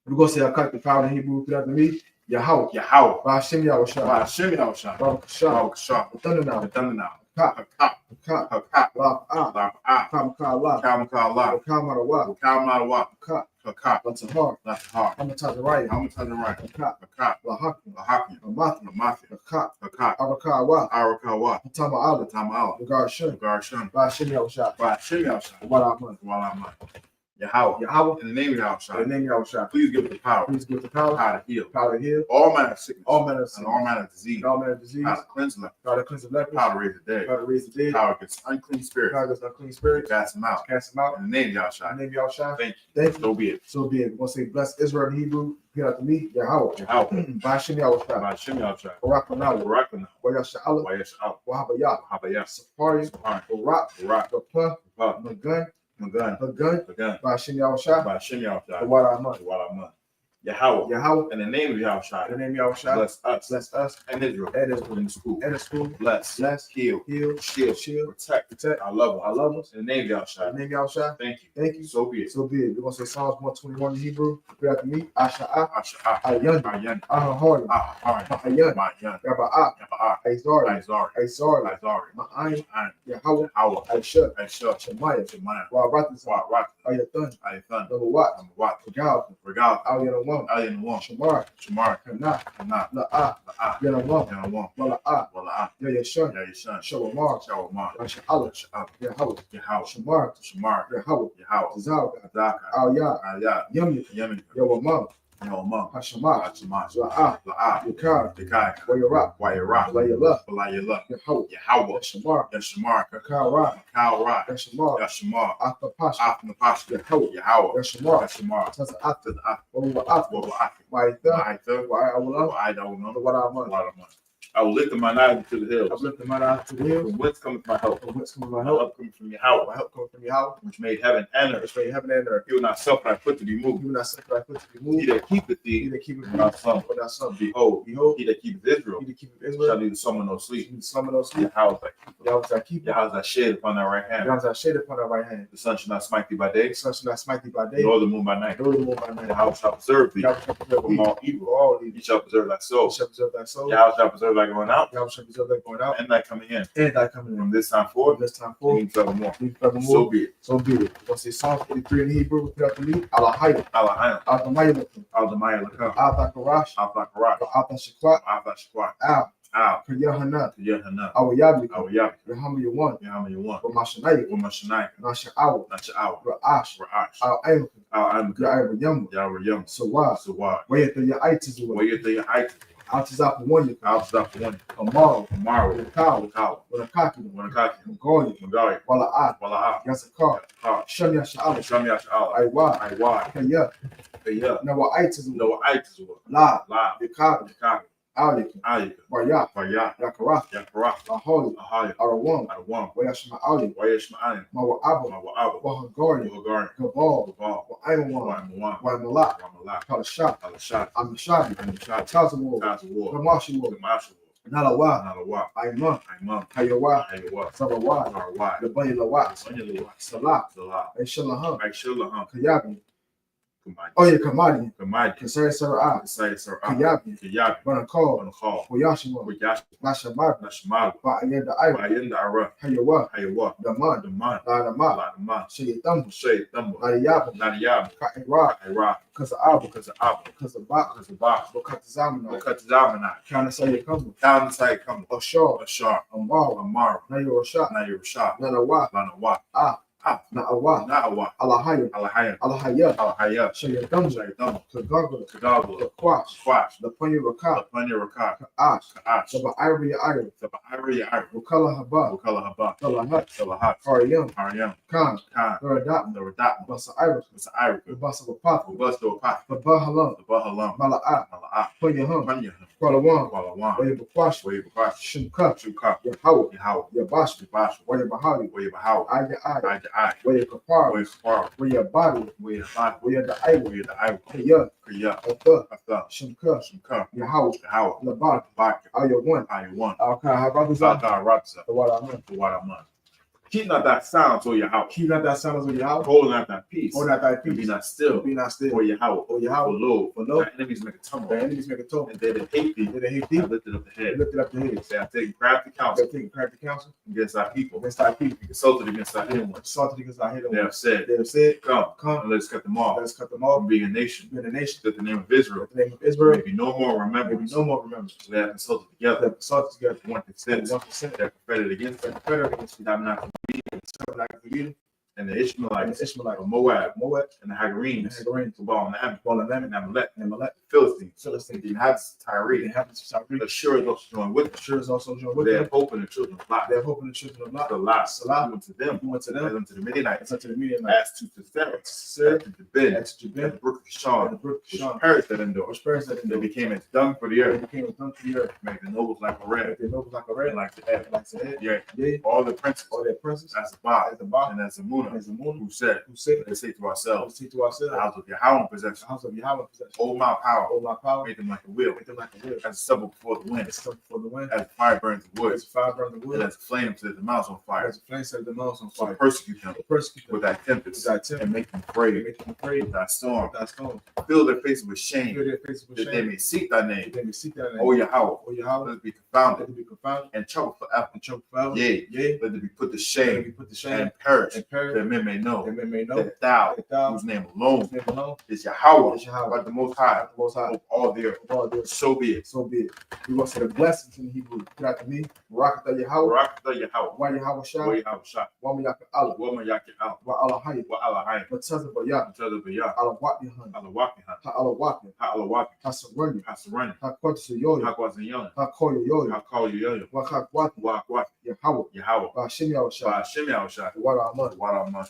We're going to say, I cut the power in Hebrew, repeat after me. Yahweh, Yahweh, Ba'ashem Yahushua, Ba'ashem Yahushua, Ba'akashah, Ba'akashah, Ba'atanana, Ba'atanana, Ka, Hakak, Ka, Hakak, La'a'a, La'a'a, Kamakala, Kamakala, Kamarawa, Kamarawa, Ka, Hakak, Latahar, Latahar, Hamatazariah, Hamatazariah, Ka, Hakak, Lahakim, Lahakim, Amathi, Amathi, Ka, Hakak, Arakawa, Arakawa, Tama'ala, Tama'ala, Garshan, Garshan, Ba'ashem Yahushua, Ba'ashem Yahushua, Walaman, Walaman. Yahweh, Yahweh, in the name of Yahushua, in the name of Yahushua, please give us the power, please give the power to heal to heal all manner of sickness, all manner of and all manner of disease, and all manner of disease, how to cleanse them, how to cleanse the lepers, how to raise the dead, how to raise the dead, how against unclean spirits, how against unclean to spirits, cast them out. cast them out. In the name of In Yahushua, the name of Yahushua, thank you. thank you. So be it. So be it. We're going to say, bless Israel in Hebrew. Repeat after me. Yahweh. Yahweh, Ba'ashem Yahushua. Ba'ashem Yahushua, Barakanawa. Barakana, Wayasha'ala. Wayasha'al, Wahabayah. Habayah, Safari. Safari, Barak. Barak, Bapa. Bapa, Magun. Magan, Magun. Magan, Ba'ashem Yahushua. Ba'ashem Yahushua, Walaman. Walaman. Yahweh, Yahweh. in the name of In Yahushua, the name of Yahushua. bless us, Bless us. and Israel, And Israel. in the school, And the school. bless, heal, Heal. shield, Shield. protect Our loved ones. lovers. In the name of In Yahushua, the name of Yahushua. thank you. Thank you. So be it. So be it. We're going to say Psalms 121 in Hebrew. Repeat after me. Asha'a. Asha'a, Ayanda. Ayan, Ahahari. Ahari, Ma'ayan. Ma'yan, Yaba'a. Yaba'a, Aizari. Izari, Aizari. Izari, Ma'ayin. Ayan, Yahweh. Yahweh, Aisha. Aisha, Shemaiah. Shemaiah, Wa'aratisa. Wa'arat, Ayathan. Ayathan, Lawat. Amawat, Regal. Regal, Al-Yanawam. Ayan, Shamar. Shamar, Kana. Kana, La'a. La'a, Yanawam. Yanawam, Wala'a. Wala'a, Yayashan. Yayishan, Shawamar. Shawamar, Rasha'ala. Sha'ab, Yahweh. Yahweh, Shamar. Shamar, Yahweh. Yahweh, Zalga. Zaka, Al-Ya. Ayat, Yamya. Yemen, Yawamam. Yawamam, Hashemah. Hashemah, La'a. La'a, Yakar. Dekai, Wayarah. Wayarah, Layala. Balayala, Yahweh. Yahweh, Yashamar. Yashamar, Yakara. Kalra, Yashamar. Yashamar, Atapash. Athnapash, Yahweh. Yahweh, Yashamar. Yashamar, Tasa Ata. Tazat, Wawa Ata. Wa'afi, Ma'ita. Ma'aitha, Wa'awala. Wa'idawuna, Wa'aman. Wa'alaman. I will lift my eyes to the hills. Uplift the man out to the hills. From whence cometh my help? From whence cometh my My help? help cometh from Yahweh, My help comes from Yahweh. which made heaven and earth. Which made heaven and earth. He will not suffer thy foot to be moved. He will not sacrifice foot to be He moved. that keepeth He thee that keepeth will not slumber. without slumber. Behold, Behold, he that keepeth Israel he that keepeth shall Israel. neither slumber nor sleep. He that slumber no sleep. Yahweh is thy keeper. Yahweh is thy keeper. Yahweh is thy shade upon thy right hand. Yahweh is thy shade upon thy right hand. The sun shall not smite thee by day, The sun shall not smite thee by day. nor the moon by night. Nor the moon by night. Yahweh shall preserve thee Yahweh shall preserve from thee all evil. from all evil. He shall preserve thy He soul. shall preserve thy soul. Yahweh shall preserve thy going out Yahweh shall preserve thy going out and thy coming in. and thy coming in. From this time From forth, this time forth, and forevermore. even forevermore. So be it. So be it. We're going to say Psalms 83 in Hebrew. Repeat after me. Alahayah. Alahayah, Al-Damayalakum. Al-Damaya Lakam, Al-Takarash. Al-Thakarat, Al-Tashakwa. Al-Thashquat, Al. Al, Yahanna. Yahanna, Awayabi. Awayabi, Yahamu Yawan. Yahamayuwan, Wamashanaya. Wamashanai, Nasha'awa. Nacha'aw, Ra'ash. Ra'ash, Al-Aimaka. Al-Amika, Ya'ayra Yamu. Yawariyam, Sawad. Sawad, Wayata Ya'aitizu. Wayatha Ya'ait, Altizapa Wanya. Al-Zafawan, Amaru. Amaru, Wakal. Wakal, Wanakaki. Wanakaki, Magoya. Magari, Wala'a. Wala'a, Yazakar. Yakar, Shanya Sha'ala. Shami Ash'ala, Aiwa. Aiwa, Kaya. Kaya, Nawa'aitizu. Noa'aitizu, La. La, Yakari. Yakari, Alika. Ayika, Waya. Vaya, Yakara. Yakara, Aholi. Ahaya, Arawam. Adawam, Wayashma Ali. Wayashma'anim, Mawa'aba. Mawa'aba, Wahagari. Wahagari, Gabal. Gabal, Wa'aimawan. Wa'amuwan, Wa'malak. Wa'malak, Kalashat. Alashat, Amashadi. Amishad, Tazawar. Tazawar, Gamashawar. Gamashawa, Nalawa. Nalawa, Aiman. Imam, Hayawa. Ayawa, Sabawa. Sarawai, Labayalawa. Sanyalawa, Salah. Salah, Aishalaham. Aishulaham, Kayabi. Kamadi, Oh yeah, Kamadi. Kamadi, Kasari Sarah. Kasai Sarah, Kayabi. Kayabi, Banakal. Banakal, Wayashima. Wayash, Nashamad. Nashmal, Ba'ayanda Ira. Bayinda Ara, Hayawa. Hayawa, Daman. Daman, Ladama. Ladama, Shayatam. Shay, Thumba, Ladiyab. Nadiyab, Ka'ira. Iraq, Kaza'ab. because of Abba, Because of Ba. because of Ba, Bokatazamana. because of Zamanai, Kanasaya Kamu. Town side come, Ashar. Ashar, Amar. Amar, Nayo Rashat. Nair Shah, Nanawa. Lanawa, Ah. Na'awa, Na'awa, Alahaya, Alahaya, Alahaya, Alahaya, Shayadam, Shayadam, Kagagala, Kadagala, Kakwash, Kwash, Lapanya Raka, Lapanya Raka, Ka'ash, Ka'ash, Saba Ivory Iron, Saba Iri Iri, Wakala Haba, Wakala Haba, Salahat, Salahat, Haryam, Haryam, Khan, Khan, Radat, the Radat, Basa Iris, Masa Irica, Basa Wapat, Robusto Apath, Babahalam, the Bahalam, Mala'at, Mala'at, Panyaham, Panya, Kualawan, Kualawan, Wayabakwash, Wave Kwash, Shimka, Shuka, Yahawa, Yahawa, Yabash, Yabash, Wayabahari, Wayabahawa, Aya Aya, Aya, Wayakapar, Wayakapar, Wayabadi, Wayabad, Wayada Iwa, Wayada Iowa, Kaya, Kaya, Atha, Atha, Shimka, Shimka, Yahawa, Yahawa, Labat, Baka, Aya 1, Aya 1, Alka Habakuza, Zaka Ratza, the Wadaman. the Wadaman. Keep not that sound to your house. Keep not that silence of Yahweh. Hold not that peace. Hold not thy And be peace. not still. Be not still. For Yahweh. For Yahweh. For lo. For lo. Thy enemies make a tumult. The enemies make a tumult. And they that hate thee. They that hate thee. Have lifted up the head. Lifted up the head. They have taken crafty counsel. They have taken crafty counsel Against thy people. against thy people. Consulted against thy hidden ones. Consulted against thy hidden ones. They have said. They have said, Come. Come. And let us cut them off. Let us cut them off. From being a nation. Being a nation. That the name of Israel. That the name of Israel. May be no more remembrance. May be no more remembrance. They have consulted They together. have consulted together. 1%. 1%. They have confederate against them. Confederate against Have not you. and the Ishmaelites, Ishmaelites, of Moab, and the Hagarenes, of Baal-Nam, and Amalek, Amalek, Philistines, Philistines, the inhabitants of Tyre, the inhabitants of Tyre, Assyria also joined with them. Sure is also joined with They them. have hope in the children of Lot. They have hope in the children of Lot. The Lot, Salah, went to them, went to as them, unto the Midianites, as unto the Midianites, as to Sisera, Sisera, as to Jabin, as to Jabin, as the brook of and Kishon, the brook of which Kishon, perished at Endor. which perished at They Endor. became as dung for the They earth, became a dung to the earth. made the nobles like a red, They nobles like a red, and like the ebb, like the head. Yea, all the princes, all their princes, as the Baal, as the Baal, and as the Munah, as the moon, who said, they say to ourselves, to ourselves, the house of Yahweh possession, the house of Yahweh possession, hold my power, hold my power, make them like a wheel, make them like a wheel, as stubble before the wind, as stubble before the wind, as fire burns the wood, as fire burns the and wood, as a flame set the mountains on fire, as a flame set the mountains on so fire. persecute them Persecute them with thy tempest, with thy tempest, and make them afraid make them afraid with thy storm, with thy storm. fill their faces with shame, Fill their faces with that they shame, may seek thy that name, they may seek thy name. O Yahweh, O Yahweh, let it be let confounded, them be confounded and trouble forever, and choke forever. yea, Yea, let it be put to let them shame, be put to shame and perish, and perish, that men may know that men may know that thou, that thou, whose name alone whose name alone, is Yahweh, is Yahweh, but the Most High, the Most High, of all the earth. of all the earth. So be it. So be it. We want to say the blessings in Hebrew. Throughout to me, Barakatah Yahweh, Barakatah Yahweh, Wa Yahweh Shah, Wa Yahweh Shah, Wa Mayaka Allah, Wa Mayaki Al, Wa Allah Hayy, Wa Alahai, Wa Tazah Bayah, Judge of the Yah, Allah Wakihan, Alawakihan, Ha Allah Wakin, Ha Alawaki, Ha Surrender, Ha Surrender, Ha Quantus Yoyo, Ha Quazion, Ha Koyo Yoyo, Ha Call Yo, Wa Ha Quat, Wa Quat, Yahweh, Yahweh, Wa Shem Yahweh Shah, Wa Hashem Yahweh Shah, Wa Rahman. Wadaman.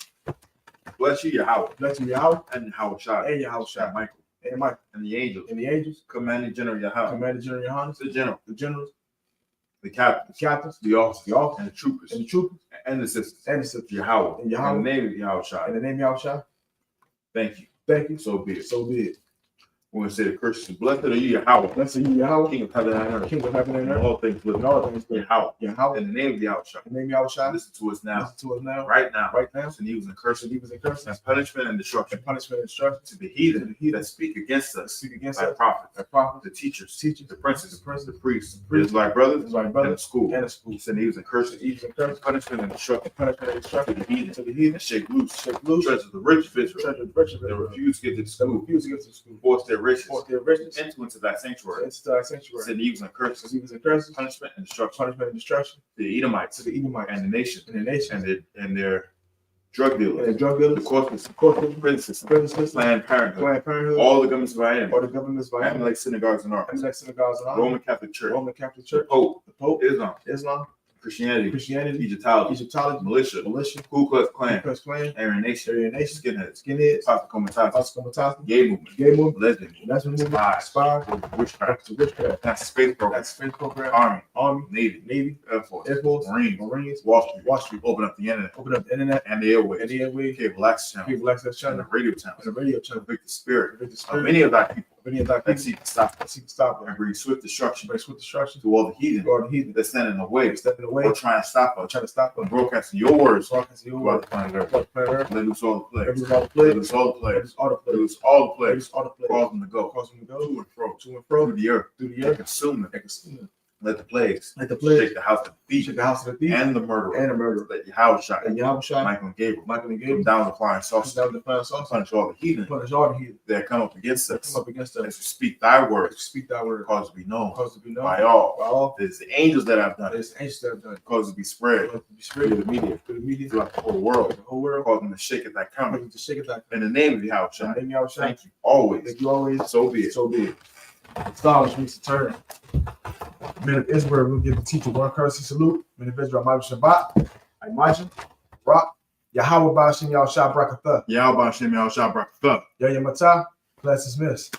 Bless you, Yahweh, Bless you, Yahweh, and Yahweh Shah, and Yahweh Shah, and Michael, and Mike, and the angels, and the angels, commanding General Yahweh, Commander General Yahanna, the general, the generals, the the captains, captains, the officers, the officers, and the troopers, and the troopers, and the sisters, and the sisters, Yahweh, and Yahweh, in the name of Yahweh Shah. in the name of Yahweh Shah. Thank you. Thank you. So be it. So be it. We're going to say the Christians, blessed are you, Yahweh, Blessed are you, Yahweh, King of heaven and earth, King of heaven and and earth, all things living, and all things good. Yahweh, Yahweh, in the name of Yahweh Shah. in the name of Yahweh Shah. Listen to us now, Listen to us now, right now, right now. and evils and curses, Evils and curses, and punishment and destruction, and punishment and destruction to the heathen that speak against us, speak against thy us, prophets, the prophets, the teachers, teachers, the princes, the princes, the priests, the priests, Israelite brothers, Israelite and brothers, the school, and the school. send evils and curses, Evils and curses, punishment and destruction, punishment and to destruction the heathen, to the heathen, and shake loose, loose, treasures of the rich of Israel, treasure of riches, that refuse to get to the that school, refuse to get to the school, force their riches, force their riches into thy sanctuary, into thy sanctuary, send evils and curses, evils and curses, punishment and destruction, punishment and destruction to the Edomites, to the Edomites, and the nation, and the nation, and their drug and dealers, the drug the dealers, corporate prison system, Planned Parenthood, Planned Parenthood, all the governments of all the governments of Amalek synagogues and arms, Amalek synagogues and Roman Catholic Church, Roman Catholic the Church, Pope, the Pope, Islam, Christianity, Egyptology, Egyptology, militia, Ku Klux Klan, Klan, Aryan Nation, skinheads, Pastor Gay movement, gay movement, lesbian lesbian movement, spy, witchcraft, that's space program, space program, Army, Navy, Air Force, Marines, Wall Street, open up the internet, and the airways, cable access channel, and the radio channel, convict the spirit of any of thy people, that seek to stop and bring swift destruction to all the heathen that stand in the way, or try and stop us, from broadcasting your words throughout the planet Earth. Let loose all the plagues, let loose all the plagues, let loose all the plagues, cause them to go to and fro through the earth, and consume them. Let the plagues Let the plagues shake the house of the thief, shake the house of the thief and the murderer, and the murderer. Let Yahushua, And Yahushua, Michael and Gabriel, Michael and come Gabriel, down the flying saucer, down the fire sauce, punish all the heathen punish all the heathen that come up against us. come up against us. As we speak thy word, Speak thy word, cause to be known cause to be known by all. by all. It is the angels that have done it. It's angels that have done it. Cause to be spread Cause to be through spread the media, through the media, throughout the whole world. the whole world. Cause them to shake it like coming. To shake it like In the name of in Yahushua, the name of Yahushua. thank you always. Thank you always. So be it. So be it. Scholars means to turn. Men of Israel will give the teacher one courtesy salute. Men of Israel, Ma'aseh Shabbat, Imagine, Rock, Yahweh Ba'ashem Yahushua Brakatha. Yahweh Ba'ashem Yahushua Brakatha. Yahya Matah, class dismissed.